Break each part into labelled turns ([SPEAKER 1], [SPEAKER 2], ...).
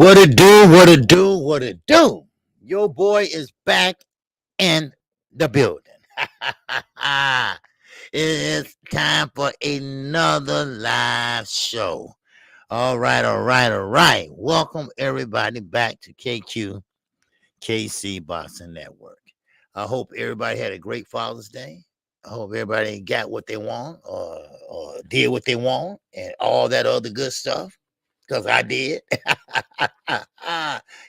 [SPEAKER 1] What it do, what it do, what it do. Your boy is back in the building. It's time for another live show. All right, all right, all right. Welcome everybody back to KQKC Boxing Network. I hope everybody had a great Father's Day. I hope everybody got what they want or did what they want and all that other good stuff. Because I did.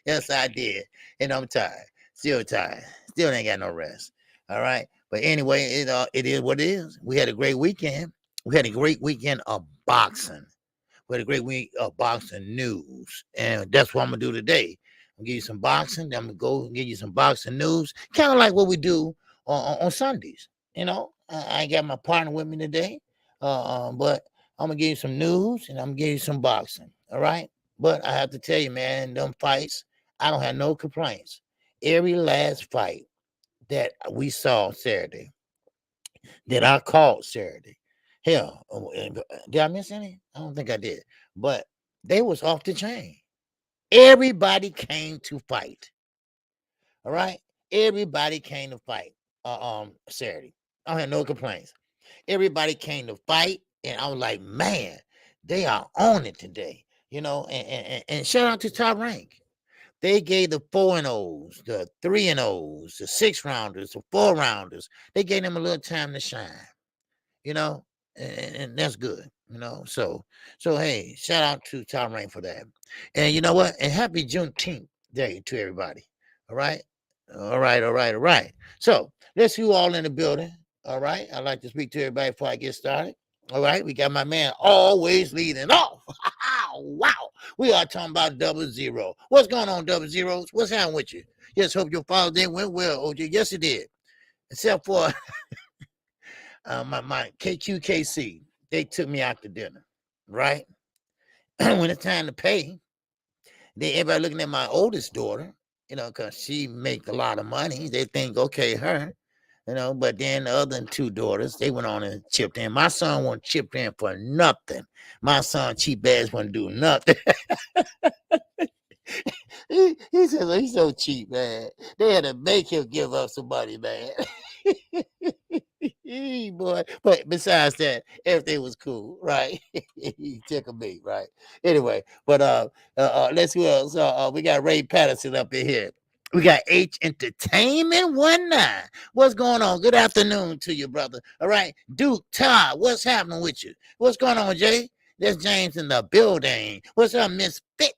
[SPEAKER 1] Yes, I did. And I'm tired. Still tired. Still ain't got no rest. All right. But anyway, it is what it is. We had a great weekend. We had a great weekend of boxing. We had a great week of boxing news. And that's what I'm going to do today. I'm going to give you some boxing. Then I'm going to go and give you some boxing news. Kind of like what we do on Sundays. You know, I ain't got my partner with me today. But I'm going to give you some news and I'm going to give you some boxing. All right. But I have to tell you, man, them fights, I don't have no complaints. Every last fight that we saw Saturday, that I called Saturday, hell, did I miss any? I don't think I did. But they was off the chain. Everybody came to fight. All right. Everybody came to fight Saturday. I don't have no complaints. Everybody came to fight, and I was like, man, they are on it today. You know, and shout out to Top Rank. They gave the 4-0s, the 3-0s, the 6-rounders, the 4-rounders. They gave them a little time to shine, you know, and that's good, you know. So hey, shout out to Top Rank for that. And you know what? And happy Juneteenth Day to everybody. All right. All right, all right, all right. So let's you all in the building. All right. I'd like to speak to everybody before I get started. All right, we got my man always leading off. Wow. We are talking about 00. What's going on, 00s? What's happening with you? Yes, hope your Father's Day went well, OJ. Yes, it did. Except for my KQKC. They took me out to dinner, right? When it's time to pay, everybody looking at my oldest daughter, you know, because she make a lot of money. They think, okay, her. You know, but then the other two daughters, they went on and chipped in. My son won't chip in for nothing. My son, cheap ass, wouldn't do nothing. he says, oh, he's so cheap, man. They had to make him give up some money, man. Boy, but besides that, everything was cool, right? He tickled me, right? Anyway, but let's go. So we got Ray Patterson up in here. We got H Entertainment 19. What's going on? Good afternoon to you, brother. All right, Duke Todd, what's happening with you? What's going on, Jay? That's James in the building. What's up, Miss Fit?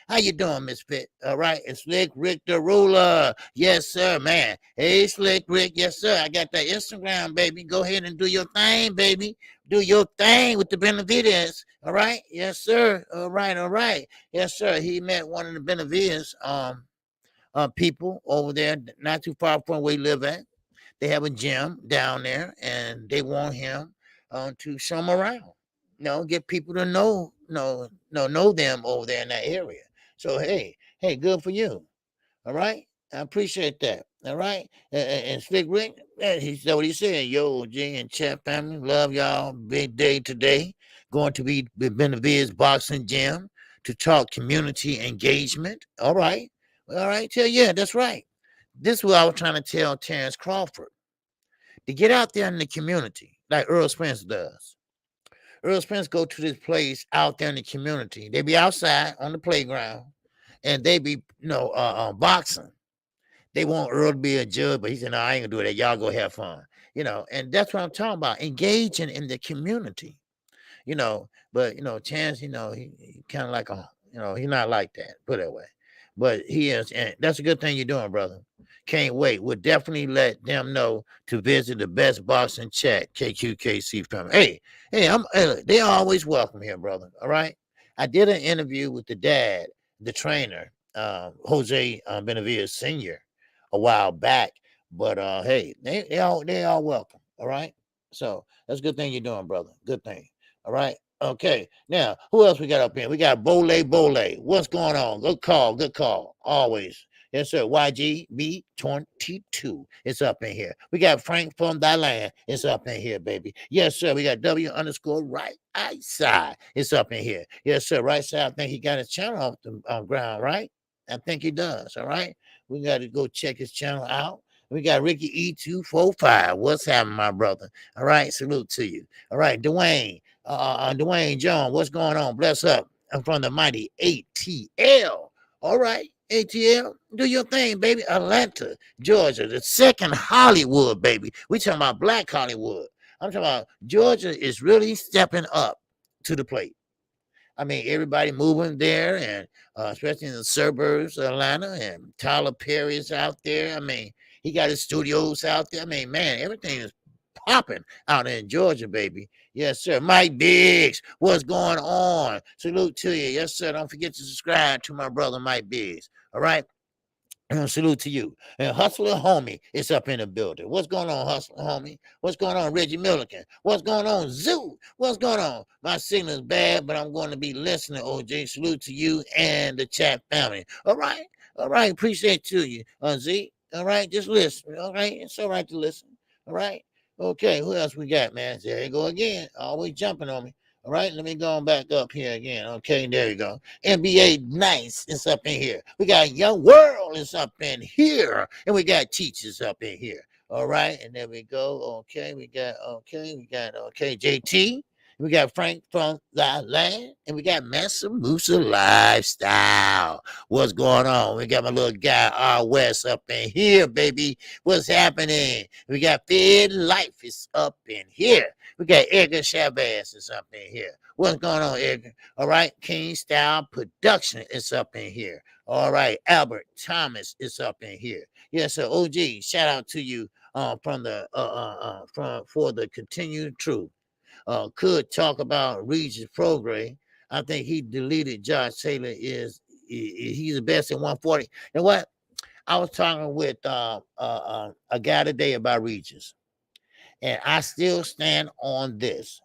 [SPEAKER 1] How you doing, Miss Fit? All right, it's Slick Rick the Ruler. Yes, sir, man. Hey, Slick Rick. Yes, sir. I got that Instagram, baby. Go ahead and do your thing, baby. Do your thing with the Benavides. All right? Yes, sir. All right, all right. Yes, sir. He met one of the Benavides people over there, not too far from where we live at. They have a gym down there, and they want him to show them around. You know, get people to know them over there in that area. So hey, good for you. All right, I appreciate that. All right, and Slick Rick, he said what he said. Yo, G and chat family, love y'all. Big day today. Going to be Benavides Boxing Gym to talk community engagement. All right, yeah, that's right. This is what I was trying to tell Terrence Crawford to get out there in the community, like Earl Spence does. Earl Spence go to this place out there in the community. They be outside on the playground, and they be boxing. They want Earl to be a judge, but he said, "No, I ain't gonna do that. Y'all go have fun." You know, and that's what I'm talking about. Engaging in the community. You know, but Chance, he kind of like he's not like that. Put it that way. But he is, and that's a good thing you're doing, brother. Can't wait. We'll definitely let them know to visit the best boxing chat, KQKC family. Hey, they always welcome here, brother. All right. I did an interview with the dad, the trainer, Jose Benavides Sr. a while back. But hey, they all welcome. All right. So that's a good thing you're doing, brother. Good thing. All right. Okay. Now, who else we got up here? We got Bole. What's going on? Good call. Always. Yes, sir. YGB22. It's up in here. We got Frank from Thailand. It's up in here, baby. Yes, sir. We got W underscore right side. It's up in here. Yes, sir. Right side. I think he got his channel off the ground, right? I think he does. All right. We got to go check his channel out. We got Ricky E245. What's happening, my brother? All right. Salute to you. All right. Dwayne. Dwayne John. What's going on? Bless up. I'm from the mighty ATL. All right. ATL, do your thing, baby. Atlanta, Georgia, the second Hollywood, baby. We talking about Black Hollywood. I'm talking about Georgia is really stepping up to the plate. I mean, everybody moving there, and especially in the suburbs of Atlanta, and Tyler Perry is out there. I mean, he got his studios out there. I mean, man, everything is popping out in Georgia, baby. Yes, sir. Mike Biggs, what's going on? Salute to you. Yes, sir. Don't forget to subscribe to my brother Mike Biggs. All right. Salute to you. And Hustler Homie is up in the building. What's going on, Hustler Homie? What's going on, Reggie Milliken? What's going on, Zoo? What's going on? My signal's bad, but I'm going to be listening, OJ. Salute to you and the chat family. All right. All right. Appreciate to you, Z. All right. Just listen. All right. It's all right to listen. All right. Okay. Who else we got, man? There you go again. Always jumping on me. All right, let me go back up here again. Okay, there you go. NBA Nice is up in here. We got Young World is up in here. And we got Teachers up in here. All right, and there we go. Okay, we got JT. We got Frank from the land, and we got Mansa Musa Lifestyle. What's going on? We got my little guy R West up in here, baby. What's happening? We got Fed Life is up in here. We got Edgar Chavez is up in here. What's going on, Edgar? All right, King Style Production is up in here. All right, Albert Thomas is up in here. Yes, sir. OG, shout out to you for the continued truth. Could talk about Regis Prograis. I think he deleted Josh Taylor. He's the best in 140. And what? I was talking with a guy today about Regis, and I still stand on this.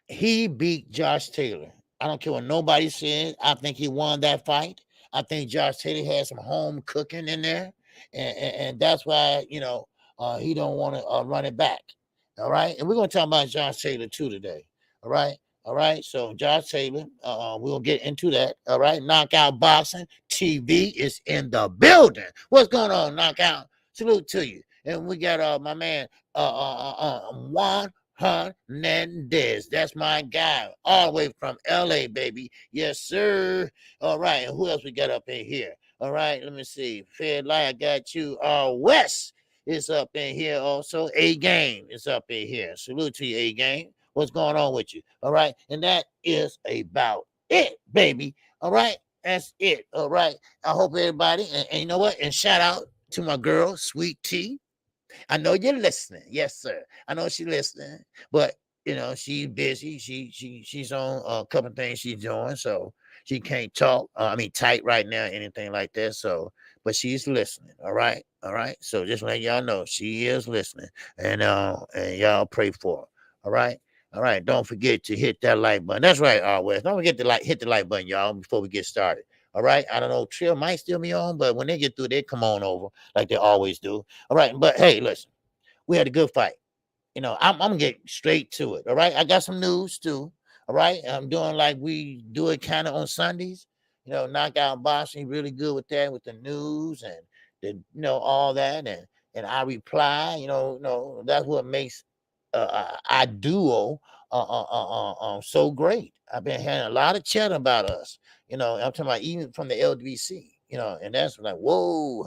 [SPEAKER 1] He beat Josh Taylor. I don't care what nobody says. I think he won that fight. I think Josh Taylor had some home cooking in there, and that's why he don't want to run it back. All right, and we're gonna talk about Josh Taylor too today. All right, all right. So Josh Taylor, we'll get into that. All right, Knockout Boxing TV is in the building. What's going on, Knockout? Salute to you. And we got my man Juan Hernandez. That's my guy, all the way from LA, baby. Yes, sir. All right, and who else we got up in here? All right, let me see. Fed Light, I got you. West is up in here also. A Game is up in here. Salute to you, A Game. What's going on with you? All right, and that is about it, baby. All right, that's it. All right, I hope everybody, and you know what? And shout out to my girl, Sweet Tea. I know you're listening. Yes, sir. I know she's listening, but she's busy. She's on a couple of things she's doing, so she can't talk. Type right now, anything like that. So, but she's listening. All right, all right. So just let y'all know she is listening, and y'all pray for her. All right. All right, don't forget to hit that like button. That's right, West. Don't forget to hit the like button, y'all, before we get started. All right. I don't know, Trill might still be on, but when they get through, they come on over like they always do. All right. But hey, listen, we had a good fight. I'm gonna get straight to it. All right. I got some news too. All right. I'm doing like we do it kind of on Sundays. Knockout boxing, really good with that, with the news and all that. And I reply, that's what makes our duo so great. I've been hearing a lot of chat about us. I'm talking about even from the LWC, and that's like, whoa,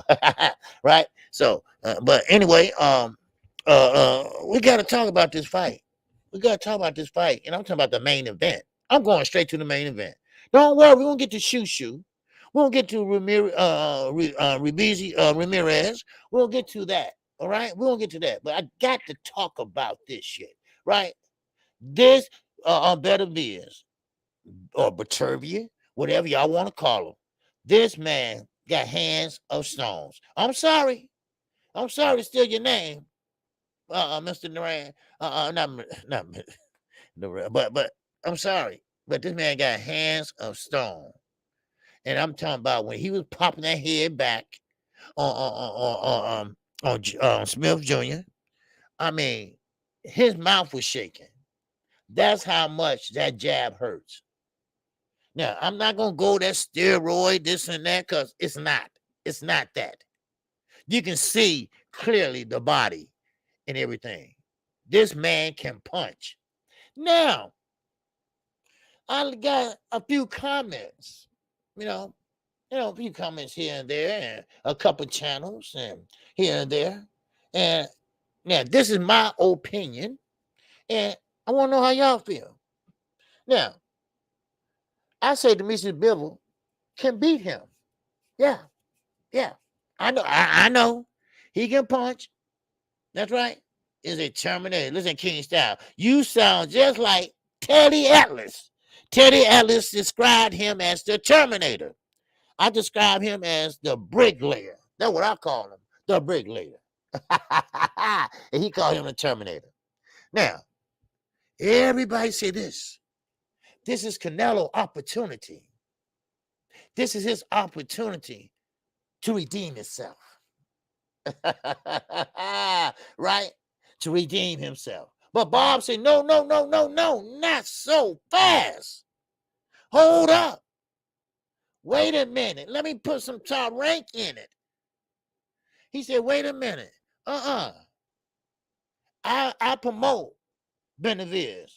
[SPEAKER 1] right? So, but anyway, we got to talk about this fight. We got to talk about this fight, and I'm talking about the main event. I'm going straight to the main event. Don't worry, we won't get to Shoo. We won't get to Ramirez. We'll get to that. All right, we won't get to that, but I got to talk about this shit, right? This Beterbiev or Beterbiev, whatever y'all want to call him. This man got hands of stones. I'm sorry to steal your name, Mr. Duran. Not Duran, but I'm sorry, but this man got hands of stone. And I'm talking about when he was popping that head back on Smith Jr. I mean, his mouth was shaking. That's how much that jab hurts. Now, I'm not gonna go that steroid, this and that, because it's not. It's not that. You can see clearly the body and everything. This man can punch. Now, I got a few comments, a few comments here and there, and a couple channels and here and there. And now this is my opinion, and I want to know how y'all feel. Now, I say Demetrius Bivol can beat him. Yeah. I know. I know. He can punch. That's right. Is a Terminator. Listen, King Style. You sound just like Teddy Atlas. Teddy Atlas described him as the Terminator. I describe him as the bricklayer. That's what I call him. The bricklayer. And he called him the Terminator. Now, everybody say this. This is Canelo opportunity. This is his opportunity to redeem himself. Right? To redeem himself. But Bob said, no, not so fast. Hold up. Wait a minute. Let me put some top rank in it. He said, wait a minute. I promote Beterbiev.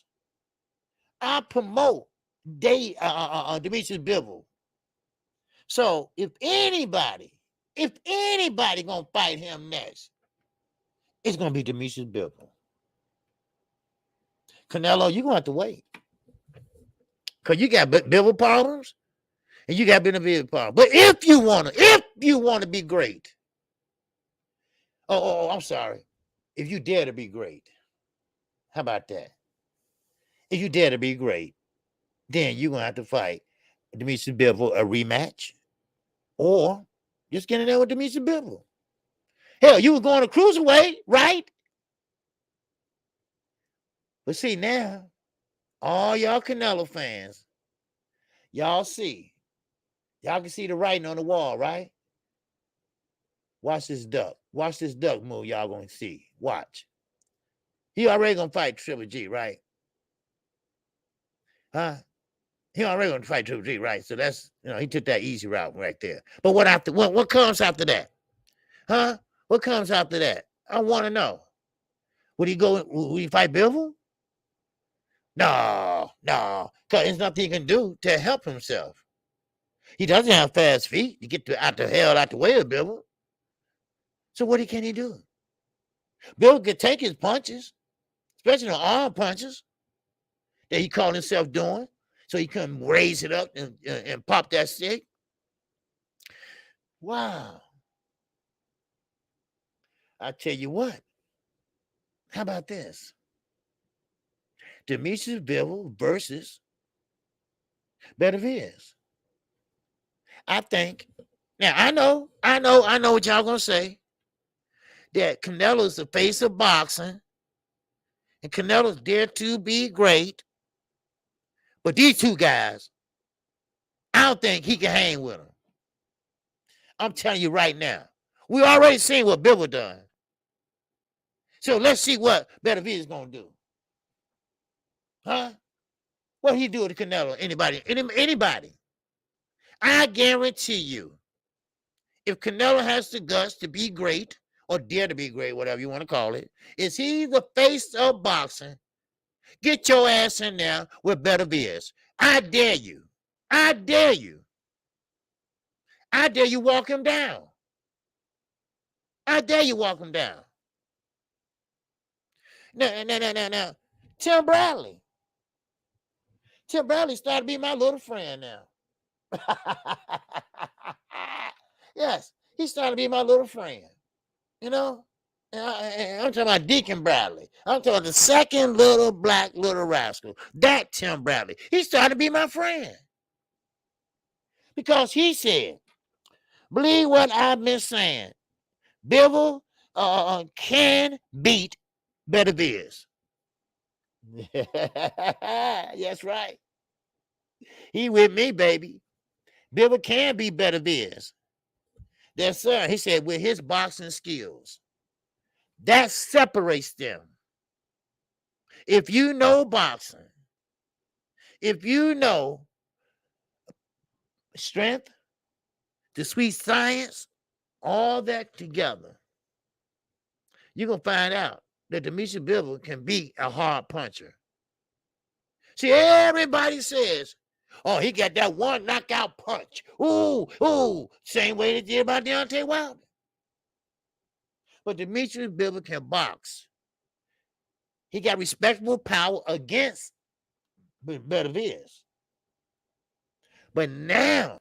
[SPEAKER 1] I promote Demetrius Bivol. So if anybody gonna fight him next, it's gonna be Demetrius Bivol. Canelo, you're gonna have to wait. Because you got Bivol problems and you got Beterbiev problems. But if you wanna be great, I'm sorry. If you dare to be great, how about that? If you dare to be great, then you're gonna have to fight Demetrius Bivol a rematch, or just get in there with Demetrius Bivol. Hell, you were going to cruiserweight, right? But see now, all y'all Canelo fans, y'all can see the writing on the wall, right? Watch this duck. Watch this duck move. Y'all gonna see. Watch. He already gonna fight Triple G, right? Huh? He already gonna fight Triple G, right? So that's he took that easy route right there. But what comes after that? Huh? What comes after that? I want to know. Would he fight Bivol? No, because there's nothing he can do to help himself. He doesn't have fast feet to get out the way of Bivol. So what can he do? Bivol can take his punches, especially the arm punches that he called himself doing, so he couldn't raise it up and pop that stick. Wow. I tell you what. How about this? Demetrius Bivol versus Beterbiev. I think. Now I know what y'all gonna say. That Canelo's the face of boxing, and Canelo's there to be great. But these two guys, I don't think he can hang with them. I'm telling you right now. We already seen what Bivol done. So let's see what Beterbiev is gonna do. Huh? What he do to Canelo? Anybody? I guarantee you, if Canelo has the guts to be great, or dare to be great, whatever you want to call it, is he the face of boxing? Get your ass in there with Beterbiev. I dare you. I dare you. I dare you walk him down. I dare you walk him down. Now. Tim Bradley. Tim Bradley started to be my little friend now. Yes, he started to be my little friend. I'm talking about Deacon Bradley. I'm talking about the second little black little rascal. That Tim Bradley. He started to be my friend. Because he said, believe what I've been saying. Bivol can beat Beterbiev. That's right. He with me, baby. Bivol can be Beterbiev. Yes, sir. He said with his boxing skills, that separates them. If you know boxing, if you know strength, the sweet science, all that together, you're going to find out that Demetrius Bivol can be a hard puncher. See, everybody says, oh, he got that one knockout punch. Ooh, same way they did about Deontay Wilder. But Demetrius Bivol can box. He got respectable power against Beterbiev. But now,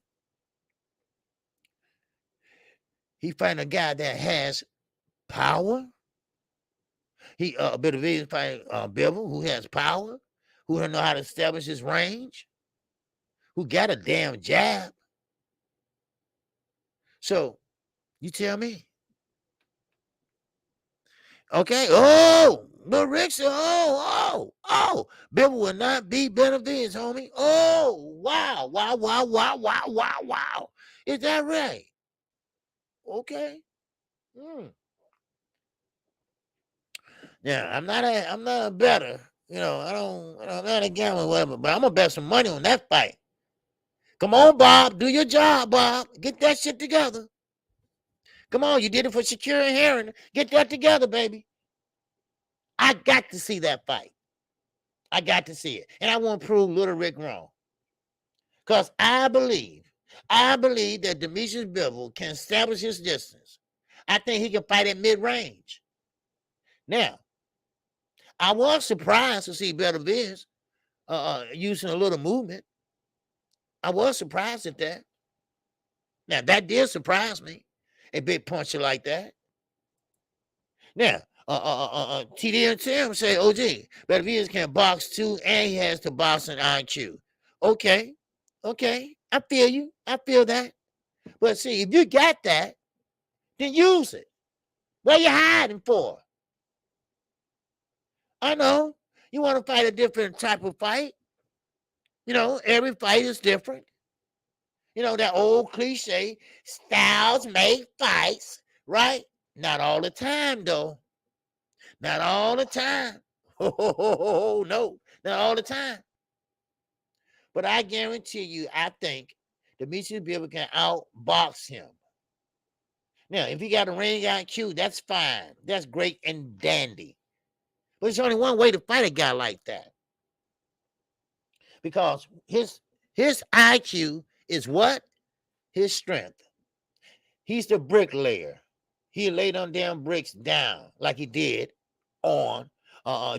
[SPEAKER 1] he find a guy that has power. Beterbiev find Bivol, who has power, who don't know how to establish his range, who got a damn jab. So, you tell me. Okay. Oh, but Rick said, Bivol will not beat Beterbiev, homie. Oh, wow. Is that right? Okay. Yeah, I'm not a better. I'm not a gambler, whatever, but I'm gonna bet some money on that fight. Come on, Bob, do your job, Bob. Get that shit together. Come on, you did it for Shakira and Heron. Get that together, baby. I got to see that fight. I got to see it. And I want to prove Little Rick wrong. Because I believe that Demetrius Bivol can establish his distance. I think he can fight at mid-range. Now, I was surprised to see Beterbiev using a little movement. I was surprised at that. Now, that did surprise me. A big puncher like that. Now, TD and Tim say, OG, Beterbiev can box too, and he has the boxing IQ. Okay. I feel you. I feel that. But see, if you got that, then use it. What are you hiding for? I know. You want to fight a different type of fight. Every fight is different. That old cliche, styles make fights, right? Not all the time, though. Not all the time. Oh, no, not all the time. But I guarantee you, I think Demetrius Bivol can outbox him. Now, if he got a ring IQ, that's fine. That's great and dandy. But there's only one way to fight a guy like that. Because his IQ is what? His strength. He's the bricklayer. He laid them damn bricks down like he did on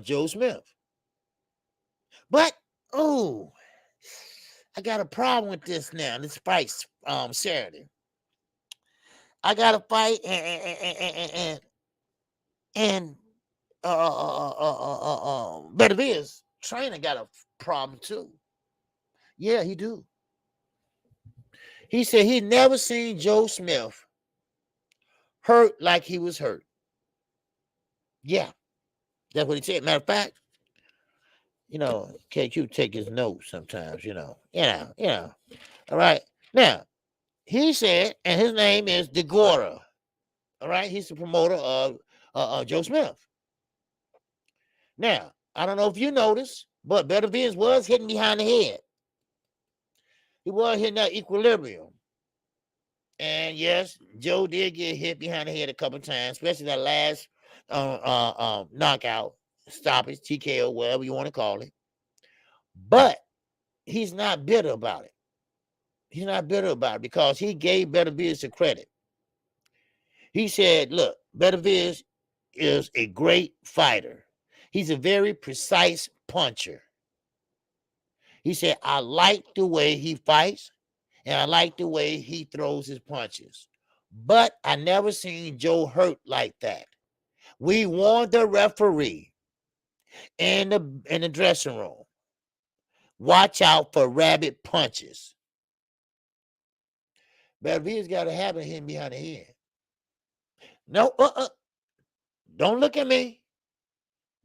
[SPEAKER 1] Joe Smith. But, I got a problem with this now. This fight's Saturday. I got a fight and Beterbiev's trainer got a problem too. Yeah, he do. He said he never seen Joe Smith hurt like he was hurt. Yeah, that's what he said. Matter of fact, KQ take his notes sometimes. All right. Now he said, and his name is DeGora. All right, he's the promoter of Joe Smith. Now, I don't know if you noticed, but Beterbiev was hitting behind the head. He was hitting that equilibrium. And yes, Joe did get hit behind the head a couple of times, especially that last knockout, stoppage, TKO, whatever you want to call it. But he's not bitter about it. He's not bitter about it because he gave Beterbiev the credit. He said, look, Beterbiev is a great fighter. He's a very precise puncher. He said, I like the way he fights, and I like the way he throws his punches. But I never seen Joe hurt like that. We warned the referee in the dressing room. Watch out for rabbit punches. Beterbiev's got a habit of hitting behind the head. No, don't look at me.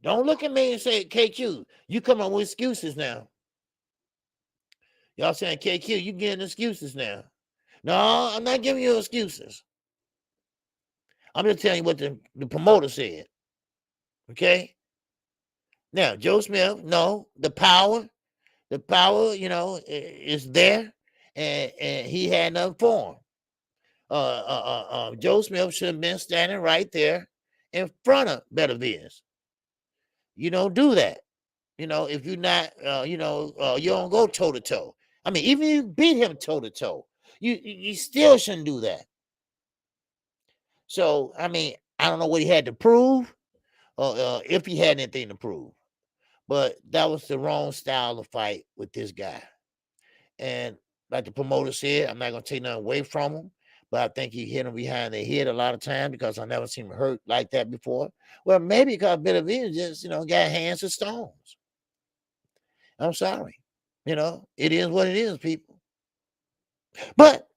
[SPEAKER 1] Don't look at me and say, KQ, you come up with excuses now. Y'all saying, KQ, you getting excuses now. No, I'm not giving you excuses. I'm just telling you what the promoter said. Okay? Now, Joe Smith, no, the power, is there, and he had enough form. Joe Smith should have been standing right there in front of Beterbiev. You don't do that. If you're not, you don't go toe to toe. I mean, even if you beat him toe to toe, you still shouldn't do that. So, I mean, I don't know what he had to prove, or if he had anything to prove, but that was the wrong style of fight with this guy. And like the promoter said, I'm not gonna take nothing away from him, but I think he hit him behind the head a lot of times because I never seen him hurt like that before. Well, maybe because Beterbiev just, got hands of stones. I'm sorry. It is what it is, people. But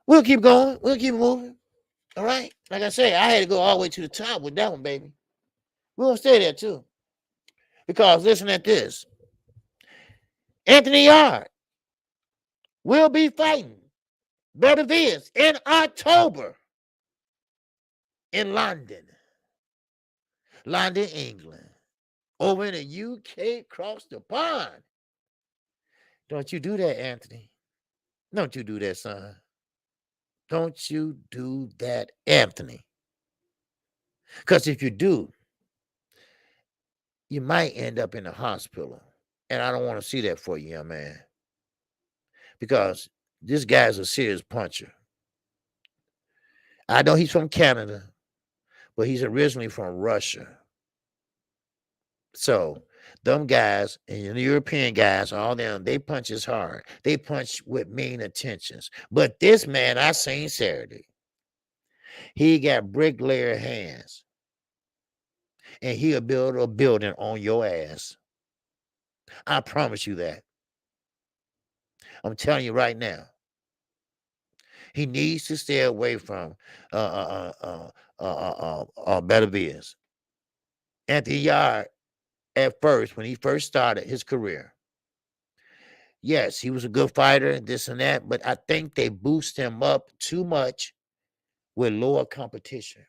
[SPEAKER 1] we'll keep going. We'll keep moving. All right. Like I say, I had to go all the way to the top with that one, baby. We're gonna stay there too. Because listen at this. Anthony Yarde will be fighting Beterbiev in October in London, England, over in the UK, across the pond. Don't you do that, Anthony. Don't you do that, son. Don't you do that, Anthony. Because if you do, you might end up in the hospital. And I don't want to see that for you, young man. Because this guy's a serious puncher. I know he's from Canada, but he's originally from Russia. So them guys and the European guys, all them, they punch as hard. They punch with mean intentions. But this man I seen Saturday, he got bricklayer hands. And he'll build a building on your ass. I promise you that. I'm telling you right now. He needs to stay away from Beterbiev. Anthony Yarde, at first, when he first started his career, yes, he was a good fighter, this and that, but I think they boost him up too much with lower competition.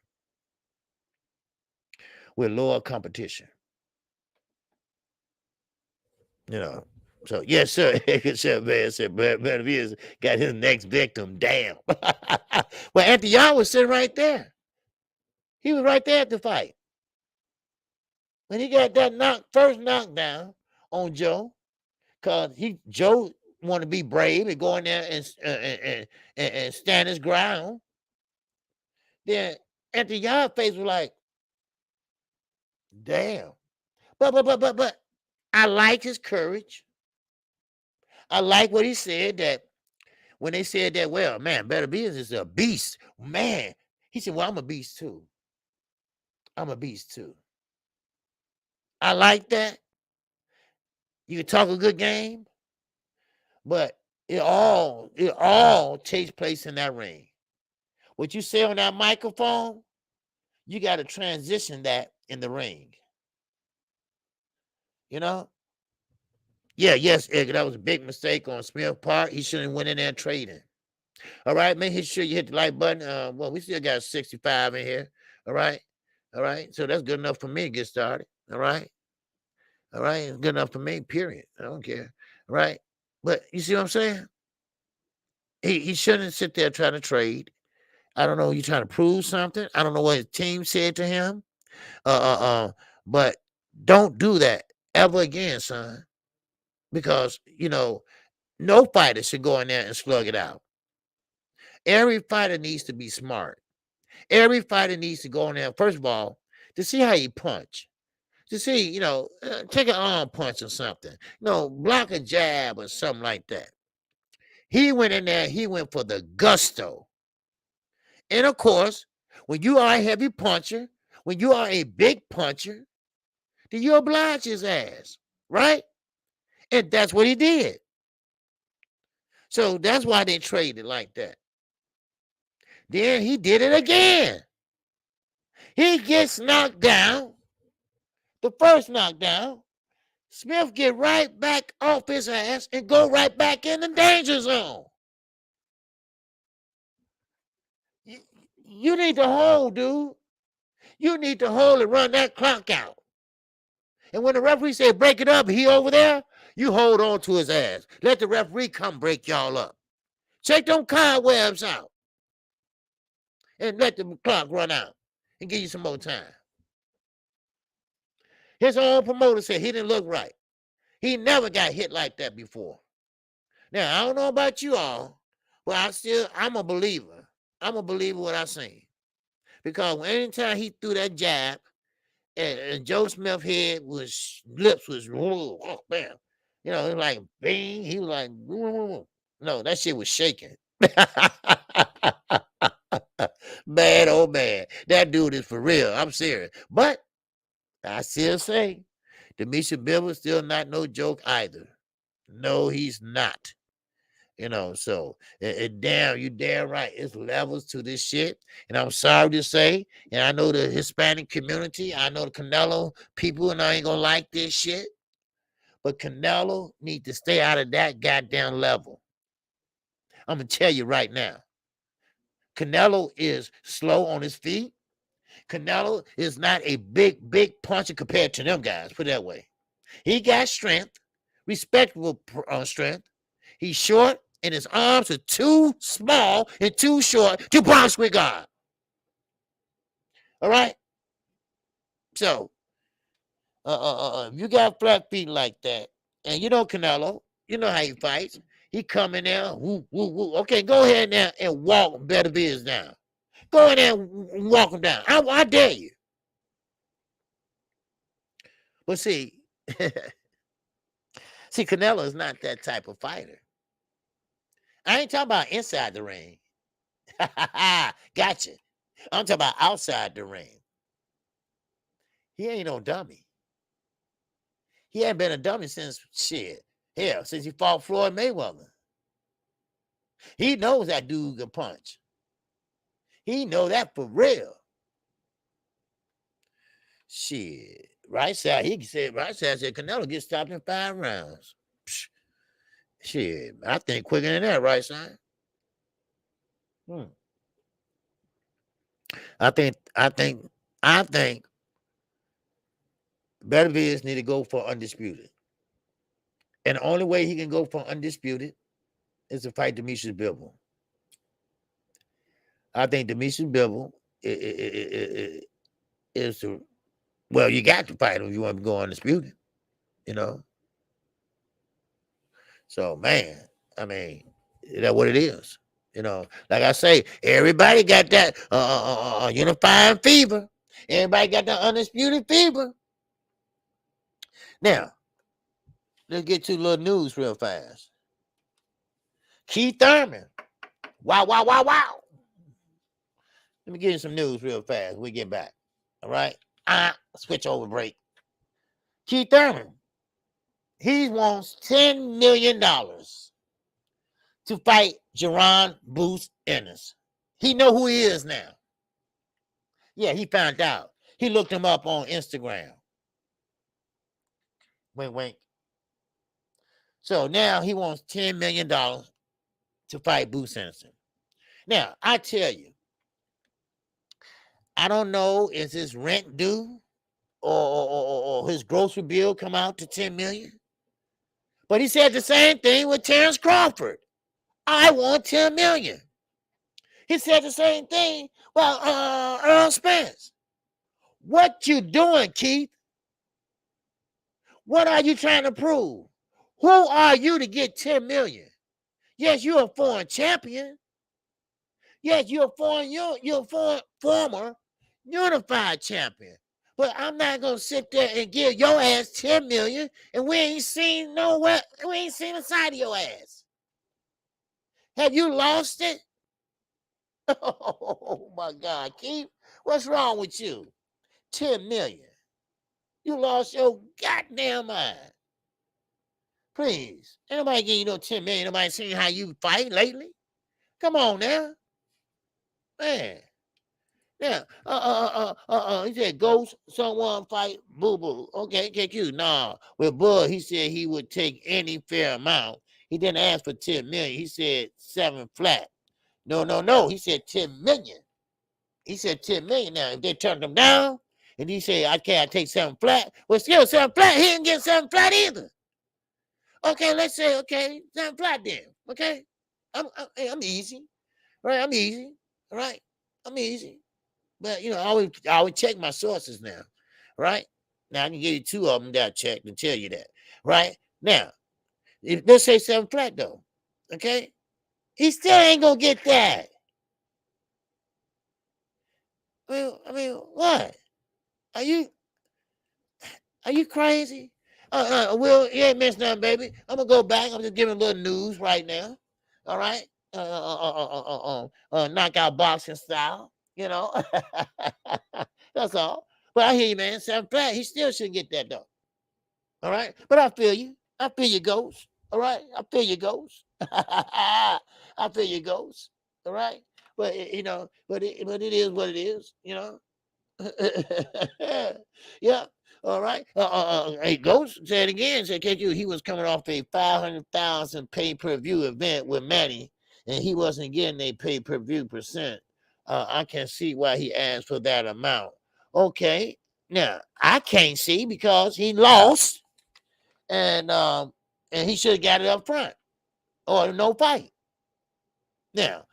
[SPEAKER 1] So yes, sir. Man said Beterbiev got his next victim. Damn. Well, Anthony Yarde was sitting right there. He was right there at the fight. When he got that first knockdown on Joe, because Joe wanted to be brave and go in there and stand his ground. Then Anthony Yarde's face was like, damn. But I like his courage. I like what he said, that when they said that, well, man, Beterbiev is a beast. Man, he said, well, I'm a beast too. I like that. You can talk a good game, but it all takes place in that ring. What you say on that microphone, you got to transition that in the ring. Yeah, yes, Edgar, that was a big mistake on Smith's part. He shouldn't have went in there and traded. All right, make sure you hit the like button. Well, we still got 65 in here. All right. So that's good enough for me to get started. All right. It's good enough for me, period. I don't care. All right. But you see what I'm saying? He shouldn't sit there trying to trade. I don't know. You trying to prove something? I don't know what his team said to him. But don't do that ever again, son. Because, no fighter should go in there and slug it out. Every fighter needs to be smart. Every fighter needs to go in there, first of all, to see how you punch. To see, take an arm punch or something. Block a jab or something like that. He went in there, he went for the gusto. And of course, when you are a heavy puncher, when you are a big puncher, then you oblige his ass, right? And that's what he did. So that's why they traded like that. Then he did it again. He gets knocked down. The first knockdown, Smith get right back off his ass and go right back in the danger zone. You need to hold, dude. You need to hold and run that clock out. And when the referee say break it up, he over there, you hold on to his ass. Let the referee come break y'all up. Check them cobwebs out. And let the clock run out. And give you some more time. His own promoter said he didn't look right. He never got hit like that before. Now, I don't know about you all, but I'm a believer. I'm a believer what I seen. Because anytime he threw that jab, and Joe Smith's head lips was, oh, bam. You know, it was like, bing. He was like, no, that shit was shaking. Man, oh man. That dude is for real. I'm serious. But I still say, Demetri Bivol still not no joke either. No, he's not. You know, so damn, you damn right. It's levels to this shit. And I'm sorry to say, and I know the Hispanic community, I know the Canelo people, and I ain't gonna like this shit. But Canelo need to stay out of that goddamn level. I'm gonna tell you right now. Canelo is slow on his feet. Canelo is not a big puncher compared to them guys. Put it that way. He got strength, respectable strength. He's short, and his arms are too small and too short to box with God. All right? So, if you got flat feet like that, and you know Canelo, you know how he fights. He come in there, woo, woo, woo. Okay, go ahead now and walk Beterbiev down. Go in there and walk him down. I dare you. But see, Canelo is not that type of fighter. I ain't talking about inside the ring. Gotcha. I'm talking about outside the ring. He ain't no dummy. He ain't been a dummy since shit. Hell, since he fought Floyd Mayweather. He knows that dude can punch. He know that for real. Shit. Right side, he said, right side said Canelo gets stopped in 5 rounds. Psh, shit, I think quicker than that, right side. I think Beterbiev need to go for undisputed. And the only way he can go for undisputed is to fight Demetri Bivol. I think Demetri Bivol is to, well, you got to fight him if you want to go undisputed, you know. So, man, I mean, that's what it is. You know, like I say, everybody got that unifying fever. Everybody got that undisputed fever. Now, let's get to a little news real fast. Keith Thurman. Wow, wow, wow, wow. Let me give you some news real fast. We get back. All right. Switch over break. Keith Thurman. He wants $10 million to fight Jerron Booth Ennis. He know who he is now. Yeah, he found out. He looked him up on Instagram. Wink, wink. So now he wants $10 million to fight Booth Ennis. Now, I tell you, I don't know, is his rent due or his grocery bill come out to $10 million? But he said the same thing with Terrence Crawford. I want $10 million. He said the same thing about Earl Spence. What you doing, Keith? What are you trying to prove? Who are you to get $10 million? Yes, you're a foreign champion. Yes, you're a former unified champion. But I'm not gonna sit there and give your ass $10 million and we ain't seen nowhere, we ain't seen a side of your ass. Have you lost it? Oh my God, Keith, what's wrong with you? $10 million. You lost your goddamn mind. Please. Ain't nobody giving you no $10 million. Nobody seen how you fight lately. Come on now. Man. Now, he said, Ghost, someone fight Boo Boo. Okay, KQ. Nah, with Bud, he said he would take any fair amount. He didn't ask for 10 million. He said 7 flat. No. He said 10 million. He said 10 million. Now, if they turned him down, and he said, I can't take 7 flat, well, still 7 flat. He didn't get 7 flat either. Okay, let's say, okay, 7 flat then. Okay, I'm easy, right? I'm easy, all right? I'm easy. But, I always check my sources now, right? Now, I can give you 2 of them that I checked and tell you that, right? Now, let's say 7 flat, though, okay? He still ain't going to get that. What? Are you crazy? Will, you ain't missed nothing, baby. I'm going to go back. I'm just giving a little news right now, all right? Knockout boxing style, That's all. But I hear you, man. 7 flat, he still shouldn't get that, though. All right, but I feel you. I feel your Ghost. All right, I feel your Ghost. I feel your Ghost. All right, but but it is what it is. Yeah. All right. Hey, Ghost said again. Said KQ, he was coming off a 500,000 pay-per-view event with Manny, and he wasn't getting a pay-per-view percent. I can see why he asked for that amount. Okay. Now I can't see because he lost and he should have got it up front or no fight. Now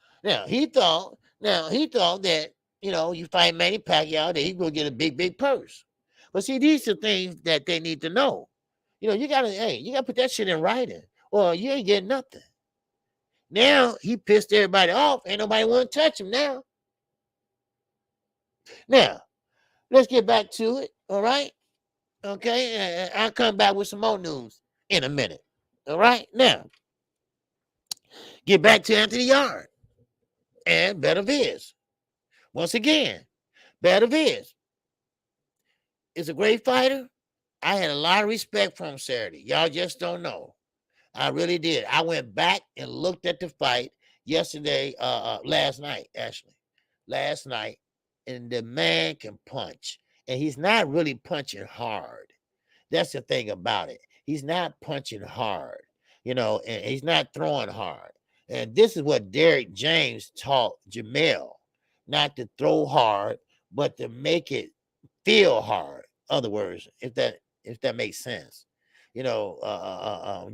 [SPEAKER 1] he thought that you fight Manny Pacquiao that he's gonna get a big purse. But see, these are things that they need to know. You gotta put that shit in writing, or you ain't getting nothing. Now he pissed everybody off. Ain't nobody want to touch him now. Now let's get back to it. All right. Okay. I'll come back with some more news in a minute. All right. Now get back to Anthony Yarde and Beterbiev. Once again, Beterbiev is a great fighter. I had a lot of respect for him Saturday. Y'all just don't know. I really did. I went back and looked at the fight yesterday, last night, actually. Last night. And the man can punch. And he's not really punching hard. That's the thing about it. He's not punching hard, and he's not throwing hard. And this is what Derek James taught Jamel, not to throw hard, but to make it feel hard. Other words, if that makes sense. You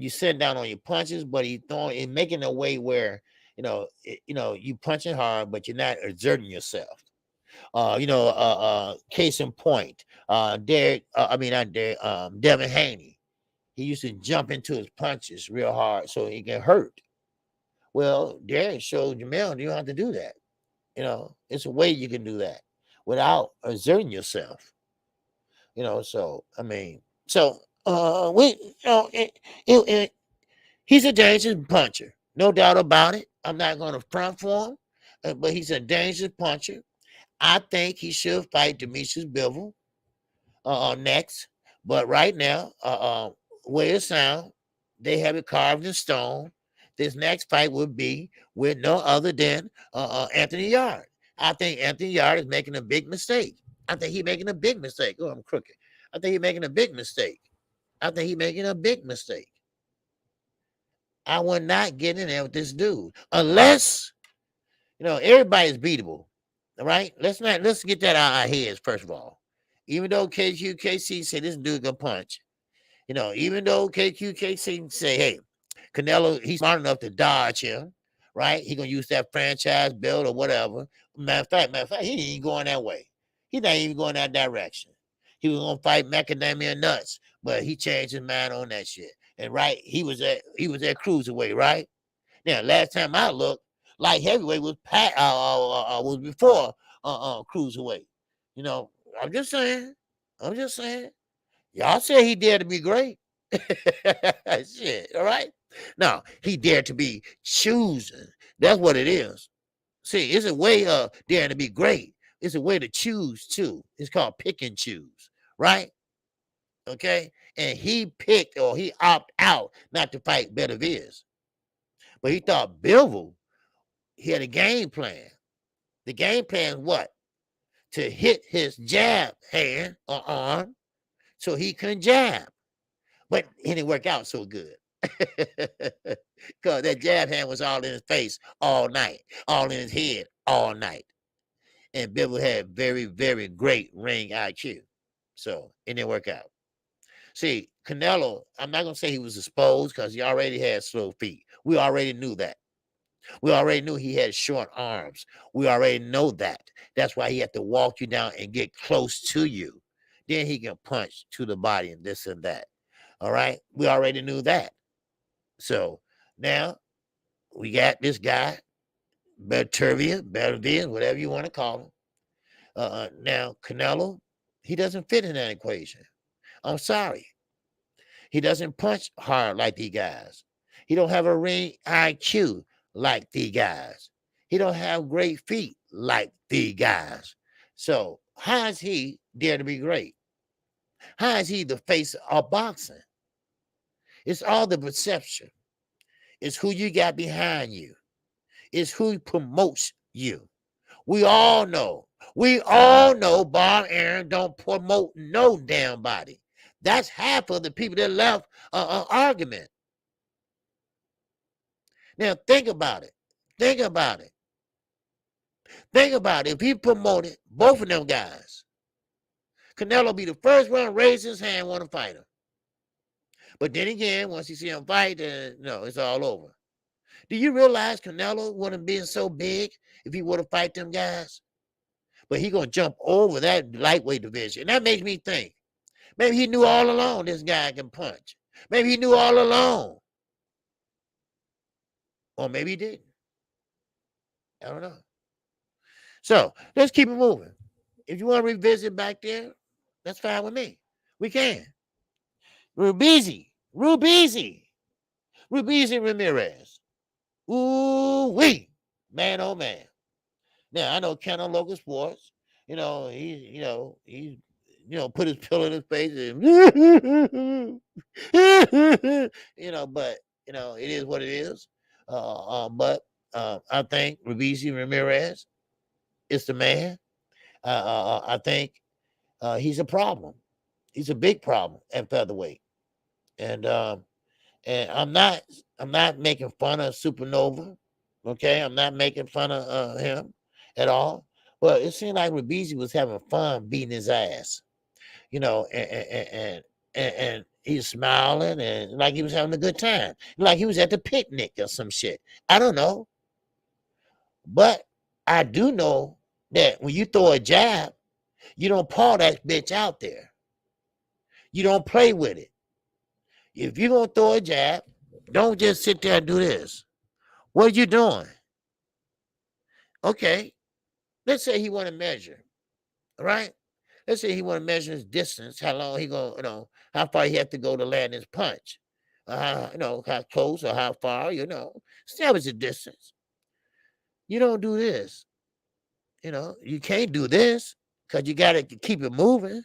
[SPEAKER 1] sit down on your punches, but he throwing and making a way where you punching hard, but you're not exerting yourself. Case in point, not Derek, Devin Haney. He used to jump into his punches real hard so he get hurt. Well, Derek showed Jamel you don't have to do that. It's a way you can do that without exerting yourself. He's a dangerous puncher, no doubt about it. I'm not going to front for him, but he's a dangerous puncher. I think he should fight Demetrius Bivol next. But right now, way it sound, they have it carved in stone. This next fight would be with no other than Anthony Yarde. I think Anthony Yarde is making a big mistake. I think he's making a big mistake. Oh, I'm crooked. I think he's making a big mistake. I would not get in there with this dude unless everybody's beatable. All right, let's get that out of our heads first of all. Even though KQKC say this dude gonna punch, even though KQKC say, hey, Canelo, he's smart enough to dodge him, right? He gonna use that franchise belt or whatever. Matter of fact, he ain't going that way. He's not even going that direction. He was gonna fight Macadamia Nuts, but he changed his mind on that shit. And right, he was at cruiserweight, right? Now, last time I looked, light heavyweight was was before cruiserweight. I'm just saying. Y'all said he dared to be great. Shit, all right. No, he dared to be choosing. That's what it is. See, it's a way of daring to be great. It's a way to choose too. It's called pick and choose, right? Okay. And he picked or he opted out not to fight Beterbiev. But he thought Bivol, he had a game plan. The game plan is what? to hit his jab hand or arm so he can jab. But it didn't work out so good. Because that jab hand was all in his face all night, all in his head all night. And Bivol had very, very great ring IQ. So it didn't work out. See, Canelo, I'm not going to say he was exposed because he already had slow feet. We already knew that. We already knew he had short arms. We already know that. That's why he had to walk you down and get close to you. Then he can punch to the body and this and that. All right? We already knew that. So now we got this guy, Beterbiev, whatever you want to call him. Now, Canelo, he doesn't fit in that equation. I'm sorry. He doesn't punch hard like these guys. He don't have a ring IQ like these guys. He don't have great feet like these guys. So how is he dare to be great? How is he the face of boxing? It's all the perception. It's who you got behind you. It's who promotes you. We all know Bob Aaron don't promote no damn body. That's half of the people that left argument. Now think about it. Think about it. Think about it. If he promoted both of them guys, Canelo be the first one to raise his hand, want to fight him. But then again, once you see him fight, no, it's all over. Do you realize Canelo wouldn't be so big if he would have fight them guys? But he gonna jump over that lightweight division. And that makes me think. Maybe he knew all along this guy can punch. Maybe he knew all along. Or maybe he didn't. I don't know. So let's keep it moving. If you want to revisit back there, that's fine with me. We can. Rubizi Ramirez. Ooh-wee. Man, oh man. Now, I know Canelo Local Sports, he put his pillow in his face and, but, it is what it is. But I think Rubizi Ramirez is the man. I think he's a problem. He's a big problem at featherweight. And I'm not making fun of Supernova. Okay, I'm not making fun of him at all. But it seemed like Rubizi was having fun beating his ass, and he's smiling and like he was having a good time, like he was at the picnic or some shit. I don't know, but I do know that when you throw a jab, you don't paw that bitch out there. You don't play with it. If you're gonna throw a jab, don't just sit there and do this. What are you doing? Okay, let's say he want to measure, right? Let's say he want to measure his distance, how long he gonna, how far he have to go to land his punch. How close or how far, establish the distance. You don't do this. You can't do this because you got to keep it moving.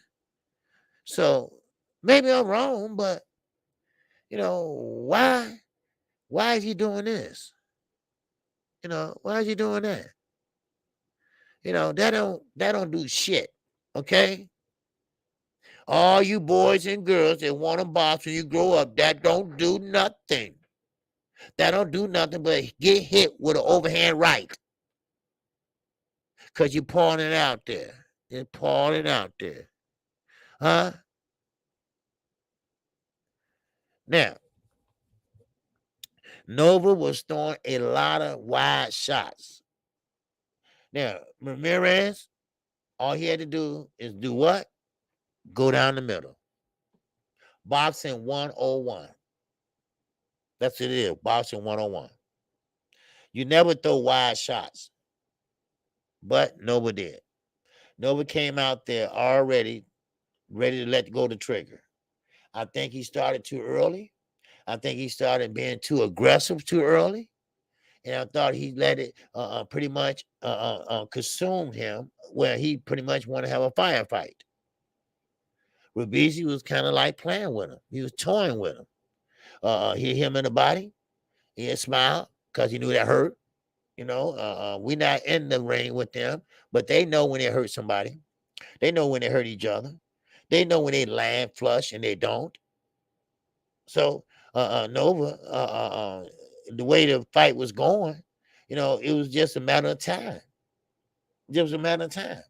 [SPEAKER 1] So maybe I'm wrong, but why is he doing this? Why is he doing that? That don't do shit. Okay. All you boys and girls that want to box when you grow up, that don't do nothing. That don't do nothing but get hit with an overhand right. Because you're pawing it out there. You're pawing it out there. Huh? Now, Nova was throwing a lot of wide shots. Now, Ramirez, all he had to do is do what? Go down the middle. Boxing 101. That's what it is. Boxing 101. You never throw wide shots. But Nova did. Nova came out there already ready to let go the trigger. I think he started too early. I think he started being too aggressive too early. And I thought he let it pretty much consume him where he pretty much wanted to have a firefight. Rubizi was kind of like playing with him. He was toying with him. He hit him in the body. He had smiled because he knew that hurt. We're not in the ring with them, but they know when they hurt somebody. They know when they hurt each other. They know when they land flush and they don't. So Nova, the way the fight was going, it was just a matter of time. Just a matter of time.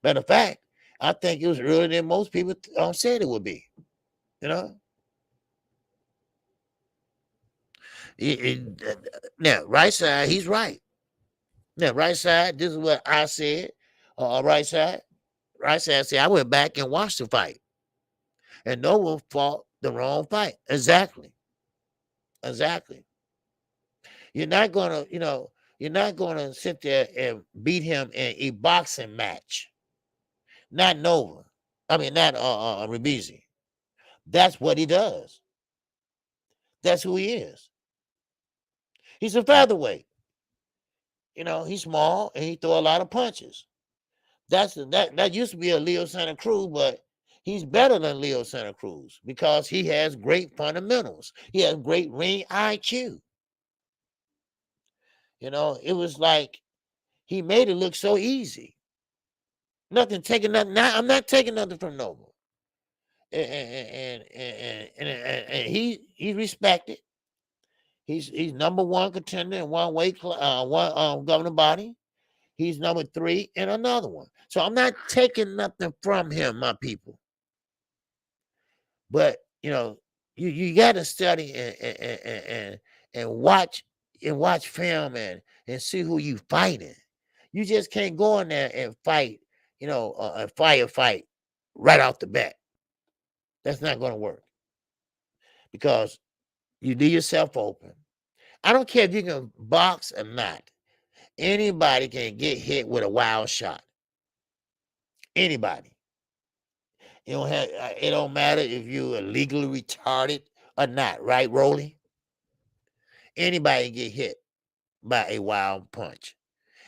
[SPEAKER 1] Matter of fact, I think it was earlier than most people said it would be. You know, now right side, he's right. Now right side, this is what I said. Right side said I went back and watched the fight, and no one fought the wrong fight. Exactly. You're not gonna sit there and beat him in a boxing match. Not Nova. I mean, not Rabizi. That's what he does. That's who he is. He's a featherweight. He's small and he throw a lot of punches. That used to be a Leo Santa Cruz, but he's better than Leo Santa Cruz because he has great fundamentals. He has great ring IQ. It was like he made it look so easy. I'm not taking nothing from Nova. And he's respected. He's number one contender in one governing body. He's number 3 in another one. So I'm not taking nothing from him, my people. But you got to study and watch film and see who you fighting. You just can't go in there and fight, a firefight right off the bat. That's not going to work because you leave yourself open. I don't care if you can box or not. Anybody can get hit with a wild shot. Anybody. It don't matter if you are legally retarded or not, right, Rolly? Anybody can get hit by a wild punch.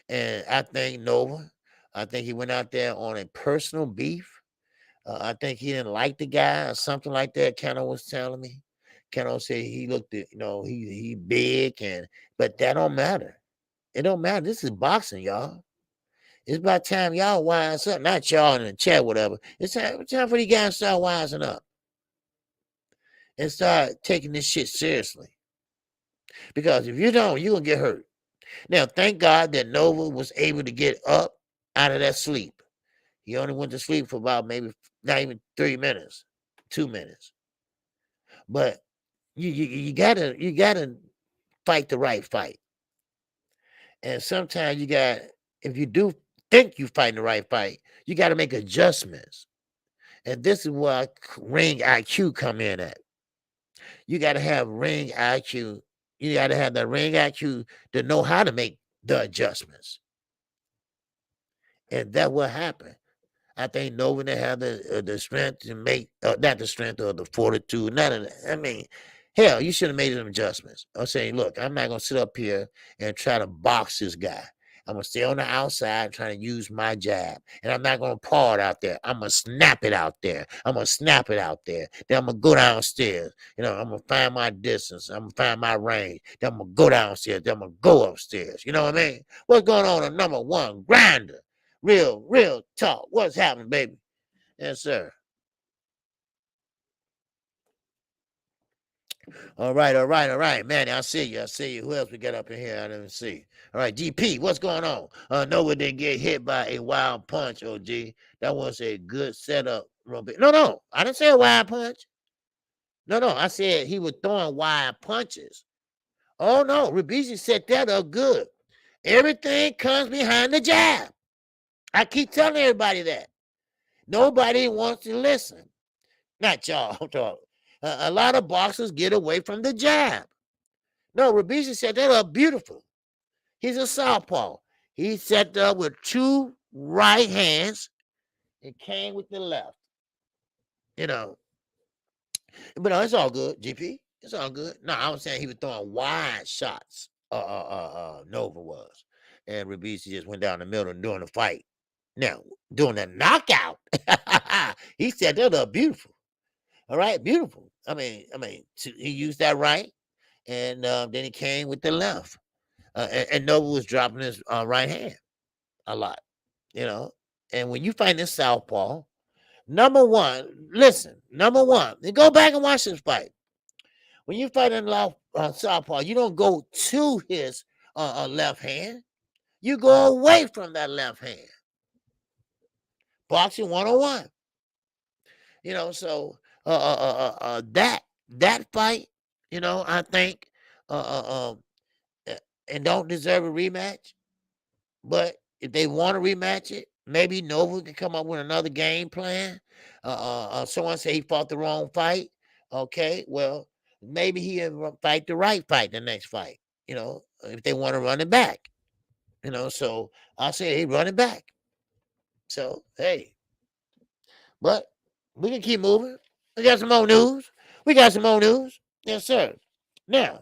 [SPEAKER 1] And I think Nova, I think he went out there on a personal beef. I think he didn't like the guy or something like that. Canelo was telling me. Canelo said he looked at, he big but that don't matter. It don't matter. This is boxing, y'all. It's about time y'all wise up. Not y'all in the chat, whatever. It's time for these guys to start wising up and start taking this shit seriously. Because if you don't, you're going to get hurt. Now, thank God that Nova was able to get up out of that sleep. He only went to sleep for about maybe not even 3 minutes, 2 minutes. But you gotta fight the right fight. And sometimes if you do think you're fighting the right fight, you got to make adjustments. And this is where ring IQ come in at. You got to have ring IQ. You got to have the ring IQ to know how to make the adjustments. And that will happen. I think Nova they have the strength to make, not the strength or the fortitude. None of that. I mean, hell, you should have made them adjustments. I'm saying, look, I'm not going to sit up here and try to box this guy. I'm going to stay on the outside trying to use my jab. And I'm not going to paw it out there. I'm going to snap it out there. I'm going to snap it out there. Then I'm going to go downstairs. I'm going to find my distance. I'm going to find my range. Then I'm going to go downstairs. Then I'm going to go upstairs. You know what I mean? What's going on in number 1? Grinder. Real talk. What's happening, baby? Yes, sir. All right. Man, I see you. Who else we got up in here? I didn't see. All right, GP, what's going on? Nova didn't get hit by a wild punch, OG. That was a good setup. No. I didn't say a wild punch. No. I said he was throwing wild punches. Oh, no. Rabizi set that up good. Everything comes behind the jab. I keep telling everybody that. Nobody wants to listen. Not y'all. A lot of boxers get away from the jab. No, Rabizi set that up beautiful. He's a southpaw. He set up with 2 right hands and came with the left. But no, it's all good, GP. It's all good. No, I was saying he was throwing wide shots. Nova was. And Rabizi just went down the middle during the fight. Now, during the knockout, he set that up beautiful. All right, beautiful. I mean, he used that right, and then he came with the left. and Noble was dropping his right hand a lot, you know. And when you fight this southpaw, number one, listen, number one, and go back and watch this fight. When you fight in southpaw, you don't go to his left hand. You go away from that left hand. Boxing 101. You know, so that fight, you know, I think and don't deserve a rematch. But if they want to rematch it, maybe Nova can come up with another game plan. Someone say he fought the wrong fight. Okay, well, maybe he'll fight the right fight the next fight. You know, if they want to run it back. You know, so I say he run it back. So hey, but we can keep moving. We got some more news. We got some more news. Yes, sir. Now,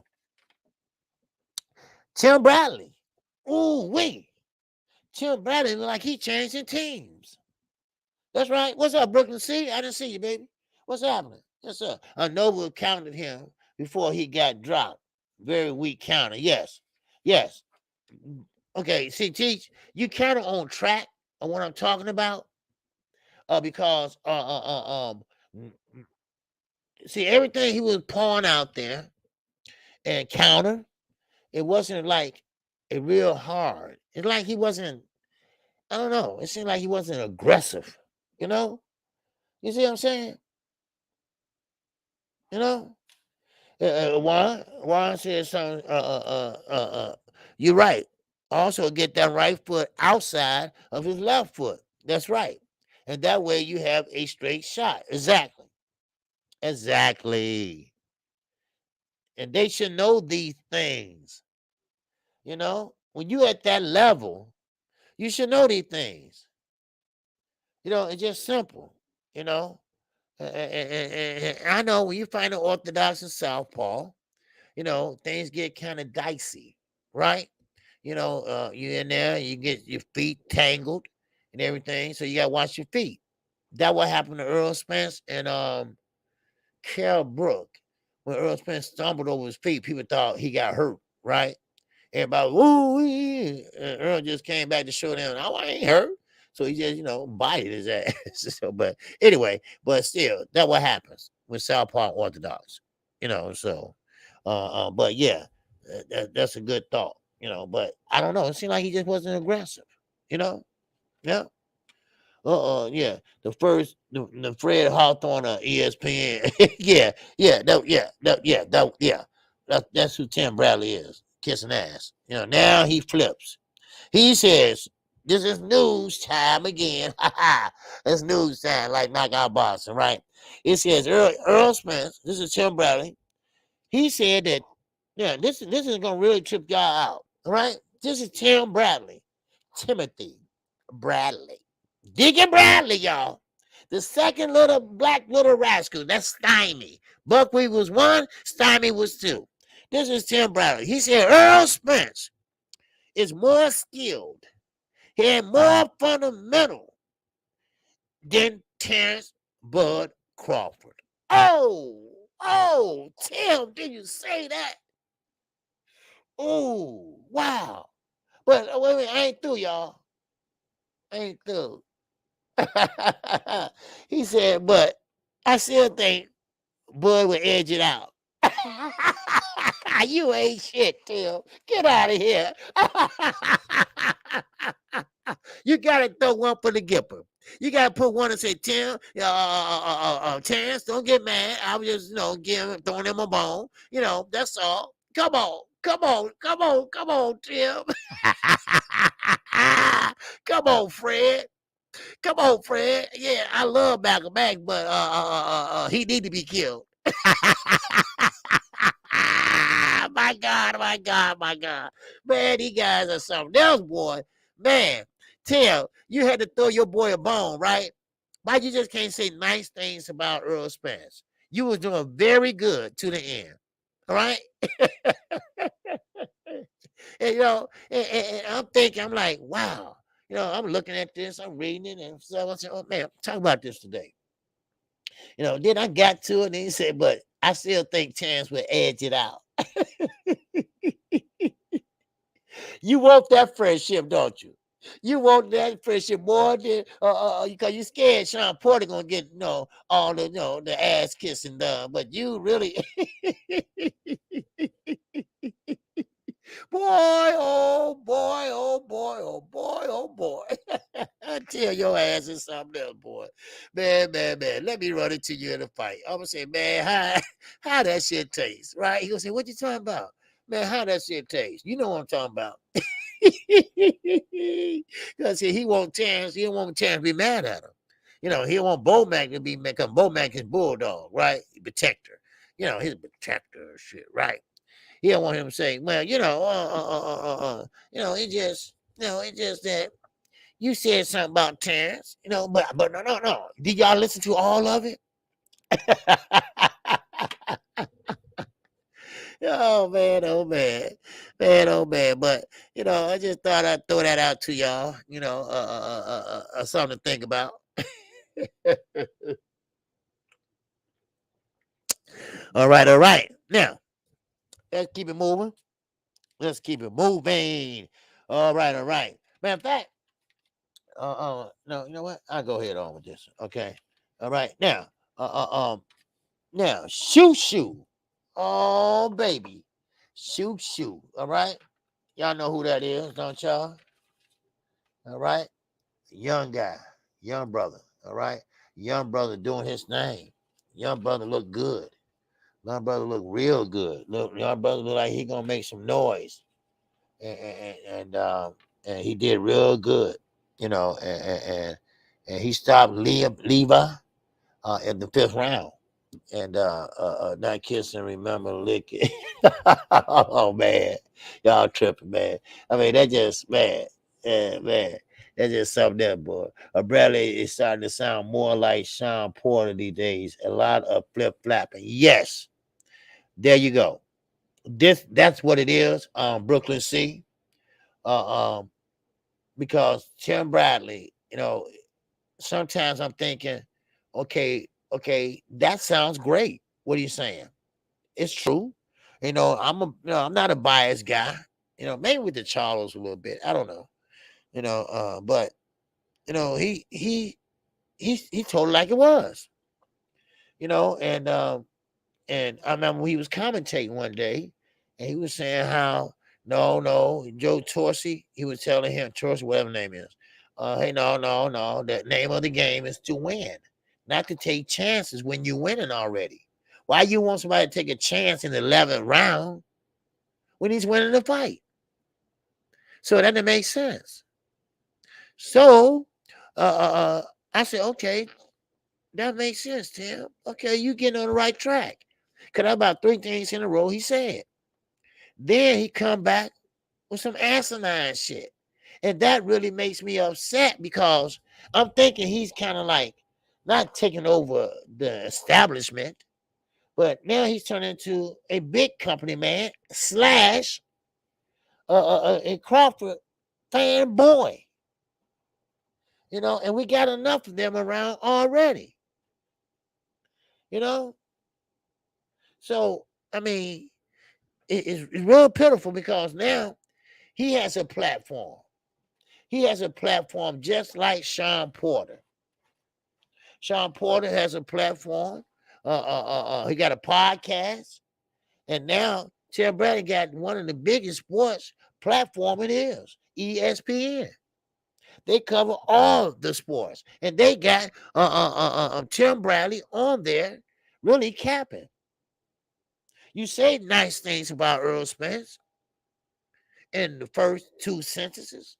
[SPEAKER 1] Tim Bradley. Ooh, wee. Tim Bradley look like he changing teams. That's right. What's up, Brooklyn C? I didn't see you, baby. What's happening? Yes, sir. Nova counted him before he got dropped. Very weak counter. Yes. Yes. Okay. See, Teach, you counter on track on what I'm talking about. Because see, everything he was pawing out there and counter, it wasn't like a real hard. It's like he wasn't, I don't know. It seemed like he wasn't aggressive. You know? You see what I'm saying? You know? Juan says something. You're right. Also, get that right foot outside of his left foot. That's right. And that way you have a straight shot. Exactly. Exactly. And they should know these things. You know, when you at that level, you should know these things. You know, it's just simple. You know, and I know when you find an orthodox and southpaw, you know, things get kind of dicey, right? You know, you in there, you get your feet tangled and everything, so you gotta watch your feet. That what happened to Earl Spence and Kell Brook. When Earl Spence stumbled over his feet, people thought he got hurt, right? Everybody, woo, and Earl just came back to show them, oh, I ain't hurt. So he just, you know, bited his ass. So, but anyway, but still, that what happens with Southpaw Orthodox, you know. So, but yeah, that's a good thought, you know. But I don't know. It seemed like he just wasn't aggressive, you know. Yeah. Yeah. The Fred Hawthorne ESPN. That's who Tim Bradley is, kissing ass. You know, now he flips. He says, this is news time again. It's news time, like knockout boxing, right? It says Earl Spence, this is Tim Bradley. He said that, yeah, this is gonna really trip y'all out. All right. This is Tim Bradley. Timothy Bradley. Deacon Bradley, y'all. The second little black little rascal. That's Stymie. Buckwheat was one, Stymie was two. This is Tim Bradley. He said Earl Spence is more skilled. He had more fundamental than Terrence Bud Crawford. Oh, Tim, did you say that? Oh, wow. But wait, I ain't through, y'all. I ain't through. He said, but I still think Bud would edge it out. You ain't shit, Tim. Get out of here. You gotta throw one for the Gipper. You gotta put one and say, Tim, Terrence, don't get mad. I was just, you know, throwing him a bone. You know, that's all. Come on, Tim. Come on, Fred. Come on, Fred. Yeah, I love Malcolm X, but he need to be killed. My God. Man, these guys are something else, boy. Man, Tim, you had to throw your boy a bone, right? Why you just can't say nice things about Earl Spence? You was doing very good to the end. All right? And, you know, and I'm thinking, I'm like, wow. You know, I'm looking at this, I'm reading it, and so I said, oh man, talk about this today. You know, then I got to it, and he said, but I still think Chance would edge it out. You want that friendship, don't you? You want that friendship more than because you scared Sean Porter gonna get all the the ass kissing done, but you really boy, oh boy, oh boy, oh boy, oh boy. Tell your ass is something else, boy. Man. Let me run into you in a fight. I'm gonna say, man, how that shit taste, right? He gonna say, what you talking about? Man, how that shit taste? You know what I'm talking about. Because he won't Terrence, he don't want Terrence to be mad at him. He don't want Bomac to be mad because Bomac is bulldog, right? Protector. He's a protector shit, right? He don't want him to say, well, it's just that you said something about Terrence, but no. Did y'all listen to all of it? Oh man, oh man, oh man. But I just thought I'd throw that out to y'all. Something to think about. All right. Now let's keep it moving. All right. Matter of fact, no, you know what? I'll go ahead on with this. Okay. All right. Now, shoo. Oh, baby. Shoo. All right. Y'all know who that is, don't y'all? All right. Young guy, young brother. All right. Young brother doing his thing. Young brother look good. Young brother look real good. Young brother look like he gonna make some noise. And he did real good. And he stopped Levi in the 5th round. And not kissing, remember licking. Oh man, y'all tripping, man. I mean, that just man, that's just something there, boy. Bradley is starting to sound more like Sean Porter these days. A lot of flip flapping. Yes, there you go. That's what it is. Brooklyn C. Um, because Tim Bradley, sometimes I'm thinking, okay, that sounds great. What are you saying? It's true. I'm not a biased guy. Maybe with the Charlos a little bit. I don't know. But he told it like it was. And I remember he was commentating one day, and he was saying how no, Joe Torcy, he was telling him, Torcy, whatever name is, hey, no, the name of the game is to win, not to take chances when you're winning already. Why you want somebody to take a chance in the 11th round when he's winning the fight? So that doesn't make sense. So I said, okay, that makes sense, Tim. Okay, you getting on the right track. Because about 3 things in a row he said. Then he come back with some asinine shit. And that really makes me upset because I'm thinking he's kind of like not taking over the establishment, but now he's turning into a big company man slash a Crawford fanboy. And we got enough of them around already. So, I mean, it's real pitiful because now he has a platform. He has a platform just like Sean Porter. Sean Porter has a platform. He got a podcast. And now Tim Bradley got one of the biggest sports platform it is, ESPN. They cover all the sports. And they got Tim Bradley on there really capping. You say nice things about Earl Spence in the first 2 sentences.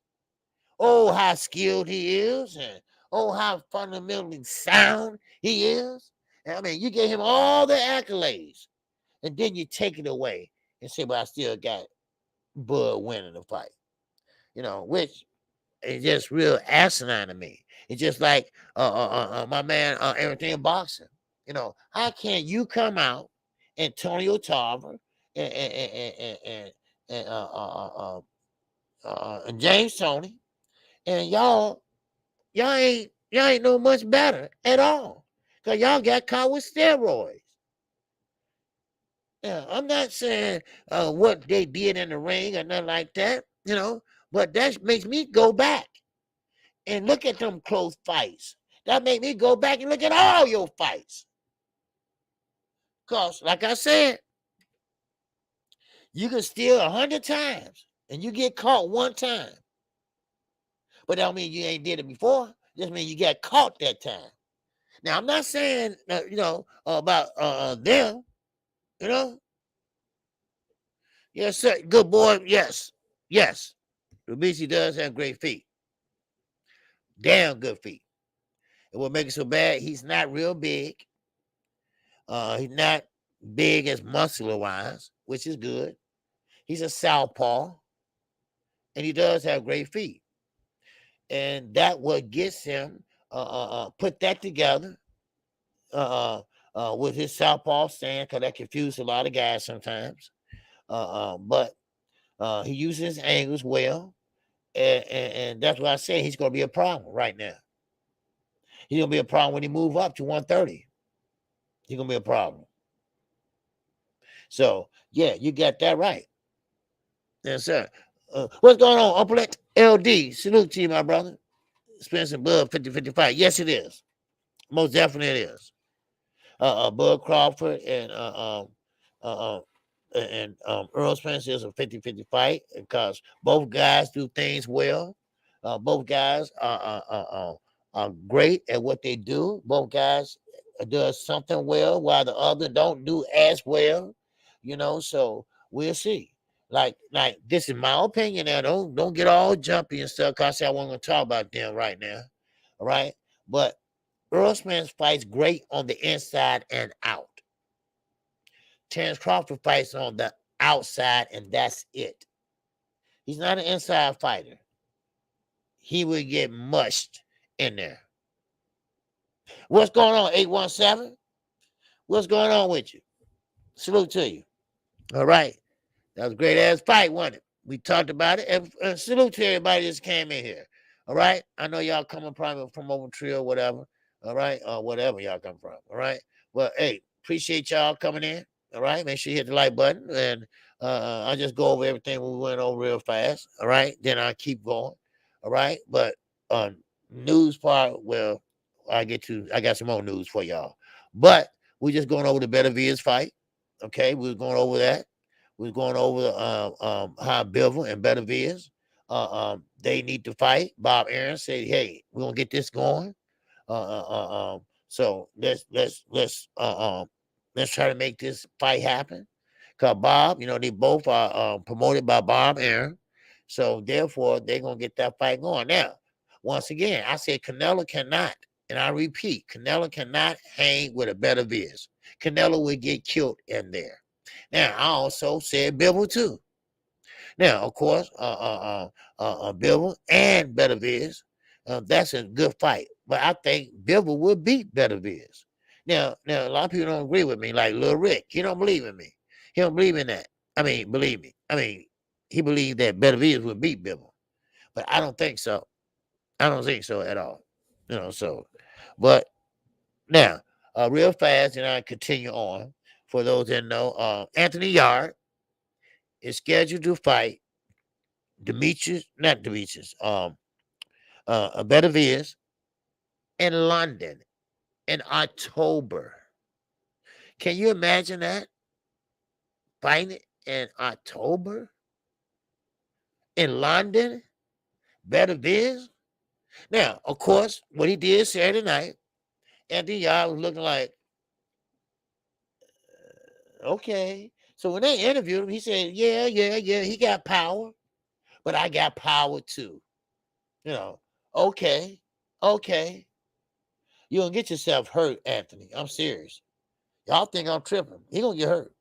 [SPEAKER 1] Oh, how skilled he is, and oh, how fundamentally sound he is. I mean, you gave him all the accolades, and then you take it away and say, "Well, I still got Bud winning the fight," which is just real asinine to me. It's just like my man, everything boxing. How can you come out, Antonio Tarver, and James Toney, and y'all ain't no much better at all because y'all got caught with steroids. Yeah, I'm not saying what they did in the ring or nothing like that. you know. But that makes me go back and look at them close fights. That make me go back and look at all your fights. Because, like I said, you can steal 100 times and you get caught one time. But that don't mean you ain't did it before. Just mean you got caught that time. Now, I'm not saying, about them, you know. Yes, sir. Good boy. Yes. Yes. Rubisi does have great feet. Damn good feet. And what makes it so bad, he's not real big. He's not big as muscular wise, which is good. He's a southpaw, and he does have great feet. And that what gets him put that together with his southpaw stand, because that confuses a lot of guys sometimes. But he uses his angles well, and that's why I say he's going to be a problem right now. He's going to be a problem when he move up to 130. He's going to be a problem. So, yeah, you got that right. Yes, sir. What's going on, Uncle LD? Salute to you, my brother. Spencer Bud 50-55. Yes, it is. Most definitely it is. Bud Crawford and Earl Spence is a 50-50 fight because both guys do things well. Both guys are great at what they do. Both guys does something well while the other don't do as well. So we'll see. Like this is my opinion. Now don't get all jumpy and stuff because I wasn't gonna talk about them right now. All right. But Earl Spence fights great on the inside and out. Terence Crawford fights on the outside, and that's it. He's not an inside fighter. He will get mushed in there. What's going on, 817? What's going on with you? Salute to you. All right. That was a great ass fight, wasn't it? We talked about it. And salute to everybody that just came in here. All right. I know y'all coming probably from over Tree or whatever. All right. Or whatever y'all come from. All right. Well, hey, appreciate y'all coming in. All right. Make sure you hit the like button. And I'll just go over everything we went over real fast. All right. Then I'll keep going. All right. But news part, well, I got some more news for y'all. But we're just going over the Beterbiev fight. Okay. We're going over that. We're going over how Bivol and Beterbiev they need to fight. Bob Aaron said, "Hey, we're gonna get this going." So let's try to make this fight happen. Cause Bob, they both are promoted by Bob Aaron, so therefore they're gonna get that fight going. Now, once again, I said Canelo cannot, and I repeat, Canelo cannot hang with a Beterbiev. Canelo will get killed in there. Now, I also said Bivol too. Now, of course, Bivol and Beterbiev, that's a good fight. But I think Bivol will beat Beterbiev. Now, a lot of people don't agree with me, like Lil Rick. He don't believe in me. He don't believe in that. I mean, believe me. I mean, he believed that Beterbiev would beat Bivol. But I don't think so. I don't think so at all. But now, real fast, and I continue on. For those that know, Anthony Yarde is scheduled to fight Beterbiev in London in October. Can you imagine that? Fighting in October in London, Beterbiev. Now, of course, what he did Saturday night, Anthony Yarde was looking like, okay. So when they interviewed him, he said, yeah, he got power, but I got power too. Okay. You gonna get yourself hurt, Anthony. I'm serious. Y'all think I'm tripping. He gonna get hurt.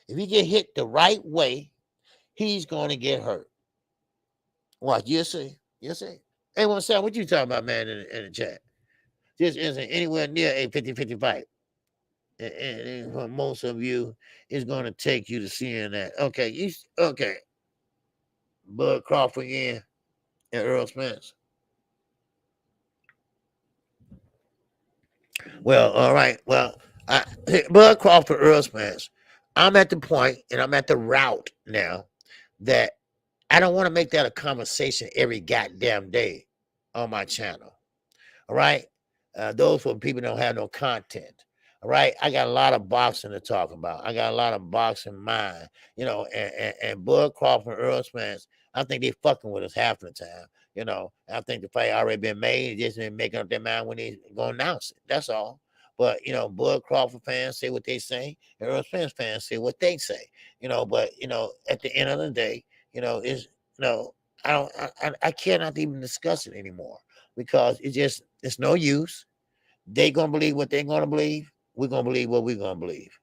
[SPEAKER 1] If he get hit the right way, he's gonna get hurt. Watch, you'll see. Hey, Sam, what you talking about, man, in the chat? This isn't anywhere near a 50-50 fight. And for most of you, it's gonna take you to seeing that. Okay, okay. Bud Crawford again and Earl Spence. Well, all right. Well, Bud Crawford, Earl Spence. I'm at the point, and I'm at the route now that I don't want to make that a conversation every goddamn day on my channel. All right. Those for people don't have no content. All right. I got a lot of boxing to talk about. I got a lot of boxing mind, and Bud Crawford and Earl Spence, I think they fucking with us half the time. I think the fight already been made. They just been making up their mind when they gonna announce it. That's all. But Bud Crawford fans say what they say, and Earl Spence fans say what they say. But at the end of the day, is I don't I cannot even discuss it anymore because it's no use. They gonna believe what they're gonna believe. We're gonna believe what we're gonna believe.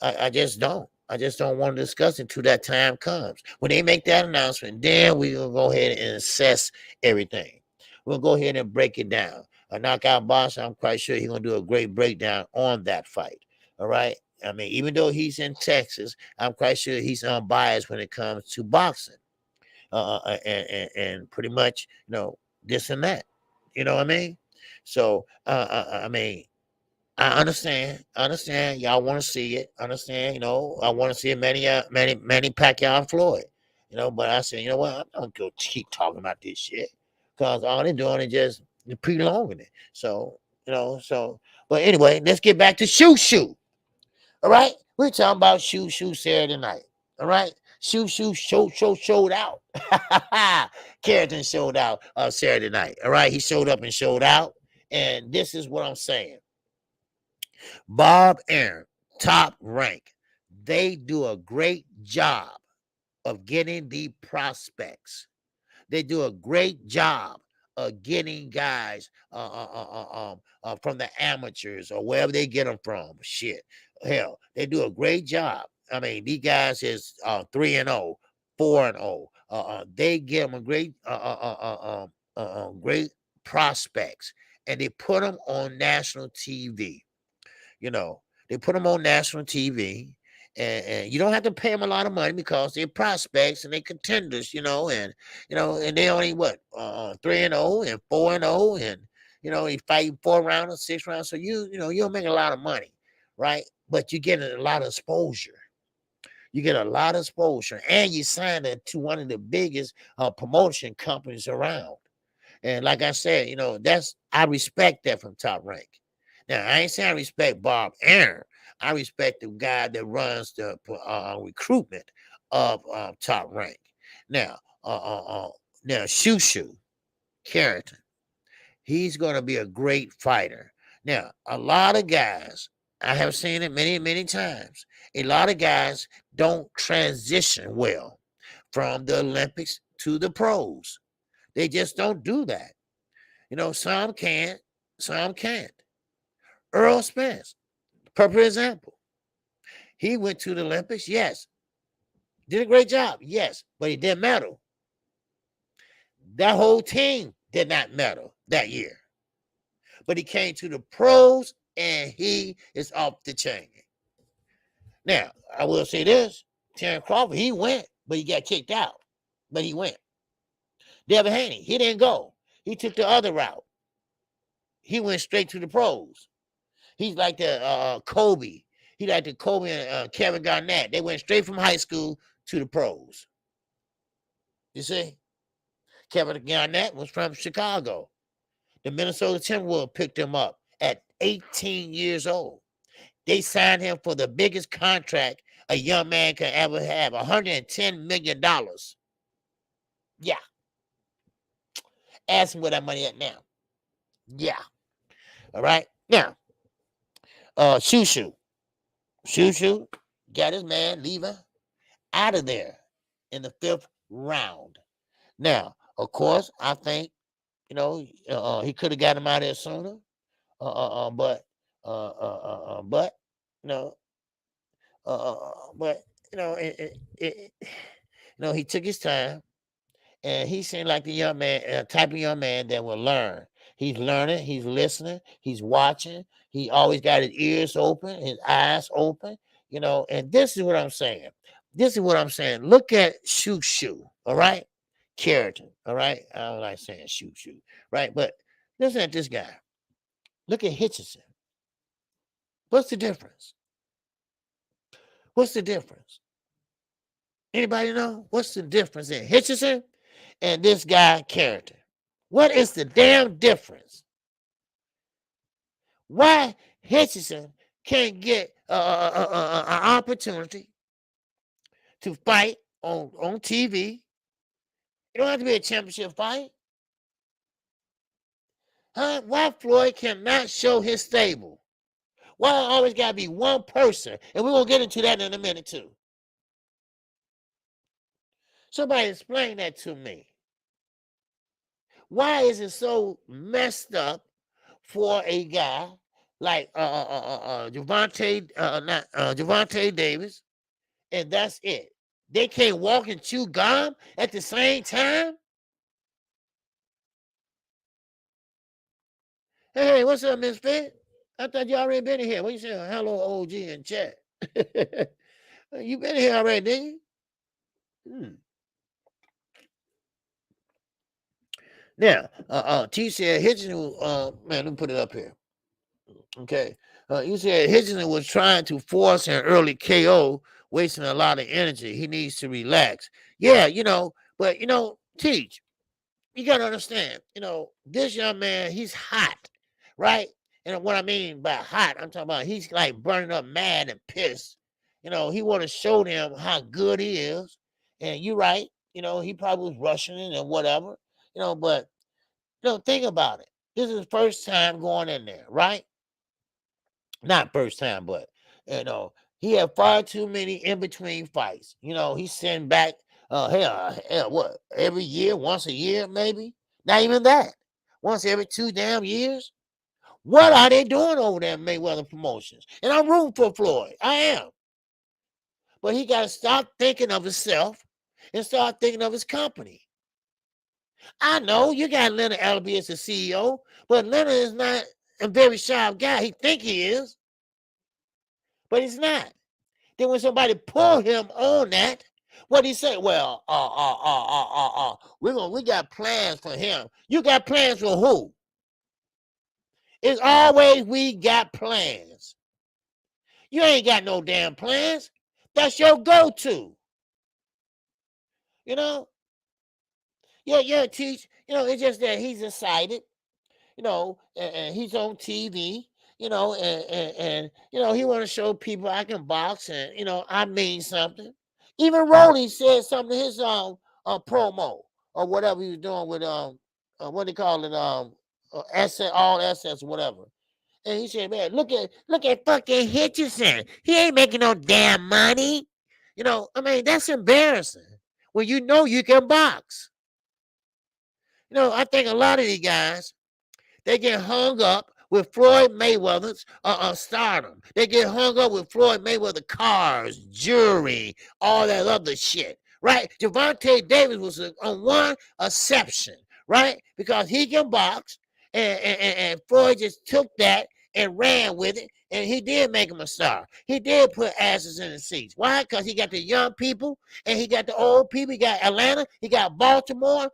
[SPEAKER 1] I just don't. I just don't want to discuss it till that time comes. When they make that announcement, then we're gonna go ahead and assess everything. We'll go ahead and break it down. A knockout box, I'm quite sure he's gonna do a great breakdown on that fight. All right. I mean, even though he's in Texas, I'm quite sure he's unbiased when it comes to boxing. And pretty much, this and that. You know what I mean? So, I mean, I understand. Y'all want to see it. Understand? I want to see Manny Pacquiao and Floyd. But I said, you know what? I'm not gonna keep talking about this shit because all they're doing is just prolonging it. So, but anyway, let's get back to shoe. All right, we're talking about shoe Saturday night. All right, shoe showed out. Carrington showed out Saturday night. All right, he showed up and showed out. And this is what I'm saying. Bob Arum, Top Rank, they do a great job of getting the prospects. They do a great job of getting guys from the amateurs or wherever they get them from. Shit, hell, they do a great job. I mean, these guys is 3-0, 4-0. They give them a great prospects, and they put them on national TV. They put them on national TV, and you don't have to pay them a lot of money because they're prospects and they're contenders, and they only what 3-0 and 4-0, and you fight 4 rounds or 6 rounds, so you don't make a lot of money, right? But you get a lot of exposure. You get a lot of exposure, and you sign it to one of the biggest promotion companies around. And like I said, I respect that from Top Rank. Now, I ain't saying I respect Bob Arum. I respect the guy that runs the recruitment of Top Rank. Now, Shushu Carrington, he's going to be a great fighter. Now, a lot of guys, I have seen it many, many times. A lot of guys don't transition well from the Olympics to the pros. They just don't do that. Some can, some can't. Earl Spence, perfect example. He went to the Olympics, yes. Did a great job, yes, but he didn't medal. That whole team did not medal that year. But he came to the pros, and he is off the chain. Now, I will say this. Terrence Crawford, he went, but he got kicked out. But he went. Devin Haney, he didn't go. He took the other route. He went straight to the pros. He's like the Kobe. He like the Kobe and Kevin Garnett. They went straight from high school to the pros. You see? Kevin Garnett was from Chicago. The Minnesota Timberwolves picked him up at 18 years old. They signed him for the biggest contract a young man could ever have, $110 million. Yeah. Ask him where that money at now. Yeah. All right. Now, Shushu got his man Lever out of there in the 5th round. Now, of course, I think he could have got him out of there sooner, but no, but he took his time, and he seemed like the young man, type of young man that will learn. He's learning, he's listening, he's watching. He always got his ears open, his eyes open, and this is what I'm saying. Look at Shushu, all right? Carrington, all right? I don't like saying Shushu, right? But listen at this guy. Look at Hitchison. What's the difference? Anybody know what's the difference in Hitchison and this guy character? What is the damn difference? Why Hitchison can't get an opportunity to fight on TV? It don't have to be a championship fight. Huh? Why Floyd cannot show his stable? Why always got to be one person? And we're going to get into that in a minute too. Somebody explain that to me. Why is it so messed up for a guy like Javante Davis, and that's it? They can't walk and chew gum at the same time? Hey, what's up, Miss Fit? I thought you already been in here. What you saying? Hello, OG in chat. You been here already, didn't you? Now, T said Hitchens, man, let me put it up here. Okay. You said Hitchens was trying to force an early KO, wasting a lot of energy. He needs to relax. Yeah, but Teach, you gotta understand, this young man, he's hot, right? And what I mean by hot, I'm talking about he's like burning up mad and pissed. He want to show them how good he is. And you're right, he probably was rushing it and whatever, but think about it. This is his first time going in there, right? Not first time, but he had far too many in between fights. He sent back hell, what, every year, once a year, maybe? Not even that. Once every 2 damn years. What are they doing over there in Mayweather Promotions? And I'm rooting for Floyd. I am. But he got to stop thinking of himself and start thinking of his company. I know you got Leonard Albee as the CEO, but Leonard is not a very sharp guy. He think he is, but he's not. Then when somebody pull him on that, what he say? Well, we got plans for him. You got plans for who? It's always we got plans. You ain't got no damn plans. That's your go-to. Yeah, Teach. It's just that he's excited. And he's on TV, and he want to show people I can box and, I mean something. Even Rolly said something in his promo or whatever he was doing with what they call it, all assets, whatever. And he said, man, look at fucking Hitchison. He ain't making no damn money. That's embarrassing. When you can box. I think a lot of these guys, they get hung up with Floyd Mayweather's stardom. They get hung up with Floyd Mayweather cars, jewelry, all that other shit, right? Javante Davis was on one exception, right? Because he can box, and Floyd just took that and ran with it, and he did make him a star. He did put asses in the seats. Why? Because he got the young people, and he got the old people. He got Atlanta. He got Baltimore.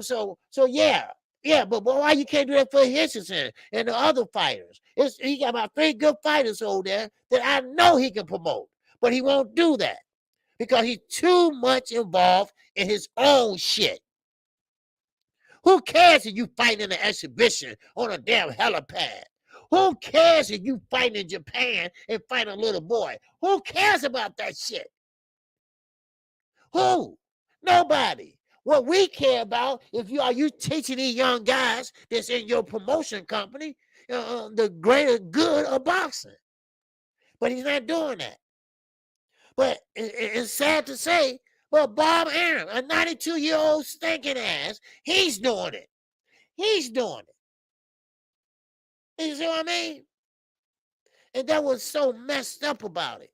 [SPEAKER 1] So yeah. Yeah, but why you can't do that for Hitchison and the other fighters? He got about 3 good fighters over there that I know he can promote, but he won't do that because he's too much involved in his own shit. Who cares if you fight in an exhibition on a damn helipad? Who cares if you fight in Japan and fight a little boy? Who cares about that shit? Who? Nobody. What we care about, if you teaching these young guys that's in your promotion company the greater good of boxing. But he's not doing that. But it's sad to say, but Bob Arum, a 92-year-old stinking ass, he's doing it. He's doing it. You see what I mean? And that was so messed up about it.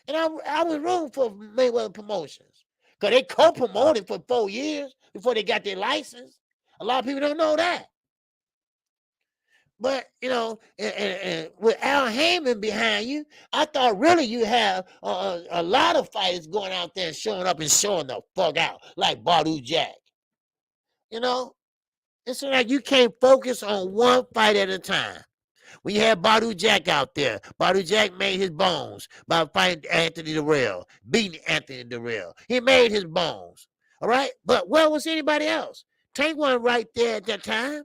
[SPEAKER 1] And I was rooting for Mayweather Promotions. Because they co-promoted for 4 years before they got their license. A lot of people don't know that. But, and with Al Heyman behind you, I thought really you have a lot of fighters going out there and showing up and showing the fuck out, like Badu Jack. It's like you can't focus on one fight at a time. When you had Badu Jack out there, Badu Jack made his bones by fighting Anthony Durrell, beating Anthony Durrell. He made his bones. All right? But where was anybody else? Tank wasn't right there at that time.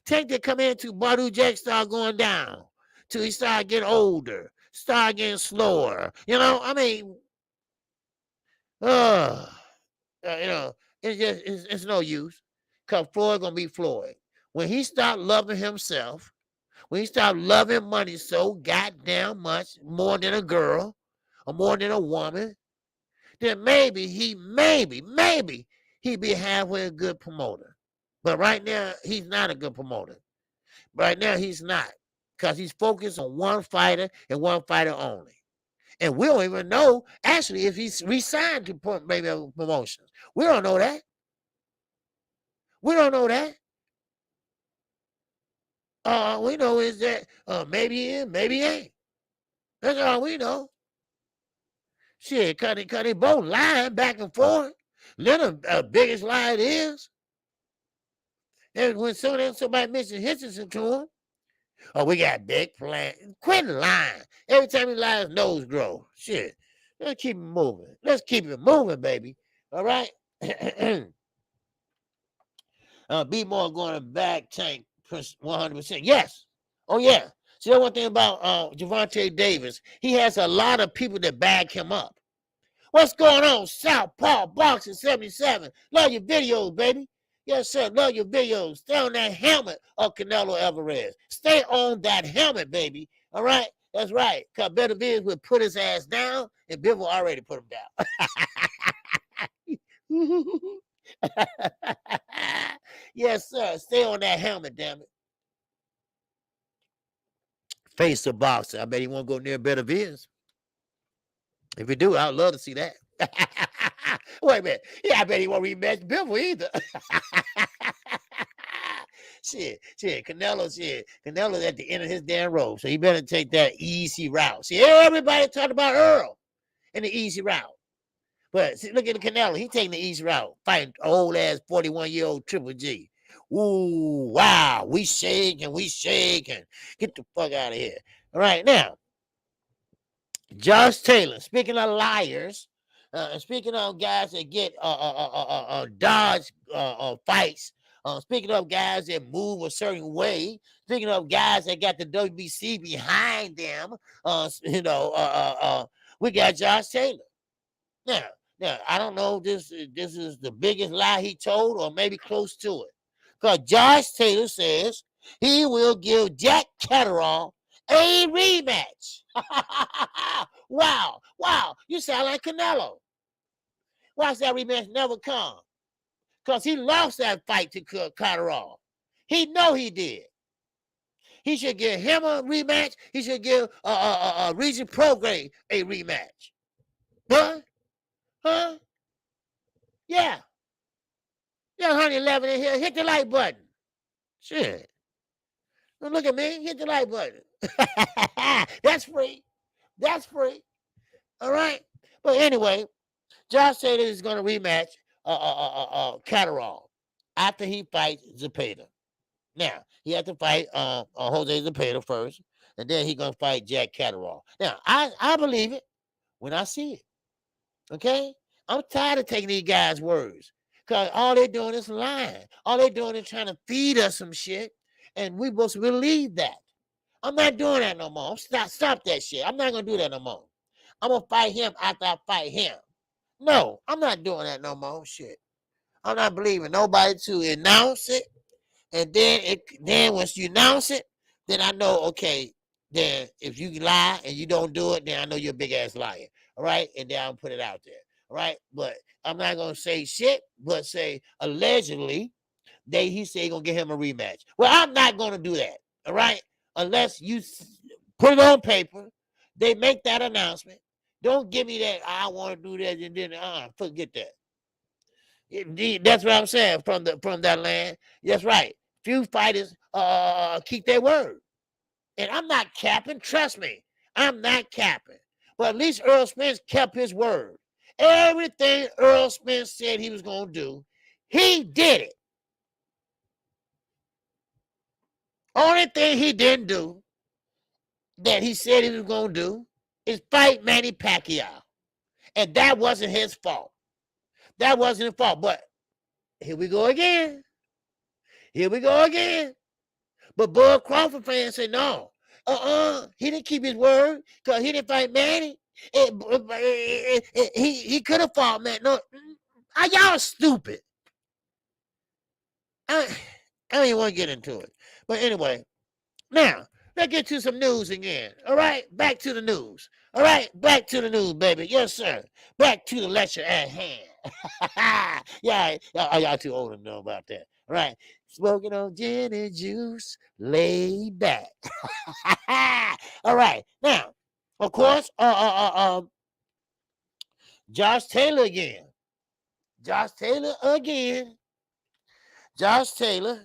[SPEAKER 1] Tank did come in to Badu Jack start going down. Till he started getting older, started getting slower. You know, I mean, you know, it's no use. Because Floyd gonna be Floyd. When he stopped loving himself, when he stopped loving money so goddamn much, more than a girl or more than a woman, then maybe he'd be halfway a good promoter. But right now, he's not a good promoter. Right now, he's not. Because he's focused on one fighter and one fighter only. And we don't even know, actually, if he's re-signed to maybe promotions. We don't know that. We don't know that. All we know is that maybe he is, maybe he ain't. That's all we know. Shit, cause they both lying back and forth. Leonard, biggest lie it is. And when somebody mentions Hutchinson to him, oh, we got big plan. Quit lying. Every time he lies, his nose grows. Shit. Let's keep it moving. Let's keep it moving, baby. All right? Be more going to back Tank 100%. Yes. Oh, yeah. See, that one thing about Gervonta Davis, he has a lot of people that back him up. What's going on? Southpaw Boxing 77. Love your videos, baby. Yes, sir. Love your videos. Stay on that helmet of Canelo Alvarez. Stay on that helmet, baby. All right? That's right. Because Beterbiev would put his ass down, and Biv will already put him down. Yes, sir. Stay on that helmet, damn it. Face the boxer. I bet he won't go near Beterbiev. If you do, I'd love to see that. Wait a minute. Yeah, I bet he won't rematch Biffle either. Shit. Canelo's at the end of his damn rope, so he better take that easy route. See, everybody talking about Earl and the easy route. But see, look at the Canelo. He taking the easy route, fighting old ass 41-year-old Triple G. Ooh, wow. We shake and get the fuck out of here. All right, now. Josh Taylor, speaking of liars, speaking of guys that get dodge fights, speaking of guys that move a certain way, speaking of guys that got the WBC behind them, we got Josh Taylor. Now, I don't know if this is the biggest lie he told or maybe close to it. Because Josh Taylor says he will give Jack Catterall a rematch. Wow. You sound like Canelo. Watch that rematch never come. Because he lost that fight to Catterall. He know he did. He should give him a rematch. He should give Regent Prograde a rematch. Huh? Yeah. Yeah, 111 in here. Hit the like button. Shit. Don't look at me. Hit the like button. That's free. All right. But anyway, Josh Taylor is going to rematch Catterall after he fights Zepeda. Now, he had to fight Jose Zepeda first, and then he's going to fight Jack Catterall. Now, I believe it when I see it. Okay? I'm tired of taking these guys' words because all they're doing is lying. All they're doing is trying to feed us some shit, and we supposed to believe that. I'm not doing that no more. Stop that shit. I'm not going to do that no more. I'm going to fight him after I fight him. No, I'm not doing that no more. Shit. I'm not believing nobody to announce it. And then once you announce it, then I know, okay, then if you lie and you don't do it, then I know you're a big ass liar. All right? And then I'll put it out there. All right? But I'm not going to say shit, but say allegedly he said he's going to get him a rematch. Well, I'm not going to do that. All right? Unless you put it on paper, they make that announcement. Don't give me that, I want to do that, and then forget that. That's what I'm saying from that land. That's right. Few fighters keep their word. And I'm not capping. Trust me. I'm not capping. But at least Earl Spence kept his word. Everything Earl Spence said he was going to do, he did it. Only thing he didn't do that he said he was going to do is fight Manny Pacquiao. And that wasn't his fault. That wasn't his fault. But here we go again. Here we go again. But Bud Crawford fans say no. He didn't keep his word because he didn't fight Manny. He could have fought Manny. No, y'all stupid. I don't even want to get into it. But anyway, now, let's get to some news again. All right? Back to the news. All right? Back to the news, baby. Yes, sir. Back to the lecture at hand. Yeah, y'all too old to know about that. All right? Smoking on gin and juice, lay back. All right. Now, of course, Josh Taylor again. Josh Taylor again. Josh Taylor,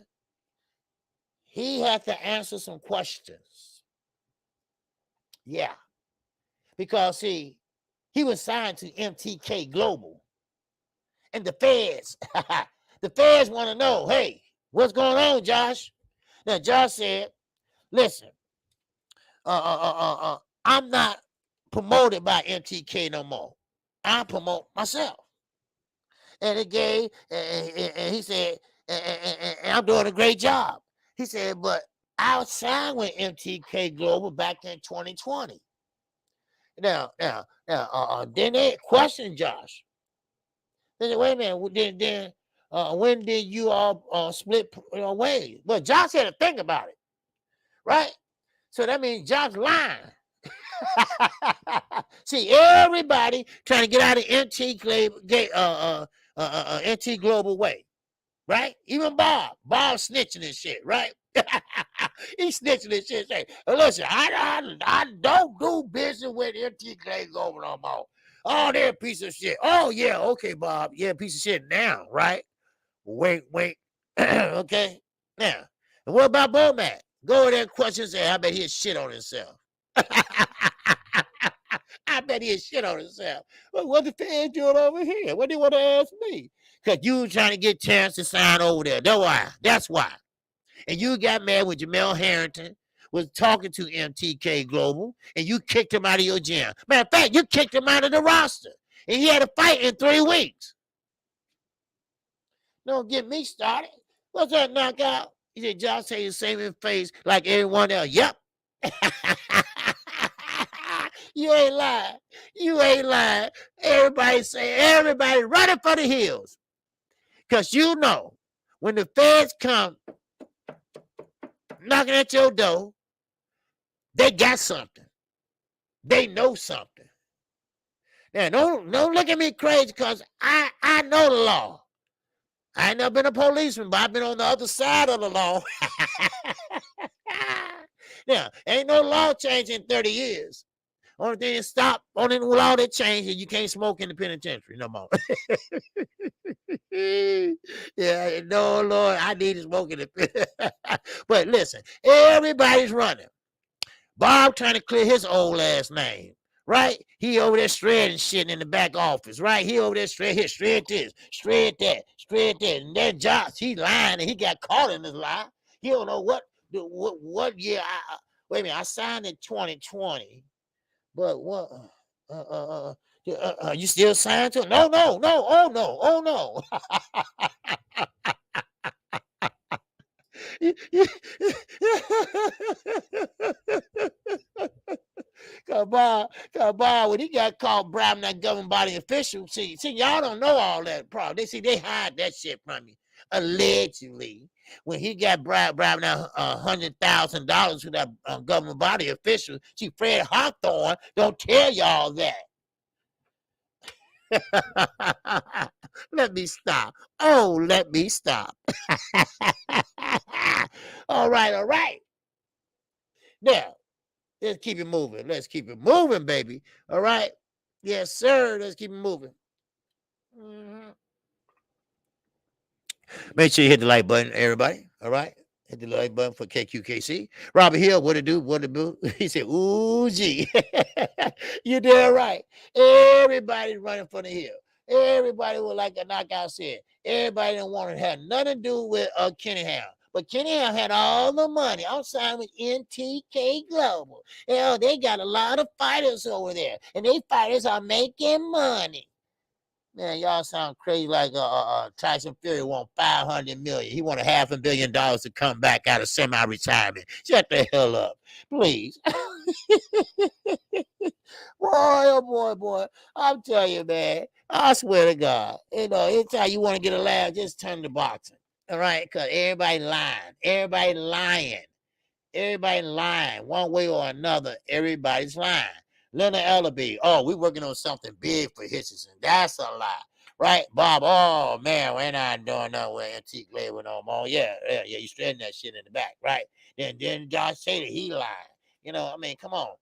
[SPEAKER 1] he had to answer some questions. Yeah. Because, see, he was signed to MTK Global. And the feds, the feds want to know, hey, what's going on, Josh? Now, Josh said, listen, I'm not promoted by MTK no more. I promote myself. And it gave, and he said, and I'm doing a great job. He said, but I was signed with MTK Global back in 2020. Now, then they questioned Josh. They said, wait a minute, then when did you all split ways? Well, Josh had to think about it, right? So that means Josh lying. See, everybody trying to get out of NT Global way, right? Even Bob snitching this shit, right? He snitching this shit. Say, listen, I don't do business with NT Global no more. Oh, they're a piece of shit. Oh, yeah, okay, Bob. Yeah, piece of shit now, right? Wait. Okay. Now, and what about Bomac? Go over there and question and say, I bet he'll shit on himself. I bet he'll shit on himself. Well, what the fans doing over here? What do you want to ask me? Because you trying to get Terrence to sign over there. That's why. And you got mad with Jamel Harrington was talking to MTK Global, and you kicked him out of your gym. Matter of fact, you kicked him out of the roster, and he had a fight in 3 weeks. Don't get me started. What's that knockout? He said, Josh say the same in face like everyone else. Yep. You ain't lying. You ain't lying. Everybody running for the hills. Because you know, when the feds come knocking at your door, they got something. They know something. Now, don't look at me crazy because I know the law. I ain't never been a policeman, but I've been on the other side of the law. Now, ain't no law change in 30 years. Only thing that only law that changed is you can't smoke in the penitentiary no more. Yeah, no, Lord, I need to smoke in the But listen, everybody's running. Bob trying to clear his old ass name, right? He over there shredding shit in the back office, right? He over there shred this, shred that. And then Josh, he lying and he got caught in his lie. He don't know what year. Wait a minute, I signed in 2020, but what? You still signed to it? No. Oh no. Bob, when he got caught bribing that government body official, see, y'all don't know all that problem. They hide that shit from you. Allegedly, when he got bribing that $100,000 to that government body official, see, Fred Hawthorne don't tell y'all that. Let me stop. Oh, let me stop. All right. Now, let's keep it moving. Let's keep it moving, baby. All right. Yes, sir. Let's keep it moving. Mm-hmm. Make sure you hit the like button, everybody. All right. Hit the like button for KQKC. Robert Hill, what to do? What to do? He said, ooh, gee. You did right. Everybody's running for the hill. Everybody would like a knockout said. Everybody didn't want to have nothing to do with Kenny Ham. But Kenny had all the money. I'm signed with NTK Global. Hell, they got a lot of fighters over there, and they fighters are making money. Man, y'all sound crazy like Tyson Fury want $500 million. He want $500 million to come back out of semi-retirement. Shut the hell up, please. Boy, oh boy. I'm telling you, man. I swear to God. Anytime you want to get a laugh, just turn to boxing. All right? Because everybody lying. Everybody lying. One way or another, everybody's lying. Leonard Ellerby, oh, we're working on something big for Hitchison. That's a lie. Right? Bob, oh, man, we're not doing nothing with antique labor no more. Yeah, you straighten that shit in the back, right? Then Josh Taylor, he lied. Come on.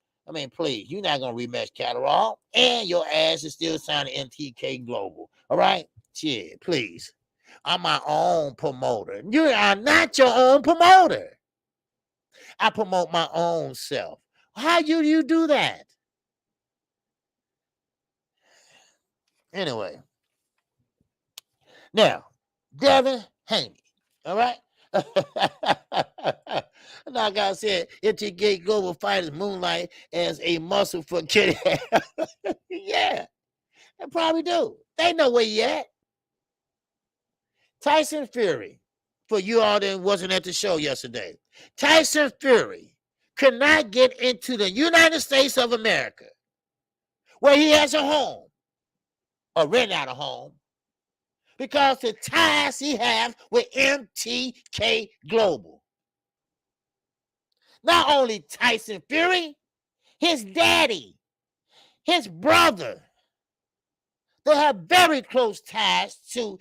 [SPEAKER 1] Please, you're not going to rematch Catterall, and your ass is still signing NTK Global. All right? Shit, please. I'm my own promoter. You are not your own promoter. I promote my own self. How do you do that? Anyway. Now, Devin Haney. All right? Like I said, NTK Global Fighters moonlight as a muscle for Kenny. Yeah, they probably do. They know where you at. Tyson Fury, for you all that wasn't at the show yesterday, Tyson Fury could not get into the United States of America, where he has a home, or rent out a home, because the ties he has with MTK Global. Not only Tyson Fury, his daddy, his brother, they have very close ties to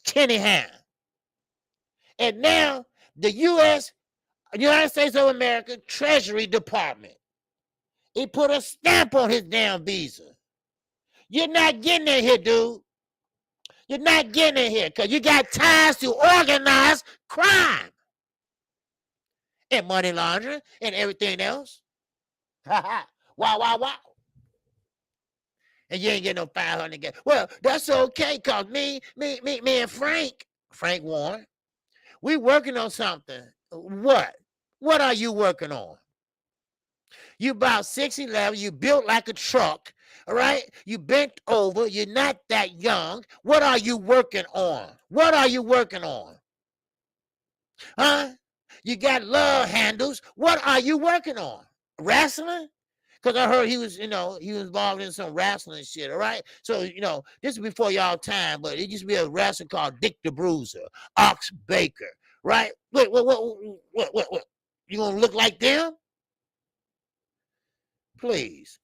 [SPEAKER 1] Kenny Ham. And now the United States of America Treasury Department, he put a stamp on his damn visa. You're not getting in here, dude. You're not getting in here because you got ties to organized crime and money laundering and everything else. Wow. And you ain't getting no 500. Well, that's okay, because me and Frank Warren, we working on something. What? What are you working on? You about 6'11", you built like a truck, all right? You bent over, you're not that young. What are you working on? What are you working on? Huh? You got love handles. What are you working on? Wrestling? Because I heard he was involved in some wrestling shit, all right? So, this is before y'all time, but it used to be a wrestler called Dick the Bruiser, Ox Baker, right? Wait, what? You gonna look like them? Please.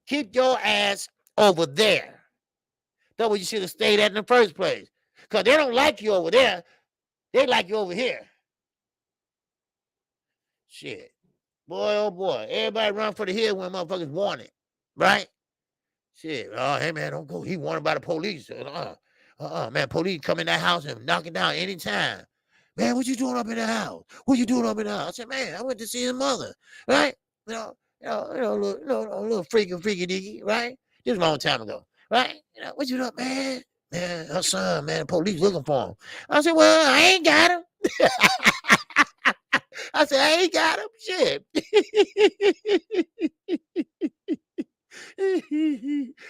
[SPEAKER 1] Keep your ass over there. That's what you should have stayed at in the first place. Because they don't like you over there. They like you over here. Shit. Boy, oh boy. Everybody run for the hill when motherfuckers want it. Right? Shit. Oh, hey, man, don't go. He wanted by the police. Man, police come in that house and knock it down anytime. Man, what you doing up in the house? What you doing up in the house? I said, man, I went to see his mother. Right? A little freaky deaky, right? This was a long time ago. Right? What you doing, man? Man, her son, man, the police looking for him. I said, well, I ain't got him. I said, I ain't got him. Shit.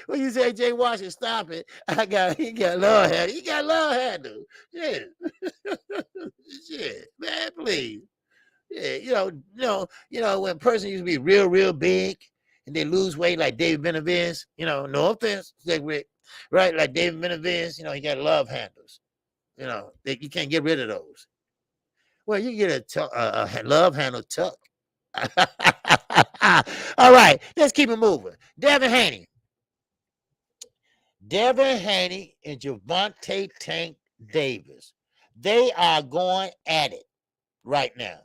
[SPEAKER 1] When you say Jay Washington, stop it. He got love handle. He got love handle. Shit. Shit, man, please. Yeah, when a person used to be real big and they lose weight like David Beterbiev, no offense, Rick, right? Like David Beterbiev, he got love handles. You can't get rid of those. Well, you get a love handle tuck. All right, let's keep it moving. Devin Haney and Gervonta Tank Davis, they are going at it right now.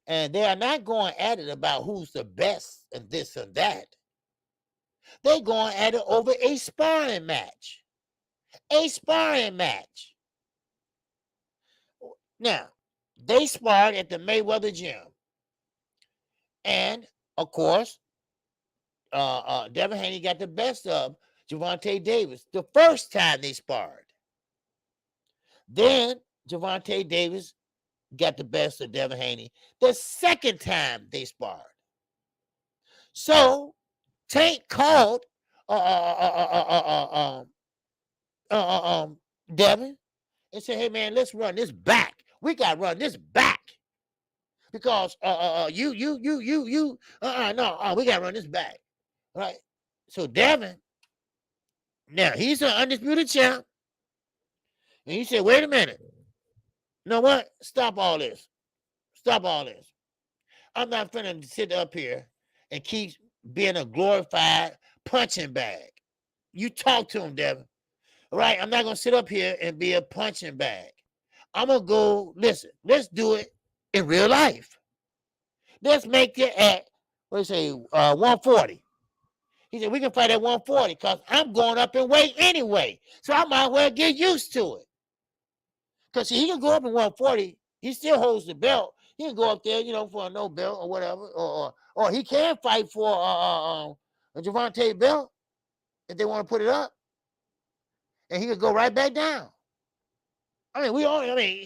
[SPEAKER 1] And they are not going at it about who's the best and this and that. They're going at it over a sparring match. A sparring match. Now, they sparred at the Mayweather gym. And, of course, Devin Haney got the best of Gervonta Davis the first time they sparred. Then Gervonta Davis got the best of Devin Haney the second time they sparred. So Tank called Devin and said, "Hey man, let's run this back. We got to run this back because no, we got to run this back, right?" So Devin, now he's an undisputed champ, and he said, "Wait a minute, you know what? Stop all this. Stop all this. I'm not finna sit up here and keep being a glorified punching bag. You talk to him, Devin. All right? I'm not gonna sit up here and be a punching bag. I'm gonna go, listen, let's do it in real life. Let's make it at, what do you say, 140. He said, we can fight at 140 because I'm going up in weight anyway. So I might as well get used to it. Because he can go up in 140. He still holds the belt. He can go up there, for a no belt or whatever. Or he can fight for a Javante belt if they want to put it up. And he could go right back down. Hell, we only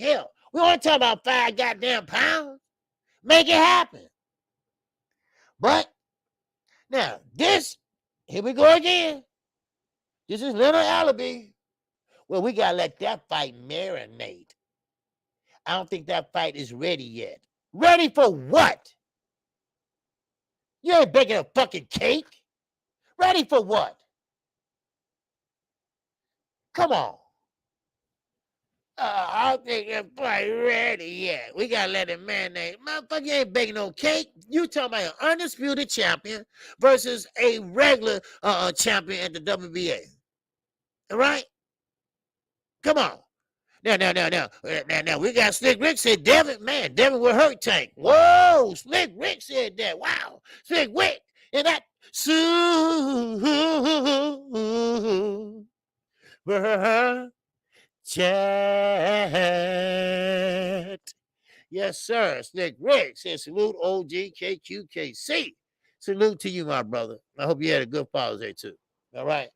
[SPEAKER 1] talk about 5 goddamn pounds. Make it happen. But now here we go again. This is little alibi. Well, we got to let that fight marinate. I don't think that fight is ready yet. Ready for what? You ain't baking a fucking cake. Ready for what? Come on. I don't think that fight ready yet. We got to let it marinate. Motherfucker, you ain't baking no cake. You talking about an undisputed champion versus a regular champion at the WBA. All right? Come on. Now, we got Slick Rick said, Devin will hurt Tank. Whoa, Slick Rick said that. Wow, Slick Rick. And that chat. Yes, sir. Slick Rick said, salute OG KQKC. Salute to you, my brother. I hope you had a good Father's Day, too. All right.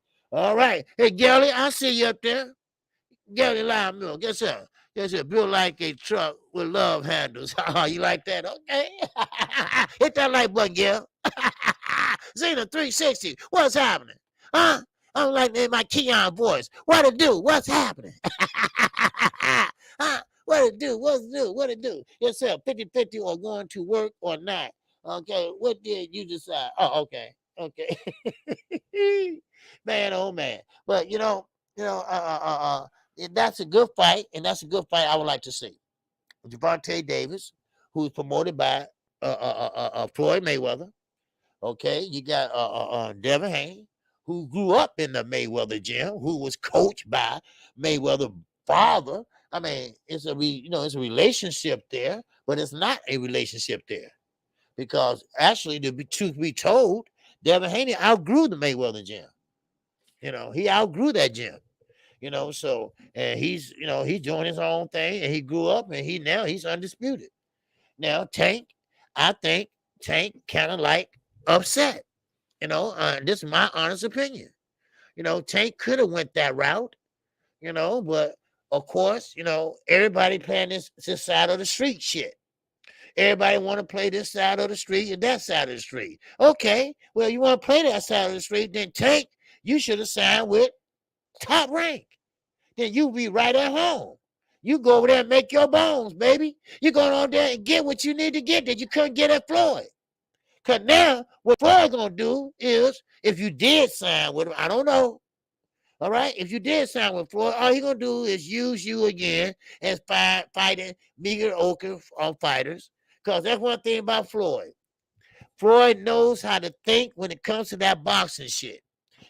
[SPEAKER 1] Hey, Gally, I see you up there. Gary Lime Mill, guess what? Built like a truck with love handles. You like that? Okay. Hit that like button, Gil. Zena 360. What's happening? Huh? I'm like in my Keon voice. What it do? What's happening? Huh? What it do? What's it do? What it do? Yes, sir. 50-50 or going to work or not. Okay. What did you decide? Oh, okay. Okay. Man, oh man. But that's a good fight, and that's a good fight I would like to see. Javante Davis, who's promoted by Floyd Mayweather. Okay, you got Devin Haney, who grew up in the Mayweather gym, who was coached by Mayweather's father. I mean, it's a relationship there, but it's not a relationship there because actually, the truth be told, Devin Haney outgrew the Mayweather gym. He outgrew that gym. So and he's doing his own thing, and he grew up, and he's undisputed. Now I think Tank kind of like upset. This is my honest opinion. Tank could have went that route. But of course, everybody playing this side of the street shit. Everybody want to play this side of the street and that side of the street. Okay, well, you want to play that side of the street, then Tank, you should have signed with Top Rank. Then you be right at home. You go over there and make your bones, baby. You go on there and get what you need to get that you couldn't get at Floyd. Because now, what Floyd going to do is, if you did sign with him, I don't know. All right? If you did sign with Floyd, all he going to do is use you again as fighting mediocre fighters. Because that's one thing about Floyd. Floyd knows how to think when it comes to that boxing shit.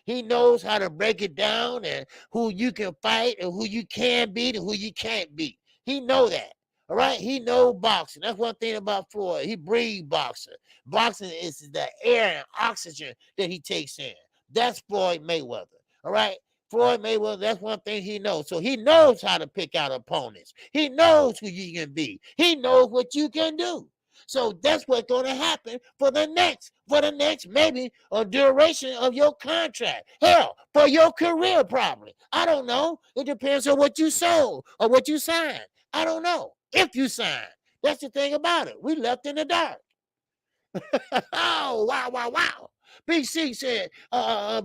[SPEAKER 1] He knows how to break it down and who you can fight and who you can beat and who you can't beat. He know that. All right? He know boxing. That's one thing about Floyd. He breathes boxing. Boxing is the air and oxygen that he takes in. That's Floyd Mayweather. All right? Floyd Mayweather, that's one thing he knows. So he knows how to pick out opponents. He knows who you can be. He knows what you can do. So that's what's going to happen for the next maybe a duration of your contract. Hell, for your career probably. I don't know. It depends on what you sold or what you signed. I don't know. if you sign. That's the thing about it. We left in the dark. Oh, wow, wow, wow. BC said,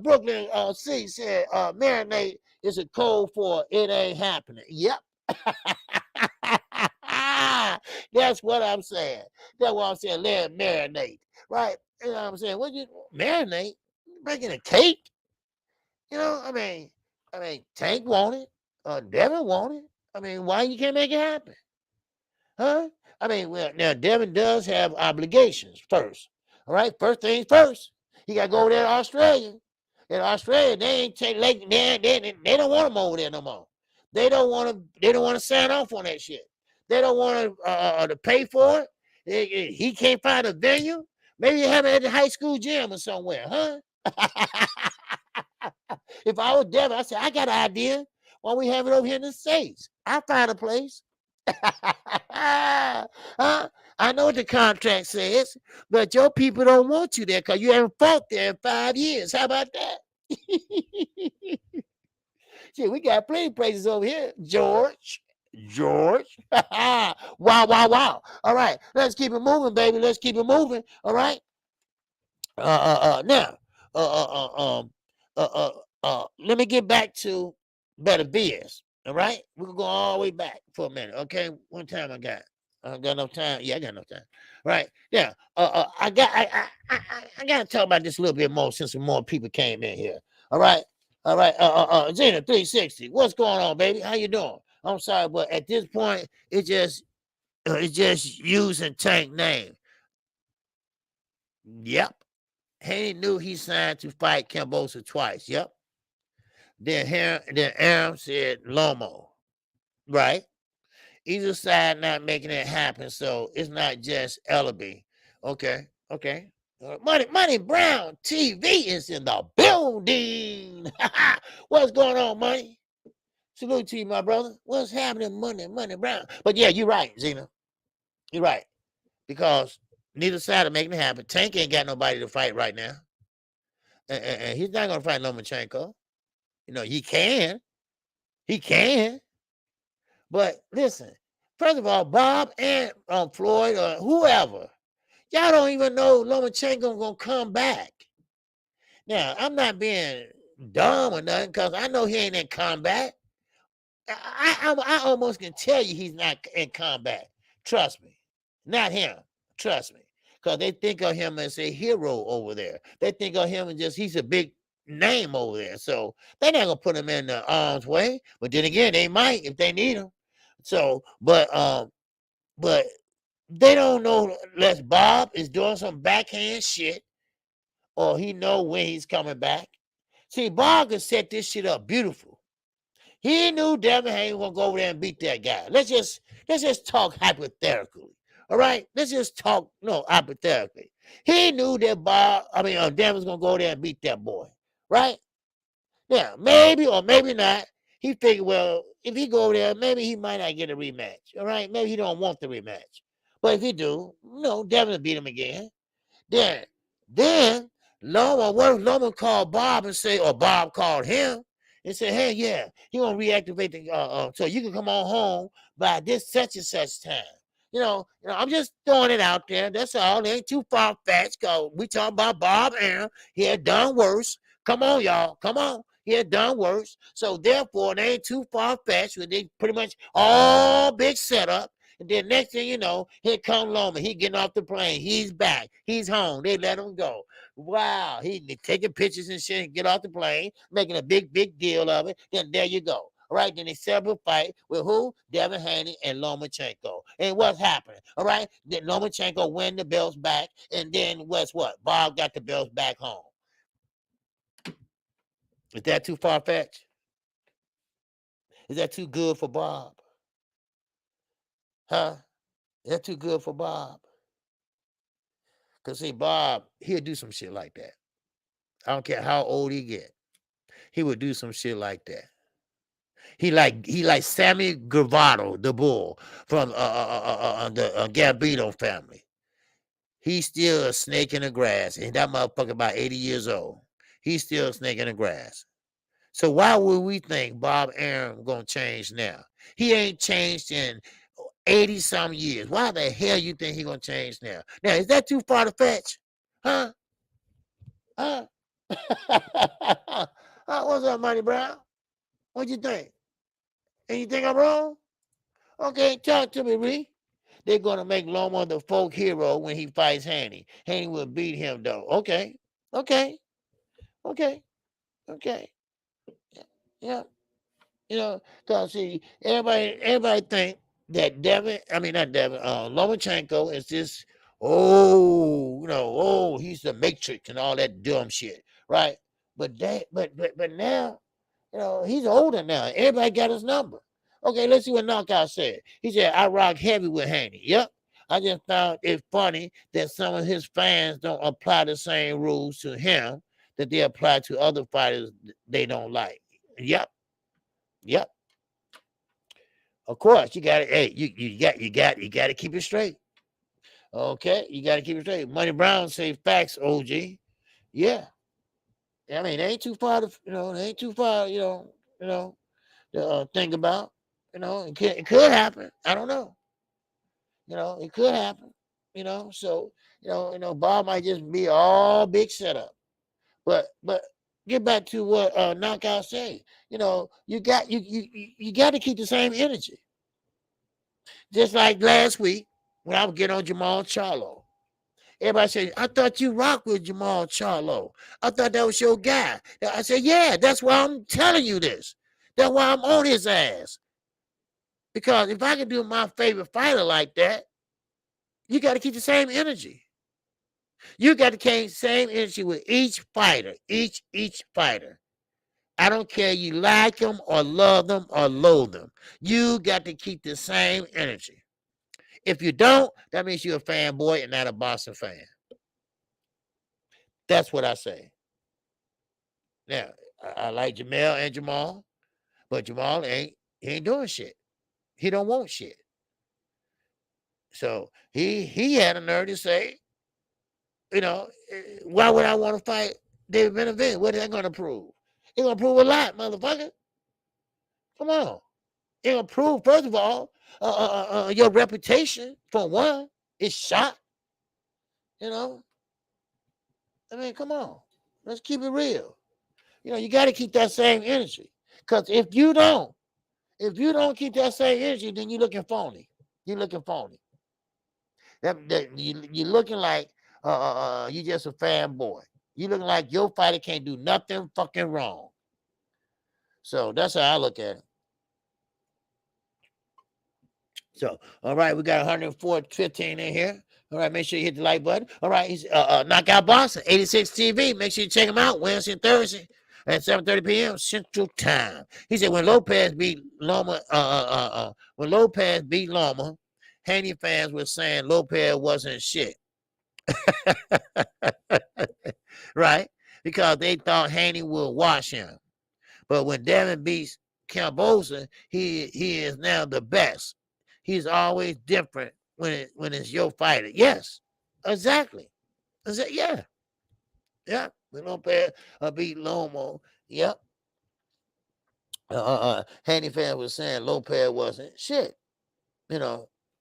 [SPEAKER 1] Brooklyn C said, marinate is a code for it ain't happening. Yep. That's what I'm saying. That's what I'm saying. Let it marinate. Right? You know what I'm saying? What you marinate? Making a cake? You know, I mean, Tank wanted, Devin wanted. I mean, why you can't make it happen? Huh? I mean, well, now Devin does have obligations first. All right, first things first. He got to go over there to Australia. In Australia, they ain't take like they don't want him over there no more. They don't want to. They don't want to sign off on that shit. They don't want to pay for it. He can't find a venue. Maybe you have it at the high school gym or somewhere, huh? If I was Devin, I said, I got an idea. Why don't we have it over here in the States? I'll find a place. Huh? I know what the contract says, but your people don't want you there because you haven't fought there in 5 years. How about that? Shit, we got plenty of places over here. George. Wow, wow, wow. All right, let's keep it moving, baby. Let's keep it moving. All right. Now, let me get back to Beterbiev. All right, we can go all the way back for a minute. Okay, one time I got enough time. Yeah, I got enough time. Right? Yeah. I got to talk about this a little bit more since some more people came in here. All right. All right. Zena 360. What's going on, baby? How you doing? I'm sorry, but at this point, it's just using Tank name. Yep. Haney knew he signed to fight Cambosa twice. Yep. Then Aram said Lomo. Right. Either side not making it happen, so it's not just Ellaby. Okay. Okay. Money Brown TV is in the building. What's going on, Money? Salute to you, my brother. What's happening, Money Brown? But yeah, you're right, Zena. You're right. Because neither side are making it happen. Tank ain't got nobody to fight right now. And he's not going to fight Lomachenko. You know, he can. He can. But listen, first of all, Bob and Floyd or whoever, y'all don't even know Lomachenko going to come back. Now, I'm not being dumb or nothing because I know he ain't in combat. I almost can tell you he's not in combat. Trust me. Not him. Trust me. Because they think of him as a hero over there. They think of him as he's a big name over there. So they're not going to put him in the arm's way. But then again, they might if they need him. So, but they don't know unless Bob is doing some backhand shit or he know when he's coming back. See, Bob can set this shit up beautiful. He knew Devin Haney was gonna go over there and beat that guy. Let's just talk hypothetically. All right, let's just talk hypothetically. He knew that Devin was gonna go there and beat that boy, right? Yeah, maybe or maybe not. He figured, well, if he go over there, maybe he might not get a rematch. All right, maybe he don't want the rematch. But if he do, Devin will beat him again. Then Loma, what if Loma called Bob and say, or Bob called him and said, hey, yeah, he gonna reactivate the so you can come on home by this such and such time. I'm just throwing it out there. That's all. It ain't too far fetched. Cause we talking about Bob Aaron. He had done worse. Come on, y'all. Come on. He had done worse. So therefore, it ain't too far fetched. They pretty much all big setup. And then next thing you know, here come Loma. He getting off the plane. He's back. He's home. They let him go. Wow. He taking pictures and shit and get off the plane, making a big deal of it. Then there you go. All right, then they set up a fight with who? Devin Haney and Lomachenko. And what's happening? All right, then Lomachenko win the belts back, and then what's what? Bob got the belts back home. Is that too far-fetched? Is that too good for Bob? Huh? Is that too good for Bob? Because, see, Bob, he'll do some shit like that. I don't care how old he get. He would do some shit like that. He like Sammy Guevara, the bull from the Gambino family. He's still a snake in the grass, and that motherfucker about 80 years old. He's still a snake in the grass. So why would we think Bob Arum gonna change now? He ain't changed in 80-some years. Why the hell you think he gonna change now? Now, is that too far to fetch? Huh? Huh? What's up, Money Brown? What you think? And you think I'm wrong? Okay, talk to me, Ree. They're gonna make Loma the folk hero when he fights Haney. Haney will beat him though. Okay, okay, okay, okay. Yeah. You know, cause see, everybody think that not Devin, Lomachenko is this, he's the Matrix and all that dumb shit, right? But now, he's older now. Everybody got his number. Okay, let's see what Knockout said. He said, I rock heavy with Haney. Yep. I just found it funny that some of his fans don't apply the same rules to him that they apply to other fighters they don't like. Yep. Yep. Of course, you got to. Hey, you got to keep it straight. Okay, you got to keep it straight. Money Brown say facts, OG. Yeah, I mean, they ain't too far to, they ain't too far, to think about. It could happen. I don't know. It could happen. So Bob might just be all big setup. But get back to what Knockout say. You got to keep the same energy. Just like last week when I was getting on Jamal Charlo. Everybody said, I thought you rocked with Jamal Charlo. I thought that was your guy. I said, yeah, that's why I'm telling you this. That's why I'm on his ass. Because if I can do my favorite fighter like that, you got to keep the same energy. You got to keep the same energy with each fighter, each fighter. I don't care you like them or love them or loathe them. You got to keep the same energy. If you don't, that means you're a fanboy and not a Boston fan. That's what I say. Now, I like Jamel and Jamal, but Jamal he ain't doing shit. He don't want shit. So he had a nerve to say, why would I want to fight David Benavidez? What is that going to prove? It's going to prove a lot, motherfucker. Come on. It's going to prove, first of all, your reputation, for one, is shot. I mean, come on. Let's keep it real. You got to keep that same energy. Because if you don't keep that same energy, then you're looking phony. You're looking phony. You're looking like you just a fanboy. You're looking like your fighter can't do nothing fucking wrong. So that's how I look at it. So, all right, we got 104.15 in here. All right, make sure you hit the like button. All right, he's Knockout Boston, 86 TV. Make sure you check him out Wednesday and Thursday at 7:30 p.m. Central Time. He said when Lopez beat Loma, Haney fans were saying Lopez wasn't shit. Right? Because they thought Haney would wash him. But when Devin beats Cambosa, he is now the best. He's always different when it's your fighter. Yes, exactly. Yeah. When Lopez beat Lomo, yep. Haney fan was saying Lopez wasn't shit.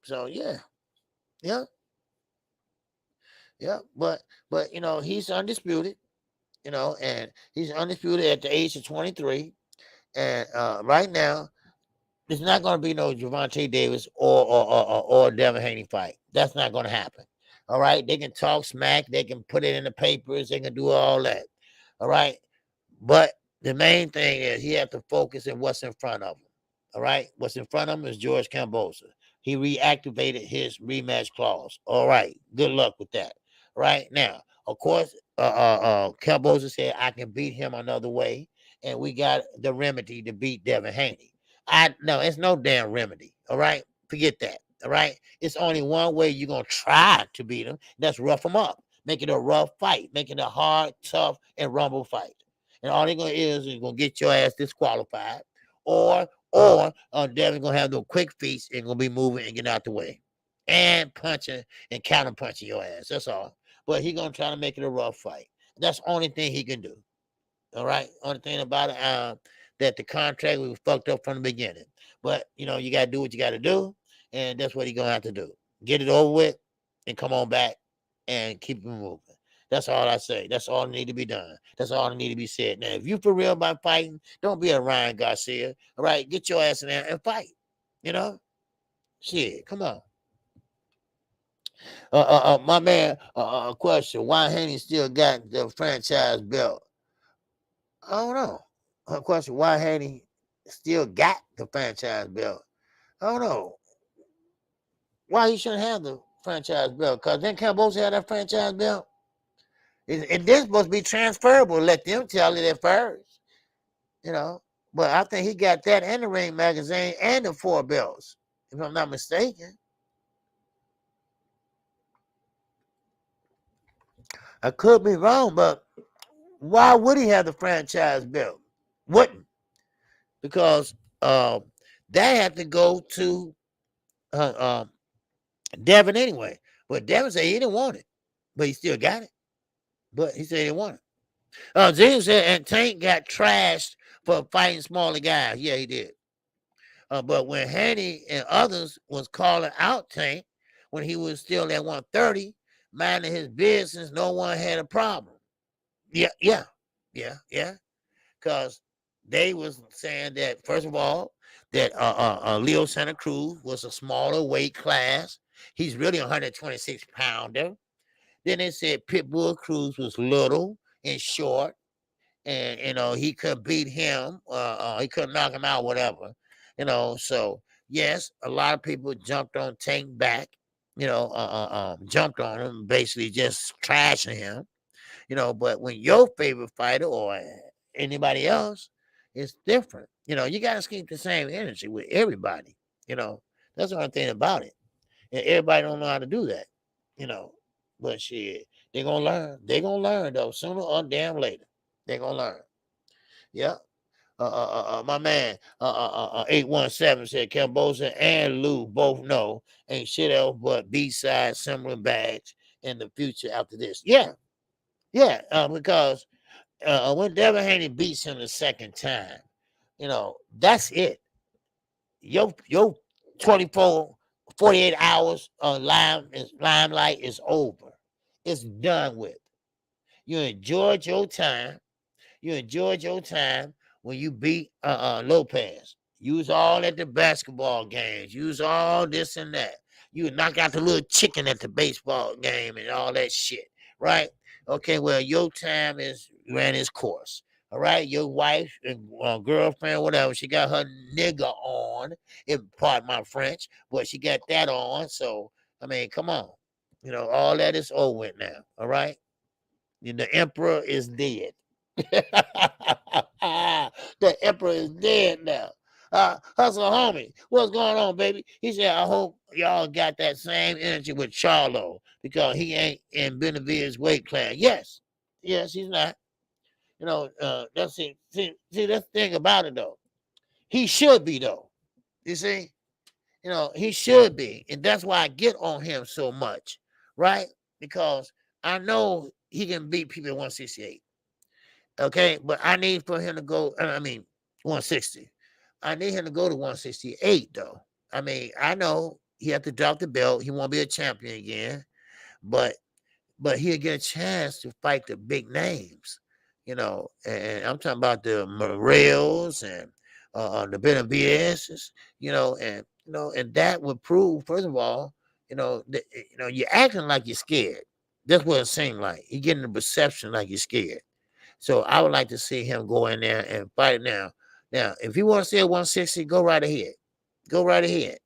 [SPEAKER 1] So yeah. But he's undisputed. And he's undisputed at the age of 23. And right now, there's not going to be no Gervonta Davis or Devin Haney fight. That's not going to happen. All right. They can talk smack. They can put it in the papers. They can do all that. All right. But the main thing is he has to focus on what's in front of him. All right. What's in front of him is George Cambosa. He reactivated his rematch clause. All right. Good luck with that. Right now, of course, Cambosa said I can beat him another way, and we got the remedy to beat Devin Haney. No, it's no damn remedy. All right, forget that. All right, it's only one way you're gonna try to beat him. That's rough him up, make it a rough fight, make it a hard, tough, and rumble fight. And all they're gonna is gonna get your ass disqualified, or Devin gonna have no quick feet and gonna be moving and getting out the way, and punching and counter punching your ass. That's all. But he gonna try to make it a rough fight. That's the only thing he can do. All right. Only thing about it, that the contract was fucked up from the beginning. But you gotta do what you gotta do. and that's what he's gonna have to do. Get it over with and come on back and keep it moving. That's all I say. That's all that need to be done. That's all that need to be said. Now, if you for real about fighting, don't be a Ryan Garcia. All right, get your ass in there and fight. You know, shit. Come on. My man. Question: why Haney still got the franchise belt? I don't know. Question: why Haney still got the franchise belt? I don't know. Why he shouldn't have the franchise belt? Because then Cambosa had that franchise belt. And this supposed to be transferable. Let them tell it at first, you know. But I think he got that and the Ring magazine and the 4 belts, if I'm not mistaken. I could be wrong, but why would he have the franchise belt? Wouldn't, because that had to go to Devin anyway. But Devin said he didn't want it, but he still got it. But he said he didn't want it. James said, and Tank got trashed for fighting smaller guys. Yeah, he did. But when Haney and others was calling out Tank when he was still at 130, minding his business, no one had a problem. Yeah. Because they was saying that, first of all, that Leo Santa Cruz was a smaller weight class. He's really 126 pounder. Then they said Pitbull Cruz was little and short, and he could beat him. He couldn't knock him out, whatever. So yes, a lot of people jumped on Tank back. Jumped on him, basically just trashing him. But when your favorite fighter or anybody else, it's different. You got to keep the same energy with everybody. That's the only thing about it. And everybody don't know how to do that. You know, but shit, they're gonna learn. They're gonna learn though, sooner or damn later. They're gonna learn. Yeah. My man, 817 said Cambosa and Lou both know ain't shit else but B-side similar bags in the future after this. Yeah, because when Devin Haney beats him the second time, that's it. Your 24, 48 hours on limelight is over. It's done with. You enjoyed your time. You enjoyed your time when you beat Lopez. You was all at the basketball games. You was all this and that. You knock out the little chicken at the baseball game and all that shit, right? Okay, well, your time ran its course. All right, your wife and girlfriend, whatever, she got her nigga on. If pardon my French, but she got that on. So I mean, come on, all that is over with now. All right, the emperor is dead. The emperor is dead now. Hustle homie, what's going on, baby? He said, I hope y'all got that same energy with Charlo because he ain't in Beterbiev weight class. Yes, he's not. That's it. See, that's the thing about it though. He should be though. You see, he should be, and that's why I get on him so much, right? Because I know he can beat people at 168. Okay, but I need for him to go. 160. I need him to go to 168 though. I mean, I know he have to drop the belt. He won't be a champion again, but he'll get a chance to fight the big names. And I'm talking about the Morels and the Beterbiev, and that would prove, first of all, you're acting like you're scared. That's what it seemed like. You're getting the perception like you're scared. So I would like to see him go in there and fight now. Now, if you want to stay at 160, go right ahead. Go right ahead.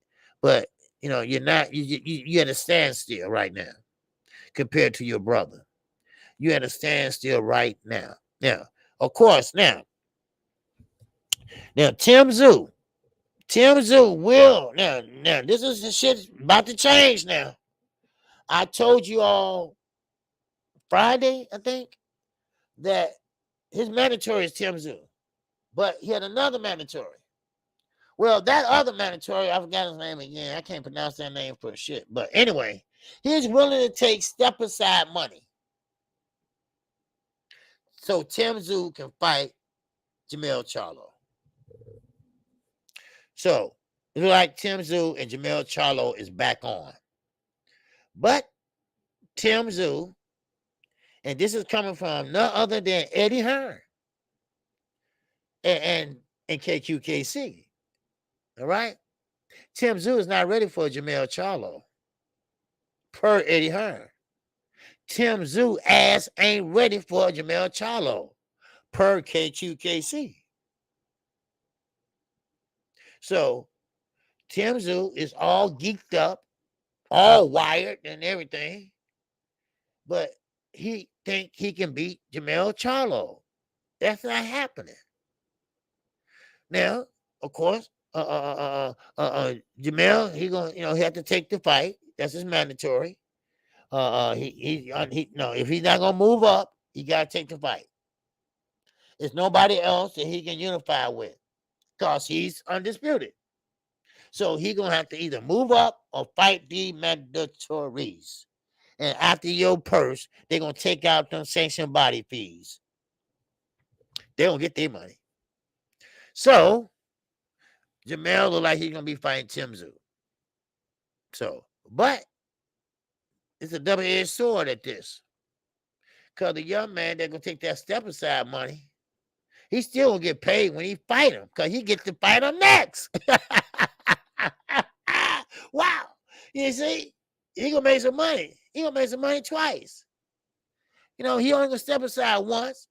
[SPEAKER 1] But you're not you at a standstill right now compared to your brother. You at a standstill right now. Now, of course, now Tim Tszyu will now this is the shit about to change now. I told you all Friday, I think, that his mandatory is Tim Tszyu, but he had another mandatory. Well, that other mandatory, I forgot his name again. I can't pronounce that name for shit. But anyway, he's willing to take step aside money so Tim Tszyu can fight Jamel Charlo. So It looks like Tim Tszyu and Jermell Charlo is back on. But Tim Tszyu, and this is coming from none other than Eddie Hearn and KQKC. All right? Tim Tszyu is not ready for Jermell Charlo, per Eddie Hearn. Tim Tszyu ass ain't ready for Jermell Charlo, per KQKC. So Tim Tszyu is all geeked up, all wired and everything, but he think he can beat Jermell Charlo. That's not happening. Now, of course, Jermell, he gonna he have to take the fight. That's his mandatory. No, if he's not gonna move up, he gotta take the fight. There's nobody else that he can unify with, because he's undisputed. So he gonna have to either move up or fight the mandatories. And after your purse, they're gonna take out them sanctioned body fees. They gonna get their money. So Jermell look like he's gonna be fighting Tim Tszyu. So, but it's a double-edged sword at this. Because the young man that gonna take that step aside money, he still gonna get paid when he fight him, because he gets to fight him next. Wow. You see, he gonna make some money. He gonna make some money twice. He only gonna step aside once.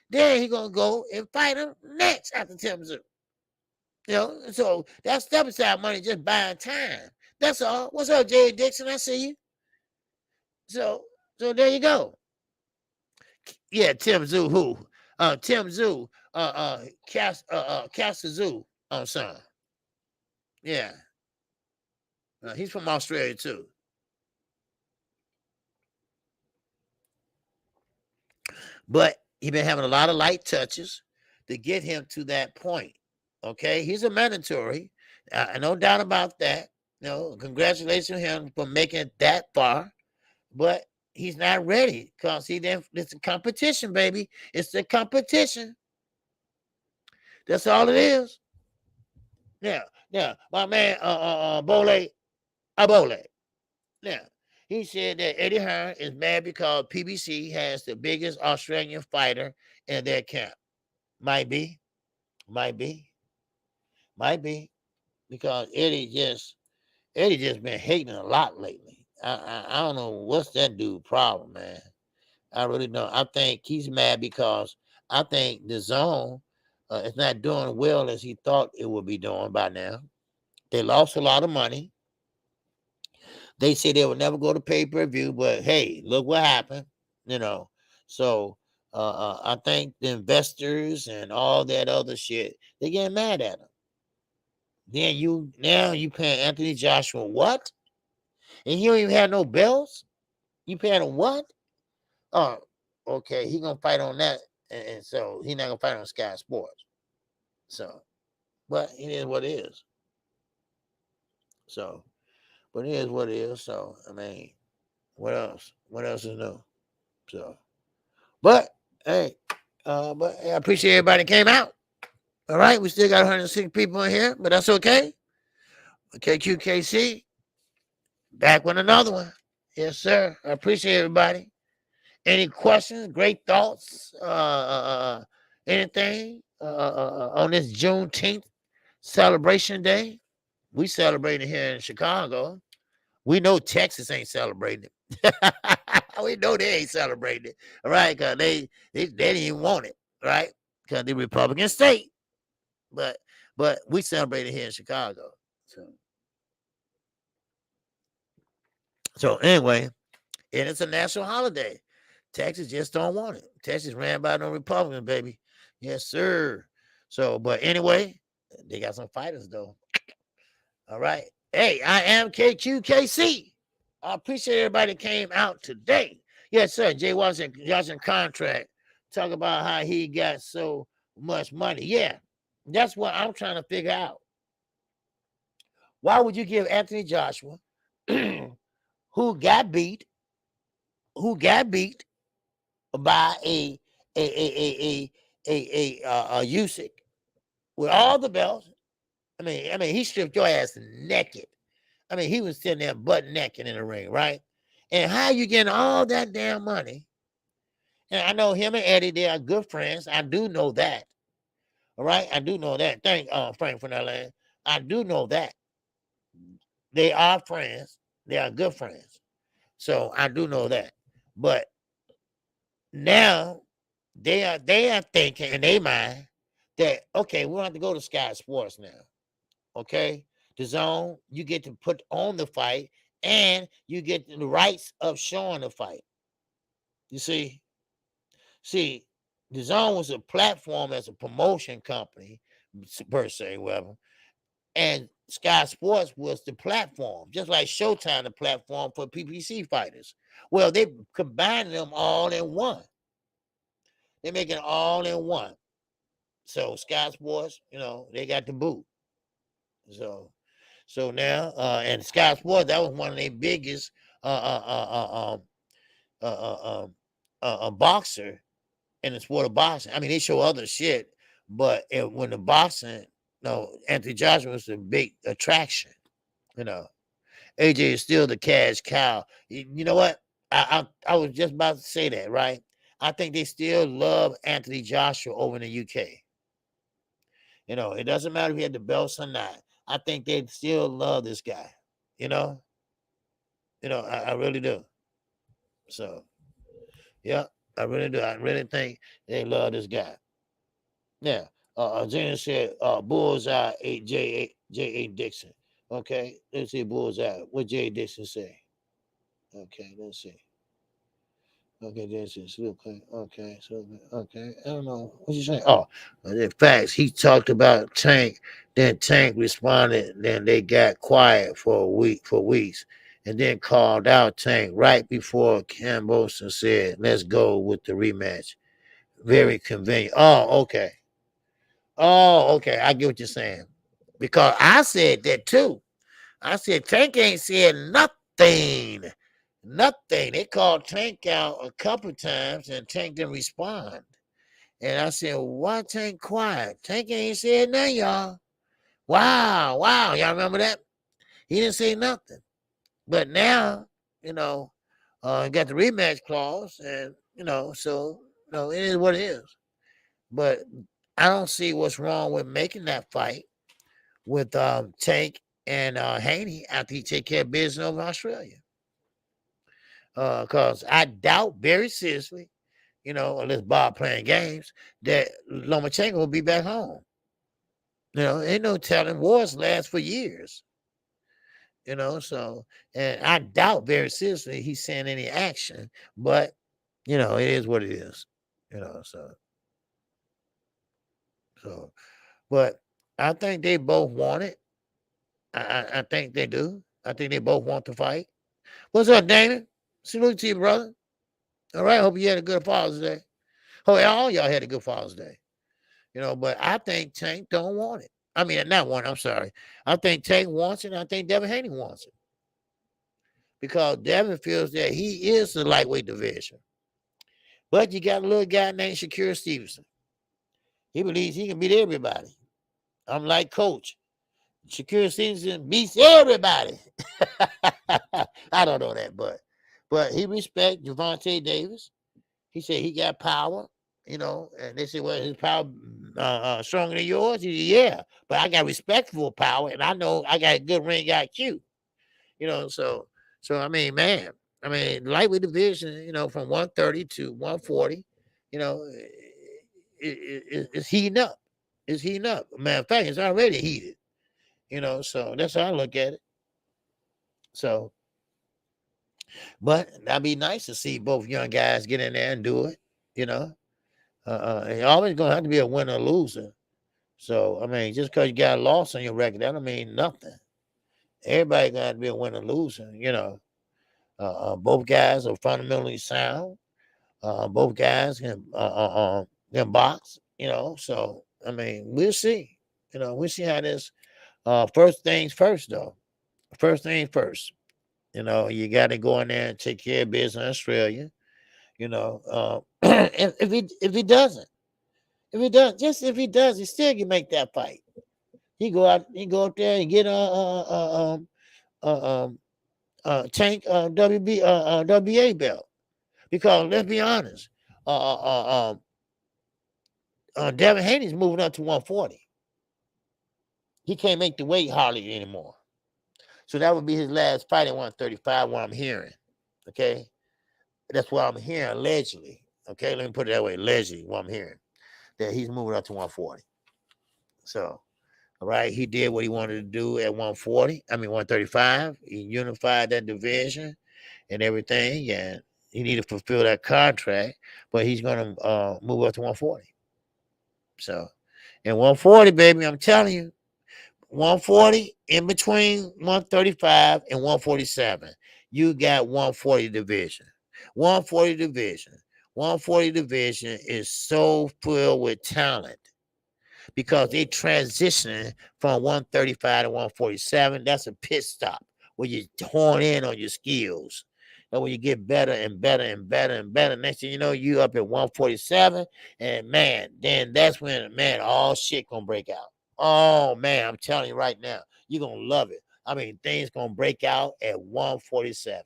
[SPEAKER 1] Then he gonna go and fight him next after Tim Tszyu. So that step aside money just buying time. That's all. What's up, Jay Dixon? I see you. So there you go. Yeah, Tim Tszyu, who? Tim Tszyu, Castor Tszyu on son. Yeah. He's from Australia too. But he been having a lot of light touches to get him to that point. Okay, he's a mandatory. No doubt about that. Congratulations to him for making it that far. But he's not ready, because it's a competition, baby. It's the competition. That's all it is. Yeah. My man, Bole. Now, he said that Eddie Hearn is mad because PBC has the biggest Australian fighter in their camp. Might be. Because Eddie just been hating a lot lately. I don't know what's that dude problem, man. I really don't. I think he's mad because I think the zone is not doing well as he thought it would be doing by now. They lost a lot of money. They said they would never go to pay-per-view, but hey, look what happened. So I think the investors and all that other shit, they getting mad at him. Then you paying Anthony Joshua what? And he don't even have no belts? You paying him what? Oh, okay, he gonna fight on that, and so he not gonna fight on Sky Sports. So, but it is what it is. So, but it is what it is. So, I mean, what else? What else is new? So, but hey, I appreciate everybody that came out. All right, we still got 106 people in here, but that's okay. KQKC, back with another one. Yes, sir. I appreciate everybody. Any questions, great thoughts, anything on this Juneteenth celebration day? We celebrating here in Chicago. We know Texas ain't celebrating it. We know they ain't celebrating it, right? Because they didn't even want it, right? Because they're Republican state. But we celebrate it here in Chicago. So anyway, and it's a national holiday. Texas just don't want it. Texas ran by no Republican, baby. Yes, sir. So, but anyway, they got some fighters though. All right. Hey, I am KQKC. I appreciate everybody that came out today. Yes, sir. Jay Washington contract. Talk about how he got so much money. Yeah, that's what I'm trying to figure out. Why would you give Anthony Joshua, who got beat by a Usyk with all the belts, He stripped your ass naked. He was sitting there butt naked in the ring, right? And how you getting all that damn money? And I know him and Eddie, they are good friends. I do know that. All right, I do know that. Thank Frank from that land. I do know that they are friends. They are good friends. So I do know that. But now they are thinking in their mind that okay, we have to go to Sky Sports now. Okay, the zone, you get to put on the fight, and you get the rights of showing the fight. You see, the zone was a platform as a promotion company per se, whatever, and Sky Sports was the platform, just like Showtime, the platform for PPC fighters. Well, they combined them all in one. They make it all in one. So Sky Sports, they got the boot. So now, and Sky Sports, that was one of their biggest boxer in the sport of boxing. They show other shit, but when the boxing, Anthony Joshua was a big attraction. AJ is still the cash cow. You know what? I was just about to say that, right? I think they still love Anthony Joshua over in the UK. It doesn't matter if he had the belts or not. I think they still love this guy. I really do. So, yeah, I really do. I really think they love this guy. Yeah. James said, Bullseye, J.A. Dixon. Okay, let's see Bullseye. What J.A. Dixon say? Okay, let's see. Okay, this is okay. Okay, so okay. I don't know what you saying. Oh, in fact, he talked about Tank. Then Tank responded. Then they got quiet for weeks, and then called out Tank right before Camboson said, "Let's go with the rematch." Very convenient. Oh, okay. Oh, okay. I get what you're saying, because I said that too. I said Tank ain't said nothing. Nothing. They called Tank out a couple times and Tank didn't respond. And I said, why Tank quiet? Tank ain't said nothing, y'all. Wow. Y'all remember that? He didn't say nothing. But now, got the rematch clause, and so it is what it is. But I don't see what's wrong with making that fight with Tank and Haney after he take care of business over Australia. Because I doubt very seriously, unless Bob playing games, that Lomachenko will be back home. Ain't no telling. Wars last for years. So, and I doubt very seriously he's seeing any action, but it is what it is. So, but I think they both want it. I think they do. I think they both want to fight. What's up, Damon? Salute to you, brother. All right. Hope you had a good Father's Day. Hope all y'all had a good Father's Day. But I think Tank don't want it. Not one. I'm sorry. I think Tank wants it. And I think Devin Haney wants it, because Devin feels that he is the lightweight division. But you got a little guy named Shakur Stevenson. He believes he can beat everybody. I'm like Coach. Shakur Stevenson beats everybody. I don't know that, but he respects Gervonta Davis. He said he got power, and they said, well, his power stronger than yours? He said, yeah, but I got respectful power, and I know I got a good ring IQ. So man, lightweight division, from 130 to 140, it's heating up. It's heating up. Matter of fact, it's already heated. So that's how I look at it. So, but that'd be nice to see both young guys get in there and do it. It's always gonna have to be a winner or loser. So just because you got a loss on your record, that don't mean nothing. Everybody got to be a winner or loser. Both guys are fundamentally sound. Both guys can box. So we'll see. We'll see how this. First things first, though. First things first. You got to go in there and take care of business in Australia. If he doesn't, he still can make that fight. He go out, he go up there and get Tank WA belt. Because let's be honest, Devin Haney's moving up to 140. He can't make the weight hardly anymore. So that would be his last fight at 135, what I'm hearing. Okay. That's what I'm hearing, allegedly. Okay, let me put it that way, allegedly, what I'm hearing. That he's moving up to 140. So, all right, he did what he wanted to do at 135. He unified that division and everything, and he needed to fulfill that contract, but he's going to move up to 140. So, and 140, baby, I'm telling you, 140 in between 135 and 147. You got 140 division. 140 division. 140 division is so filled with talent because they transitioning from 135 to 147. That's a pit stop where you hone in on your skills. And when you get better and better and better and better, next thing you know, you up at 147. And man, then that's when, man, all shit gonna break out. Oh man, I'm telling you right now, you're gonna love it. I mean, things gonna break out at 147.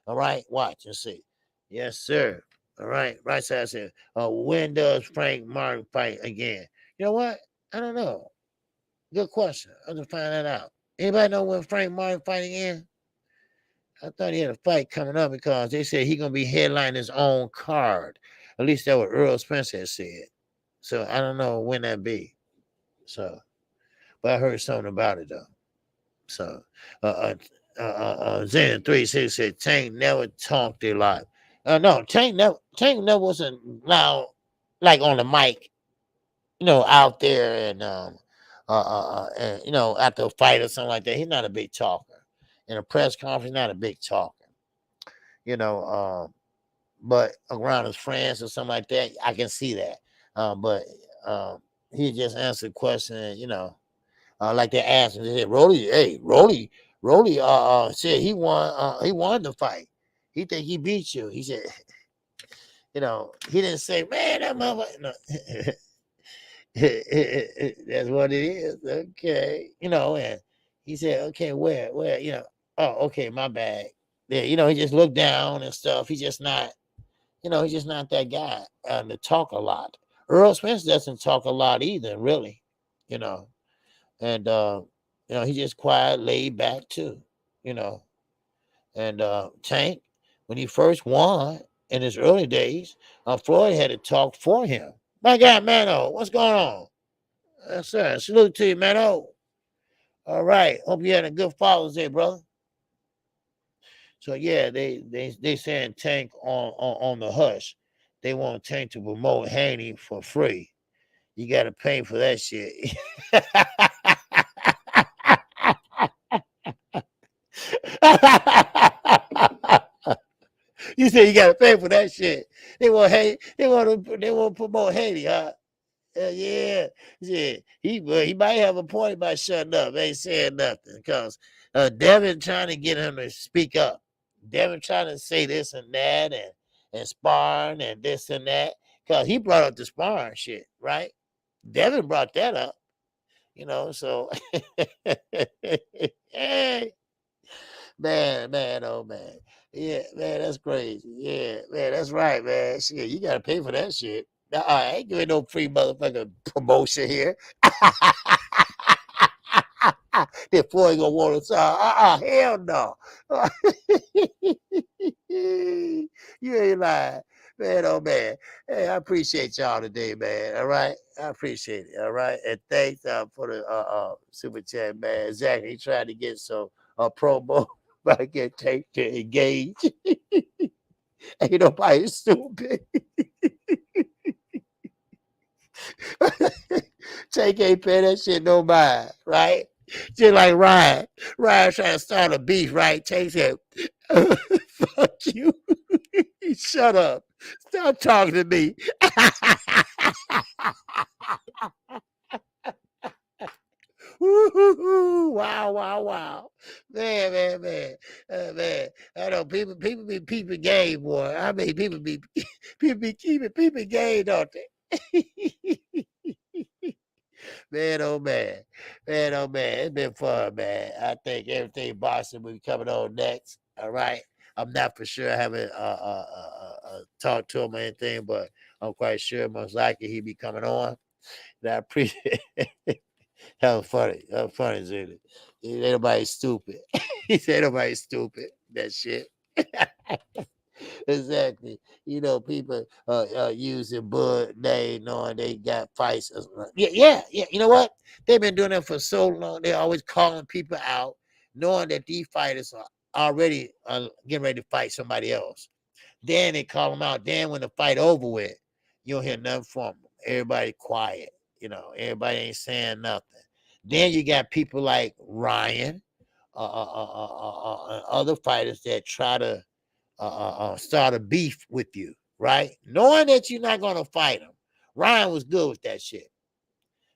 [SPEAKER 1] All right, watch and see. Yes, sir. All right, right side said, when does Frank Martin fight again? You know what? I don't know. Good question. I'm gonna find that out. Anybody know when Frank Martin fight again? I thought he had a fight coming up because they said he gonna be headlining his own card. At least that's what Earl Spencer had said. So I don't know when that be. So, but I heard something about it though. So, Zen 36 said Tank never talked a lot. No, Tank never wasn't loud like on the mic, out there and after a fight or something like that. He's not a big talker. In a press conference, not a big talker. You know, but around his friends or something like that, I can see that. But he just answered the question, like they asked him. They said, Rolly, said he won the fight. He think he beat you. He said, he didn't say, man, that motherfucker. No. That's what it is. Okay. And he said, okay, where, oh, okay, my bad. Yeah, he just looked down and stuff. He's just not that guy to talk a lot. Earl Spence doesn't talk a lot either, really, you know. And he's just quiet, laid back too, you know. And Tank, when he first won in his early days, Floyd had to talk for him. My God, Mano, what's going on? Yes, sir. Salute to you, Mano. All right. Hope you had a good Father's Day, brother. So yeah, they saying Tank on the hush. They want Tank to promote Haney for free. You got to pay for that shit. You say you got to pay for that shit. They want to promote Haney, huh? Yeah. He might have a point by shutting up. Ain't saying nothing because Devin trying to get him to speak up. Devin trying to say this and that and sparring and this and that because he brought up the sparring shit, right? Devin brought that up, so hey, man, oh man. Yeah, man, that's crazy. Yeah, man, that's right, man. Shit, you gotta pay for that shit. I ain't giving no free motherfucking promotion here. That Floyd gonna want to say, hell no. You ain't lying. Man, oh man. Hey, I appreciate y'all today, man. All right. I appreciate it. All right. And thanks for the super chat, man. Exactly. He tried to get some promo by get Tank to engage. Ain't nobody stupid. Tank ain't pay that shit no mind, right? Just like Ryan. Ryan trying to start a beef, right? Tank said, fuck you. Shut up. Stop talking to me. Wow. Man. Man. I know people be peeping game, boy. I mean, people be keeping peeping game, don't they? Man, oh man, man, oh man, it's been fun, man. I think everything Boston will be coming on next. All right, I'm not for sure. I haven't talked to him or anything, but I'm quite sure most likely he'll be coming on. And I appreciate. That was funny. That was funny, Zena. Ain't nobody stupid. He said nobody stupid. That shit. Exactly. You know, people using Bud name knowing they got fights. Yeah, yeah, yeah. You know what? They've been doing that for so long. They're always calling people out, knowing that these fighters are already getting ready to fight somebody else. Then they call them out. Then when the fight over with, you don't hear nothing from them. Everybody quiet. You know, everybody ain't saying nothing. Then you got people like Ryan, other fighters that try to start a beef with you, right? Knowing that you're not gonna fight him. Ryan was good with that shit.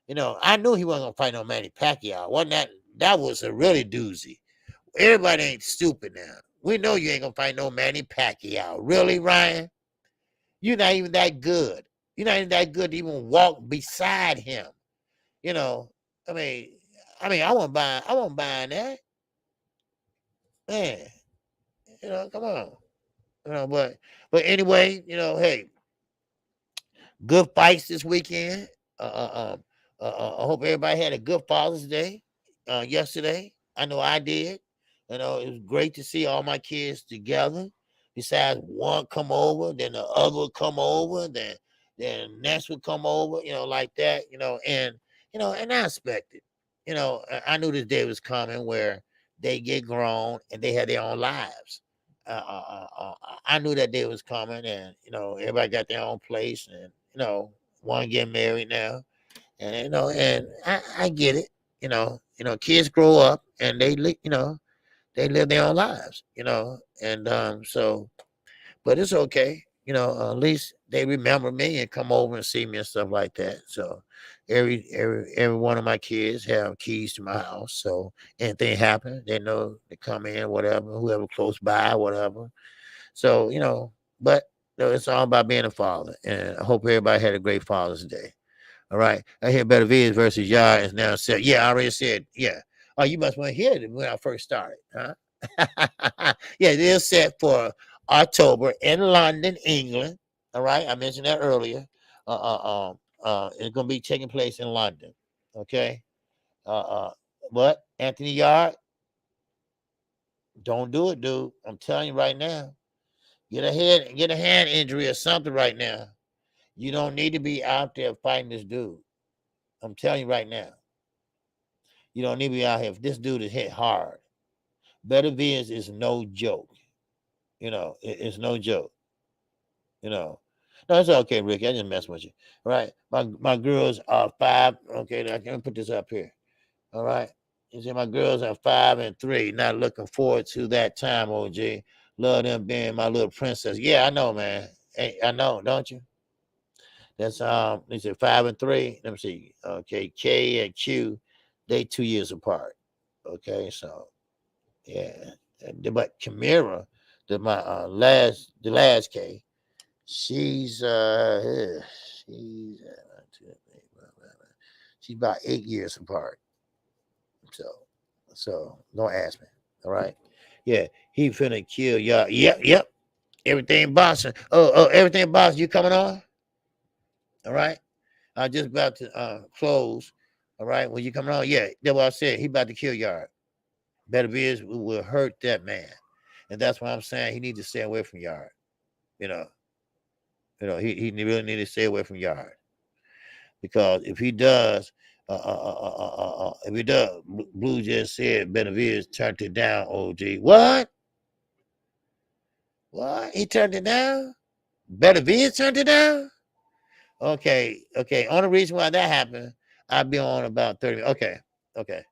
[SPEAKER 1] You know, I knew he wasn't gonna fight no Manny Pacquiao. Wasn't that? That was a really doozy. Everybody ain't stupid now. We know you ain't gonna fight no Manny Pacquiao. Really, Ryan? You're not even that good. You're not even that good to even walk beside him. You know, I mean, I won't buy that. Man, you know, come on. You know, but anyway, you know, hey, good fights this weekend. I hope everybody had a good Father's Day yesterday. I know I did. You know, it was great to see all my kids together. Besides one come over, then the other would come over, then next would come over, you know, like that, and I expected. I knew this day was coming where they get grown and they had their own lives. I knew that day was coming, and everybody got their own place, and one getting married now, and and I get it. Kids grow up and they live their own lives, and so, but it's okay. At least they remember me and come over and see me and stuff like that. So every one of my kids have keys to my house. So anything happen, they know to come in, whatever, whoever close by, whatever. So, but it's all about being a father. And I hope everybody had a great Father's Day. All right. I hear Beterbiev versus Yarde is now said. Yeah, I already said, yeah. Oh, you must want to hear it when I first started, huh? Yeah, it is set for October in London, England. All right. I mentioned that earlier. It's going to be taking place in London. Okay. Uh, uh, but Anthony Yarde, don't do it, dude. I'm telling you right now. Get a hand injury or something right now. You don't need to be out there fighting this dude. I'm telling you right now. You don't need to be out here. If this dude is hit hard, Beterbiev is no joke. It's no joke. No, it's okay, Ricky. I just mess with you. All right. My girls are 5. Okay, I can put this up here. All right. You see, my girls are 5 and 3. Not looking forward to that time, OG. Love them being my little princess. Yeah, I know, man. Hey, I know, don't you? That's they said 5 and 3. Let me see. Okay, K and Q, they 2 years apart. Okay, so yeah. But Chimera, the last K, she's she's she's about 8 years apart. So don't ask me. All right. Yeah, he finna kill y'all. Yep. Everything Boston. Everything Boston. You coming on? All right. I just about to close. All right. When you coming on, yeah, that's what I said. He about to kill Yard. Beterbiev will hurt that man. And that's why I'm saying he needs to stay away from Yard. You know, he really need to stay away from Yard. Because if he does, if he does, Blue just said Beterbiev turned it down, OG. What? What? He turned it down? Beterbiev turned it down? Okay. Only reason why that happened, I'll be on about 30 minutes. Okay.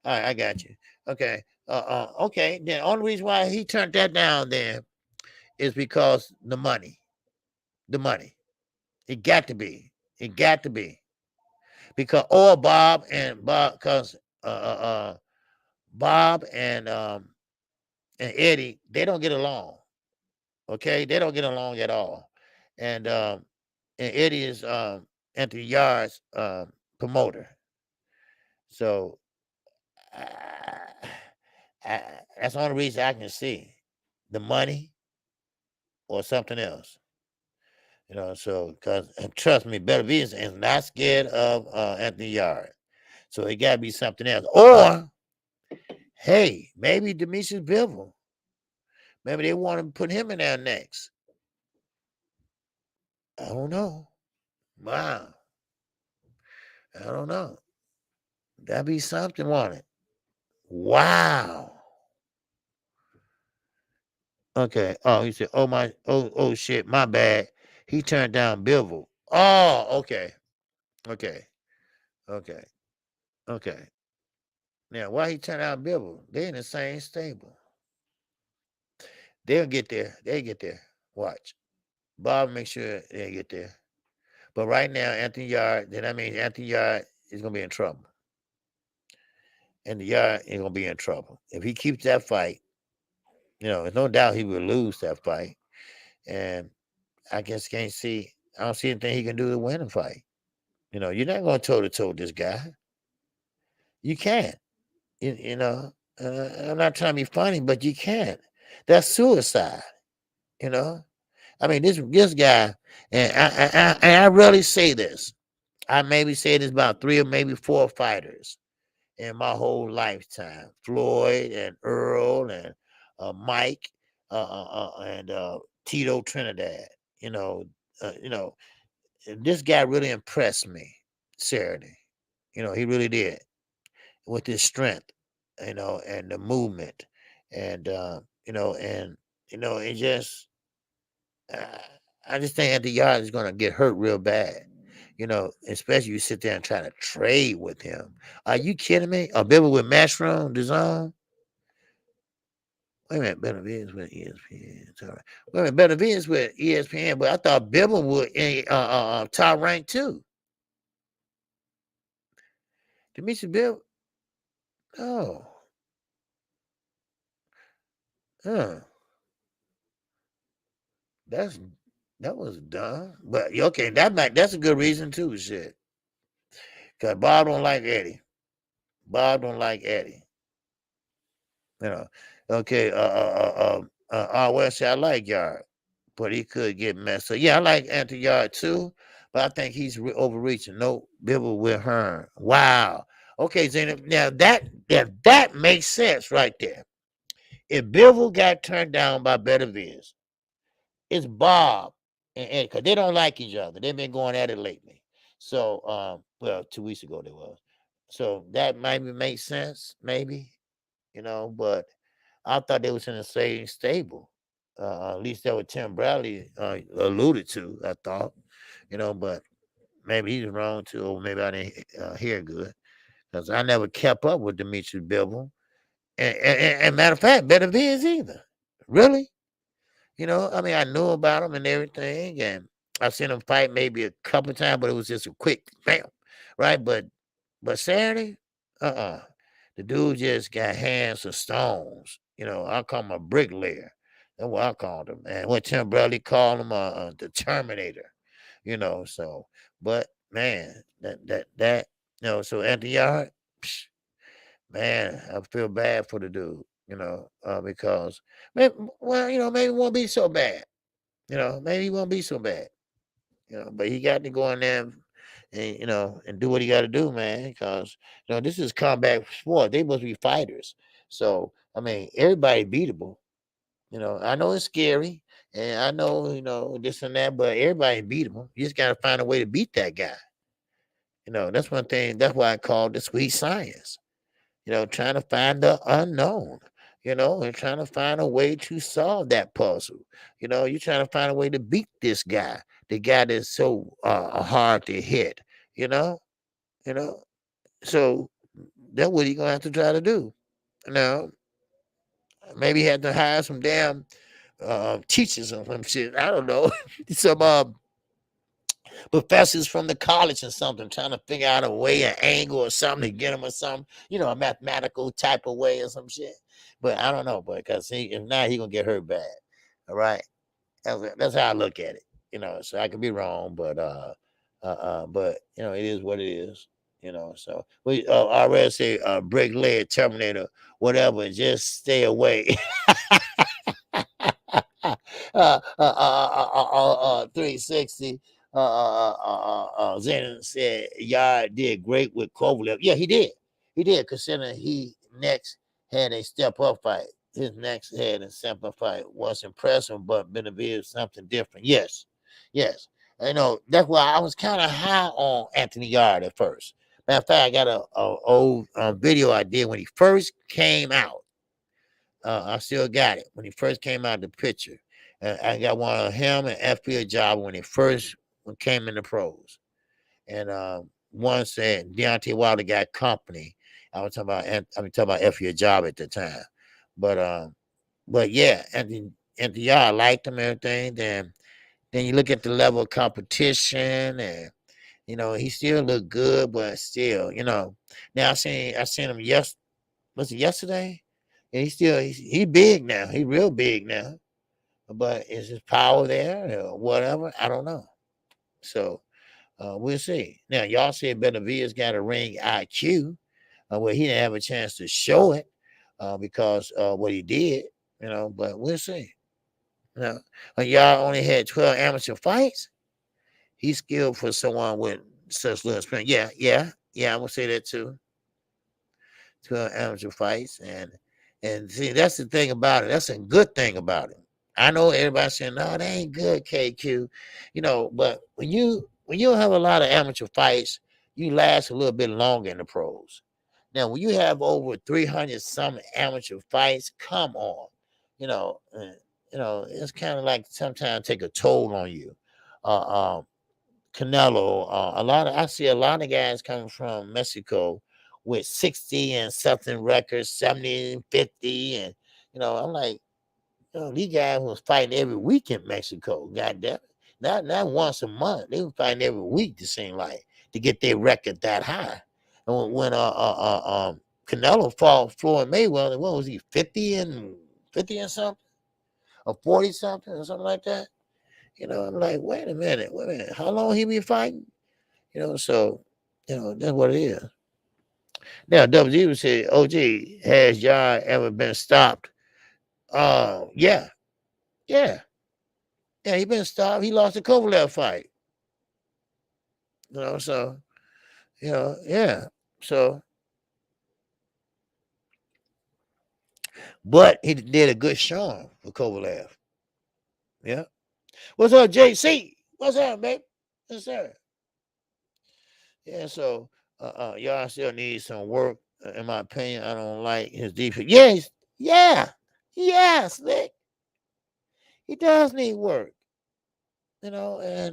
[SPEAKER 1] All right, I got you. Okay. Okay. Then only reason why he turned that down then is because the money. The money. It got to be. It got to be. Because because Bob and Eddie, they don't get along. Okay, they don't get along at all. And Eddie is Anthony Yard's promoter. So uh, that's the only reason I can see the money or something else. So because trust me, Beterbiev is not scared of Anthony Yarde. So it got to be something else. Or hey, maybe Demetrius Bivol. Maybe they want to put him in there next. I don't know. Wow. I don't know. That'd be something, won't it? Wow. Okay. Oh, he said, oh shit, my bad. He turned down Bivol. Oh, okay. Okay. Okay. Okay. Now, why he turned down Bivol? They in the same stable. They'll get there. They get there. Watch. Bob make sure they get there. But right now, Anthony Yarde, then that means Anthony Yarde is gonna be in trouble. And the Yarde is gonna be in trouble. If he keeps that fight, there's no doubt he will lose that fight. And I just can't see. I don't see anything he can do to win a fight. You're not going toe to toe with this guy. You can't. I'm not trying to be funny, but you can't. That's suicide. You know. I mean, this guy, and I rarely say this. I maybe say this about 3 or maybe 4 fighters in my whole lifetime: Floyd and Earl and Mike and Tito Trinidad. You know, you know. This guy really impressed me Saturday. He really did, with his strength, and the movement, and it just, uh, I just think Anthony Yarde is gonna get hurt real bad. Especially you sit there and try to trade with him. Are you kidding me? A Bibble with Mushroom, Design. Wait a minute, Beterbiev with ESPN. It's all right. Wait a minute, Beterbiev with ESPN, but I thought Bibble would top rank too. Demetrius Bill. Oh, huh. That's that was dumb. But okay, that's a good reason too, shit. Cause Bob don't like Eddie. Bob don't like Eddie. You know. Okay, well, see, I like Yard, but he could get messed up. Yeah, I like Anthony Yard too, but I think he's overreaching. No, Bibble with Hearn. Wow. Okay, Zainab. Now that makes sense right there. If Bibble got turned down by Beterbiev, it's Bob and because they don't like each other. They've been going at it lately. So, well, 2 weeks ago they was. So that might make sense, maybe, but I thought they was in the same stable. At least that what Tim Bradley alluded to, I thought, but maybe he's wrong too, or maybe I didn't hear good. Because I never kept up with Demetrius Bivol. And matter of fact, Better Viz either. Really? I mean, I knew about him and everything, and I've seen him fight maybe a couple of times, but it was just a quick bam, right? But Saturday, the dude just got hands of stones. I call him a bricklayer. That's what I called him. And what Tim Bradley called him, the Terminator. So, but man, so Anthony Yard, man, I feel bad for the dude. Because maybe, well, maybe it won't be so bad. Maybe he won't be so bad. But he got to go in there and do what he got to do, man. Because this is combat sport. They must be fighters. So I mean, everybody beatable. I know it's scary, and I know this and that, but everybody beatable. You just got to find a way to beat that guy. That's one thing. That's why I call it the sweet science. Trying to find the unknown, and trying to find a way to solve that puzzle. You're trying to find a way to beat this guy, the guy that's so hard to hit, you know, you know. So that's what he's gonna have to try to do. Now, maybe he had to hire some damn teachers or some shit. I don't know, some professors from the college or something, trying to figure out a way, an angle or something to get him or something, a mathematical type of way or some shit. But I don't know, but because if not, he gonna get hurt bad. All right, that's how I look at it. So I could be wrong, but it is what it is. So we already say break leg, Terminator, whatever, just stay away. 360. Zen said Yard did great with Kovalev. Yeah, he did. He did, considering he next had a step up fight. His next had a step up fight was impressive, but Beterbiev something different. Yes, yes. That's why I was kind of high on Anthony Yard at first. Matter of fact, I got a old video I did when he first came out. I still got it when he first came out of the picture. I got one of him and FP job when he first came in the pros. And one said Deontay Wilder got company. I was talking about FP job at the time. But yeah, Anthony Yard liked him and everything. Then you look at the level of competition, and he still looked good, but still, now I seen him was it yesterday? And he big now. He real big now. But is his power there or whatever? I don't know. So we'll see. Now y'all said Benavides got a ring IQ. Well, he didn't have a chance to show it because what he did. But we'll see. Y'all only had 12 amateur fights. He's skilled for someone with such little experience. Yeah. I'm gonna say that too. 12 amateur fights, and see, that's the thing about it. That's a good thing about it. I know everybody saying, no, that ain't good, KQ. But when you don't have a lot of amateur fights, you last a little bit longer in the pros. Now, when you have over 300 some amateur fights, come on. It's kind of like sometimes take a toll on you. Uh, Canelo, I see a lot of guys coming from Mexico with 60 and something records, 70 and 50. And, I'm like, these guys was fighting every week in Mexico. God damn it. Not once a month. They were fighting every week, it seemed like, to get their record that high. And when Canelo fought Floyd Mayweather, what was he, 50 and something? Or 40 something or something like that? I'm like, wait a minute. How long he been fighting? So, that's what it is. Now, WG would say, OG, has y'all ever been stopped? Yeah. Yeah. Yeah, he been stopped. He lost the Kovalev fight. So, yeah. So, but he did a good showing for Kovalev. Yeah. What's up, JC? What's up, babe? Yes, sir. Yeah, so y'all still need some work, in my opinion. I don't like his defense. Yes, yeah, Slick. He does need work, and I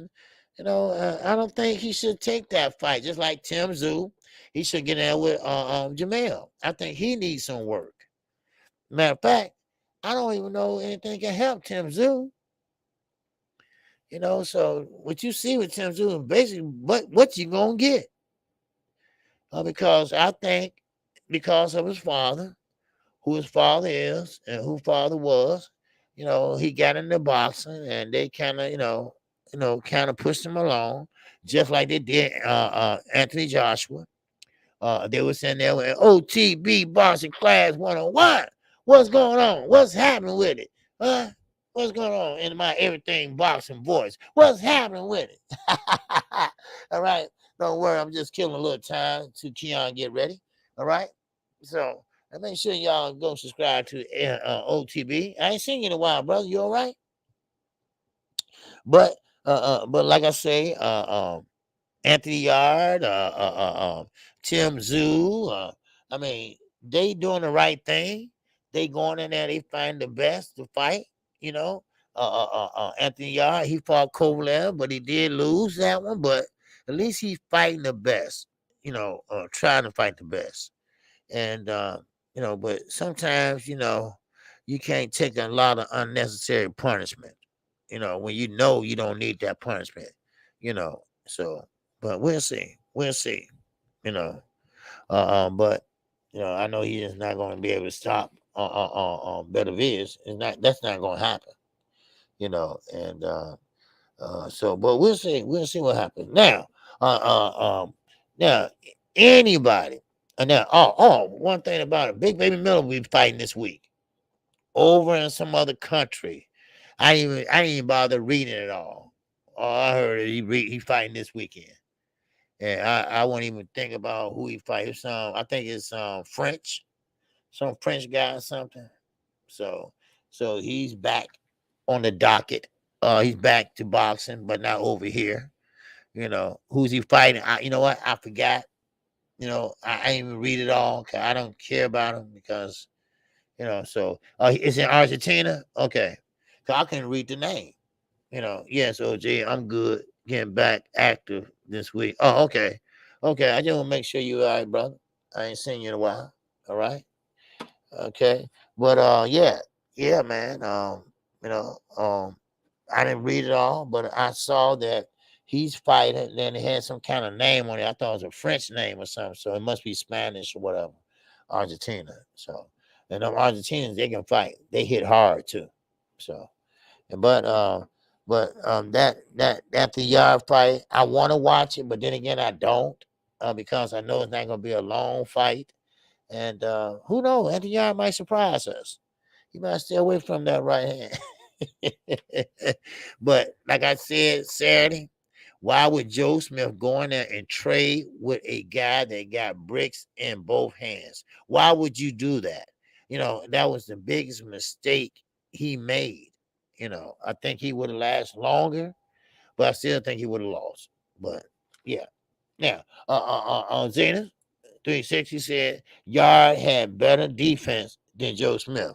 [SPEAKER 1] don't think he should take that fight. Just like Tim Zoo, he should get in with Jamel. I think he needs some work. Matter of fact, I don't even know anything can help Tim Zoo. So what you see with Tim Zoo is basically what you gonna get. Because I think because of his father, who his father is and who father was, he got into boxing and they kind of, kind of pushed him along, just like they did Anthony Joshua. They were sitting there with OTB boxing class 101. What's going on? What's happening with it? Huh? What's going on in my everything boxing voice? What's happening with it? All right. Don't worry. I'm just killing a little time to Keon get ready. All right. So make sure y'all go subscribe to OTB. I ain't seen you in a while, brother. You all right? But like I say, Anthony Yard, Tim Zoo. I mean, they doing the right thing. They going in there, they find the best to fight. Anthony Yard, he fought Kovalev, but he did lose that one. But at least he's fighting the best. Trying to fight the best. And but sometimes you can't take a lot of unnecessary punishment. When you don't need that punishment. So. But we'll see. We'll see. You know. But I know he is not going to be able to stop Beterbiev. That's not going to happen. And so but we'll see. We'll see what happens. Now, now Anybody. And now, one thing about it, Big Baby Miller will be fighting this week over in some other country. I didn't even bother reading it all. All I heard is he fighting this weekend. And I won't even think about who he fights. I think it's French, some French guy or something. So he's back on the docket. He's back to boxing, but not over here. Who's he fighting? You know what? I forgot. I didn't even read it all because I don't care about him because, so it's in Argentina. Okay. So I can read the name. Yes, OJ, I'm good. Getting back active this week. Oh, okay. Okay. I just want to make sure you all right, brother. I ain't seen you in a while. All right. Okay. But yeah, man. I didn't read it all, but I saw that he's fighting. Then it had some kind of name on it. I thought it was a French name or something. So it must be Spanish or whatever. Argentina. So, and them Argentinians, they can fight. They hit hard too. So, that after Yard fight, I want to watch it, but then again, I don't because I know it's not going to be a long fight. And who knows? Anthony Yard might surprise us. He might stay away from that right hand. But like I said Saturday, why would Joe Smith go in there and trade with a guy that got bricks in both hands? Why would you do that? That was the biggest mistake he made. I think he would have lasted longer, but I still think he would have lost. But yeah. Now, Zena 360 said Yard had better defense than Joe Smith,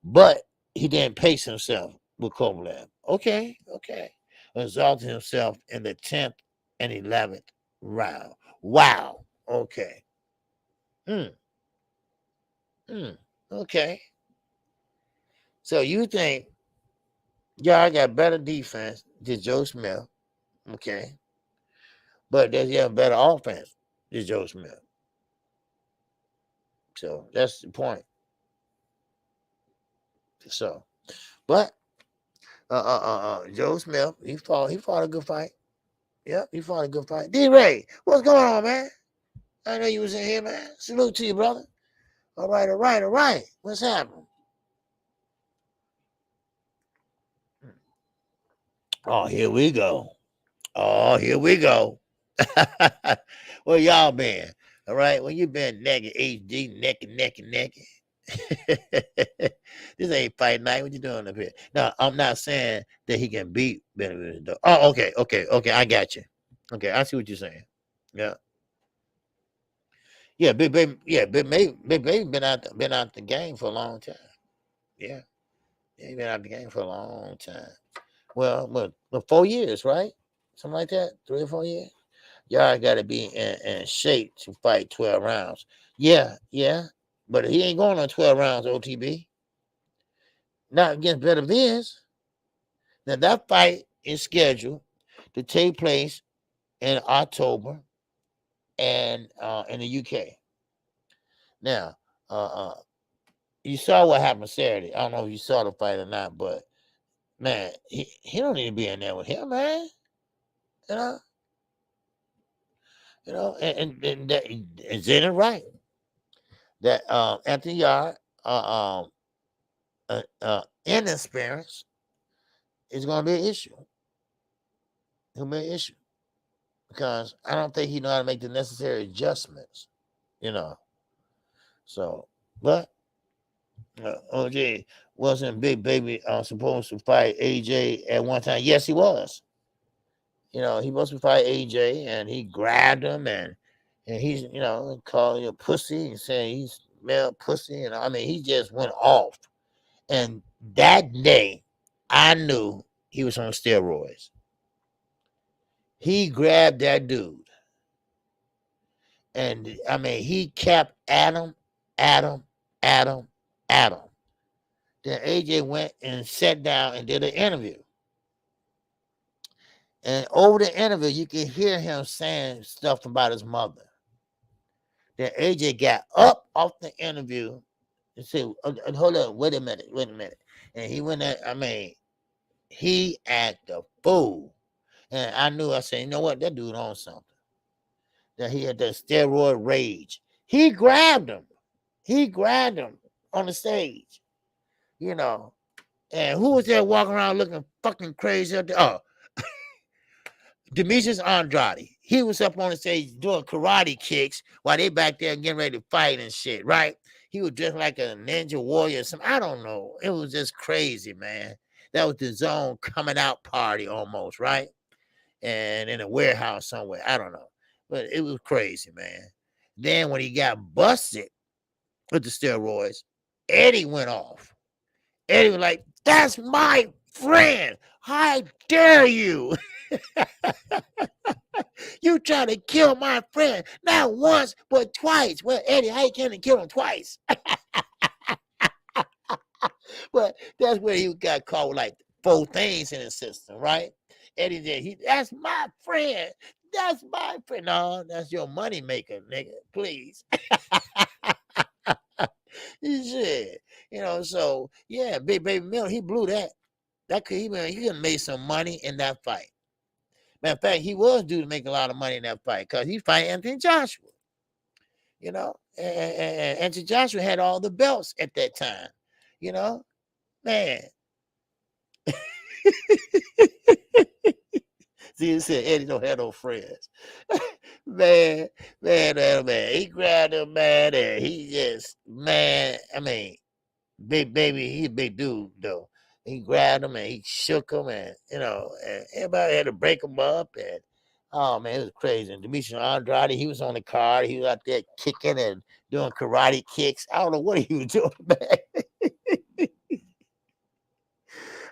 [SPEAKER 1] but he didn't pace himself with Kovalev. Okay. Exalted himself in the 10th and 11th round. Wow. Okay. Mm. Okay. So you think Yard got better defense than Joe Smith, okay? But does he have better offense than Joe Smith? So that's the point. So, but Joe Smith, he fought a good fight. Yep, he fought a good fight. D-Ray, what's going on, man? I know you was in here, man. Salute to you, brother. All right. What's happening? Oh, here we go. Where y'all been? All right. Well, you been naked, HD, naked. This ain't fight night. What you doing up here? No, I'm not saying that he can beat Beterbiev. Oh, okay. I got you. Okay, I see what you're saying. Yeah. Yeah, Big Baby. Yeah, Big Baby been out the game for a long time. Yeah, he been out the game for a long time. Well, 4 years, right? Something like that. 3 or 4 years. Y'all got to be in shape to fight 12 rounds. Yeah. But he ain't going on 12 rounds, OTB. Not against Beterbiev. Now, that fight is scheduled to take place in October and in the UK. Now, you saw what happened Saturday. I don't know if you saw the fight or not, but man, he don't need to be in there with him, man. You know, and Zen is right that Anthony Yard, inexperience is going to be an issue. It'll be an issue because I don't think he know how to make the necessary adjustments. You know, so but OJ wasn't Big Baby supposed to fight AJ at one time? Yes, he was. He was to fight AJ, and he grabbed him, and he's called you a pussy and saying he's male pussy, and I mean he just went off. And that day, I knew he was on steroids. He grabbed that dude, and I mean he kept at him. Then AJ went and sat down and did an interview. And over the interview, you could hear him saying stuff about his mother. Then AJ got up off the interview and said, hold on, wait a minute. And he went there, I mean, he acted a fool. And I knew, I said, you know what, that dude on something. that he had that steroid rage. He grabbed him. He grabbed him on the stage, you know. And who was there walking around looking fucking crazy up there? Oh, Demetrius Andrade. He was up on the stage doing karate kicks while they back there getting ready to fight and shit, right? He was just like a ninja warrior or something. I don't know. It was just crazy, man. That was the zone coming out party almost, right? And in a warehouse somewhere. I don't know. But it was crazy, man. Then when he got busted with the steroids, Eddie went off. Eddie was like, "That's my friend. How dare you? You trying to kill my friend, not once, but twice." Well, Eddie, how you can't kill him twice? But that's where he got caught with like 4 things in his system, right? Eddie did. That's my friend. That's my friend. No, that's your money maker, nigga. Please. Shit. So yeah, Big Baby Miller, he blew that. He could have made some money in that fight. Matter of fact, he was due to make a lot of money in that fight because he fight Anthony Joshua. And Anthony Joshua had all the belts at that time. Man. See, you said Eddie don't have no friends. man. He grabbed him, man, and he just, man, I mean, Big Baby, he a big dude, though. He grabbed him and he shook him, and and everybody had to break him up, and oh man, it was crazy. And Demetrius Andrade, he was on the card. He was out there kicking and doing karate kicks. I don't know what he was doing, man.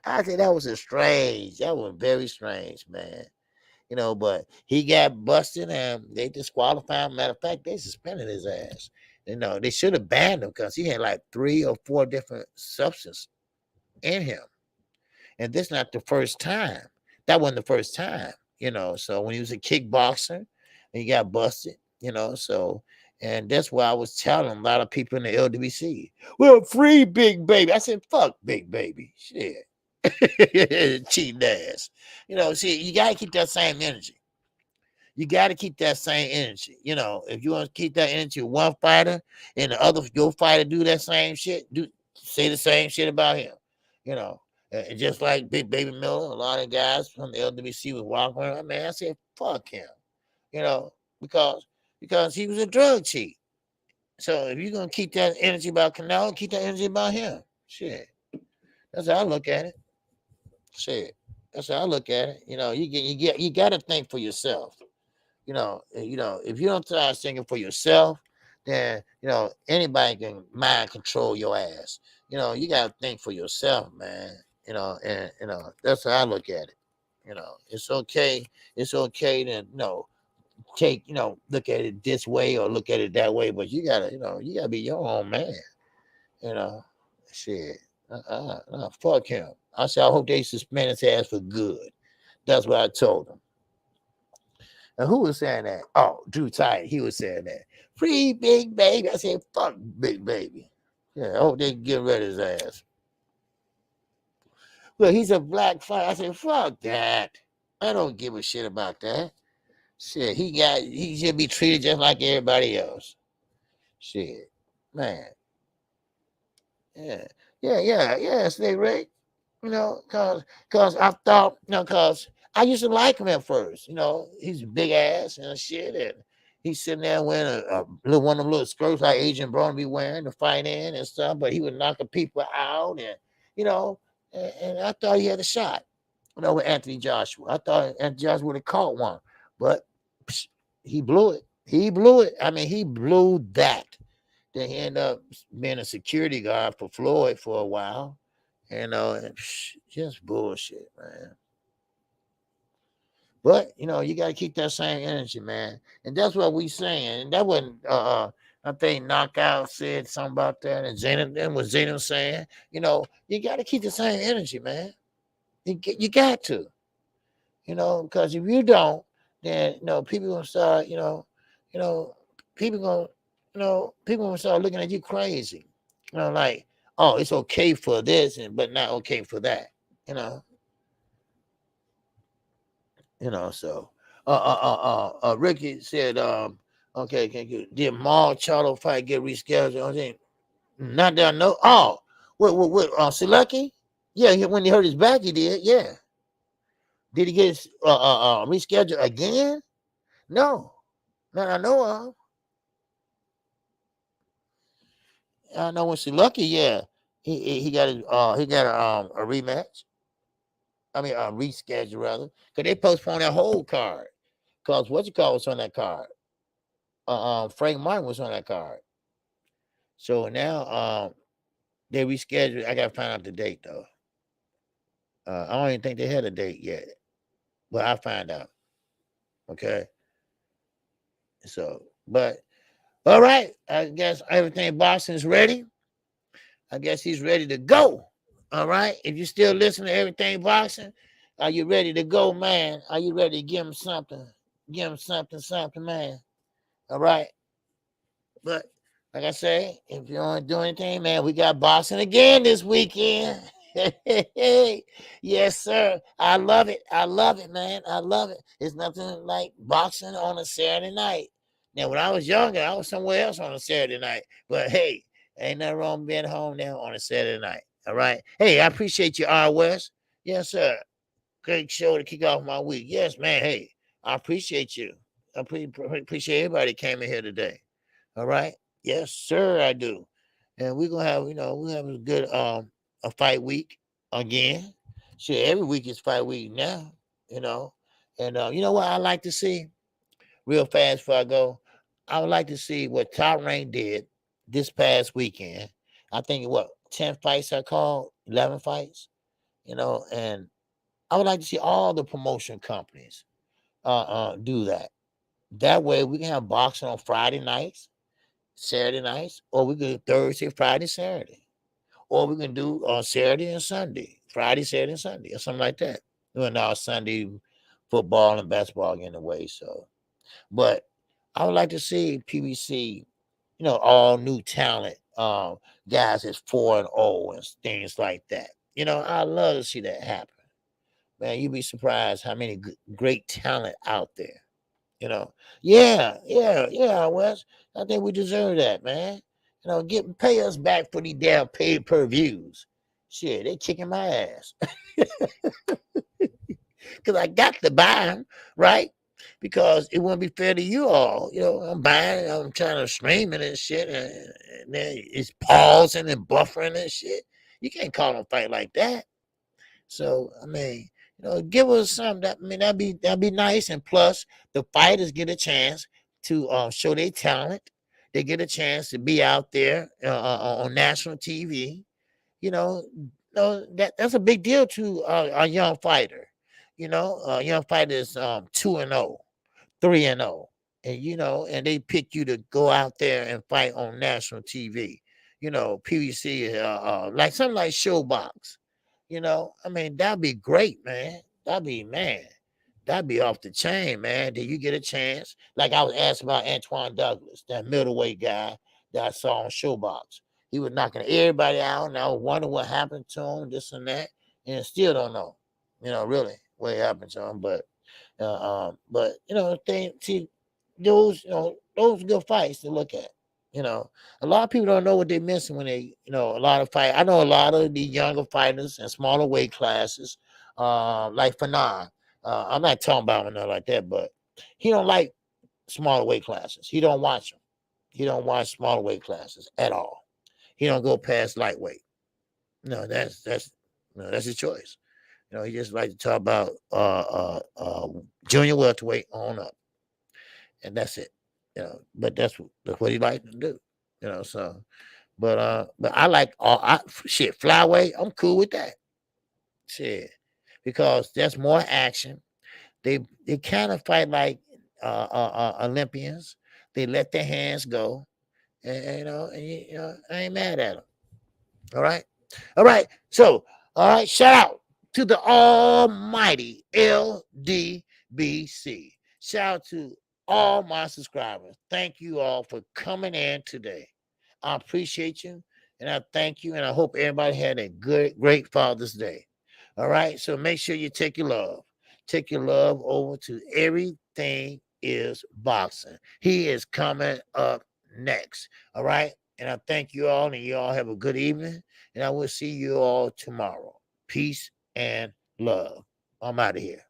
[SPEAKER 1] I said that was That was very strange, man. But he got busted and they disqualified him. Matter of fact, they suspended his ass. They should have banned him because he had like 3 or 4 different substances in him. And this not the first time. That wasn't the first time, So when he was a kickboxer, he got busted, and that's why I was telling a lot of people in the LWC, well, free Big Baby. I said, fuck Big Baby. Shit. Cheating ass. See, you gotta keep that same energy. You gotta keep that same energy. If you want to keep that energy with one fighter and your fighter do that same shit, say the same shit about him. And just like Big Baby Miller, a lot of guys from the LWC was walking around. Man, I said, fuck him. Because he was a drug cheat. So if you're gonna keep that energy about Canelo, keep that energy about him. Shit. That's how I look at it. Shit. That's how I look at it. You gotta think for yourself. If you don't start thinking for yourself, then anybody can mind control your ass. You gotta think for yourself, man. And that's how I look at it. It's okay. It's okay to take look at it this way or look at it that way, but you gotta be your own man. Shit. Fuck him. I said I hope they suspend his ass for good. That's what I told him. And who was saying that? Oh, Drew Tide. He was saying that. Free Big Baby. I said, fuck Big Baby. Yeah, I hope they get rid of his ass. Well, he's a black fighter. I said, fuck that. I don't give a shit about that. Shit, he should be treated just like everybody else. Shit. Man. Yeah, Snake Ray. Cause I thought, cause I used to like him at first. He's a big ass and shit, and he's sitting there wearing one of them little skirts like Agent Brown be wearing to fight in and stuff. But he was knocking people out, and and I thought he had a shot. With Anthony Joshua, I thought Anthony Joshua would have caught one, but he blew it. He blew it. I mean, he blew that. Then he ended up being a security guard for Floyd for a while. And just bullshit, man. But you gotta keep that same energy, man. And that's what we saying. And that wasn't I think Knockout said something about that, and Zayn was Zayn saying, you gotta keep the same energy, man. You got to, because if you don't, then people gonna start, people gonna start looking at you crazy. Like, oh, it's okay for this, but not okay for that. So Ricky said, okay, did Maul Charlo fight get rescheduled? I think not that I know. Oh, what, Selecki? Yeah, when he hurt his back, he did. Yeah. Did he get his, rescheduled again? No, not I know of. I know when Selecki, yeah, he got his, he got a rematch. I mean, a reschedule rather, because they postponed that whole card. Cause what you call was on that card. Frank Martin was on that card. So now, they rescheduled. I gotta find out the date though. I don't even think they had a date yet, but I'll find out. Okay. So, but all right. I guess everything Boston's ready. I guess he's ready to go. All right. If you still listen to everything boxing, are you ready to go, man? Are you ready to give him something? Give him something, man. All right. But like I say, if you don't do anything, man, we got boxing again this weekend. Yes, sir. I love it. I love it, man. I love it. It's nothing like boxing on a Saturday night. Now, when I was younger, I was somewhere else on a Saturday night. But hey, ain't nothing wrong being home now on a Saturday night. All right. Hey, I appreciate you, R. West. Yes, sir. Great show to kick off my week. Yes, man. Hey, I appreciate you. I appreciate everybody that came in here today. All right. Yes, sir, I do. And we're gonna have, we have a good a fight week again. Shit, every week is fight week now, you know. And you know what I like to see real fast before I go? I would like to see what Top Rank did this past weekend. I think what 10 fights I called, 11 fights, and I would like to see all the promotion companies do that. That way we can have boxing on Friday nights, Saturday nights, or we can do Thursday, Friday, Saturday, or we can do on Saturday and Sunday, Friday, Saturday, and Sunday, or something like that. Now Sunday football and basketball getting away. So, but I would like to see PBC, all new talent, guys that's 4-0 and things like that. I love to see that happen. Man, you'd be surprised how many great talent out there. Yeah, Wes. I think we deserve that, man. Pay us back for these damn pay-per-views. Shit, they kicking my ass. Because I got to buy them, right? Because it wouldn't be fair to you all. I'm buying it, I'm trying to stream it and shit, and then it's pausing and buffering and shit. You can't call them fight like that. So I mean, give us something. That'd be nice. And plus, the fighters get a chance to show their talent. They get a chance to be out there on national TV. That's a big deal to a young fighter. A young fighter is 2-0, 3-0, and they pick you to go out there and fight on national TV. PVC, like something like Showbox. I mean, that'd be great, man. That'd be off the chain, man. Did you get a chance? Like I was asked about Antoine Douglas, that middleweight guy that I saw on Showbox. He was knocking everybody out, and I was wondering what happened to him, this and that, and still don't know, really what happened to him. But see, those good fights to look at. A lot of people don't know what they're missing when they, a lot of fight. I know a lot of the younger fighters in smaller weight classes, like Fanon. I'm not talking about him like that, but he don't like smaller weight classes. He don't watch them. He don't watch smaller weight classes at all. He don't go past lightweight. No, that's his choice. He just like to talk about junior welterweight on up, and that's it. But that's what he likes to do. So, but I like shit flyweight. I'm cool with that. Shit, because there's more action. They kind of fight like Olympians. They let their hands go, and I ain't mad at them. All right. All right. So, all right. Shout out to the almighty LDBC. Shout out to all my subscribers. Thank you all for coming in today. I appreciate you and I thank you. And I hope everybody had a great Father's Day. All right. So make sure you take your love. Take your love over to Everything is Boxing. He is coming up next. All right. And I thank you all, and you all have a good evening. And I will see you all tomorrow. Peace and love. I'm out of here.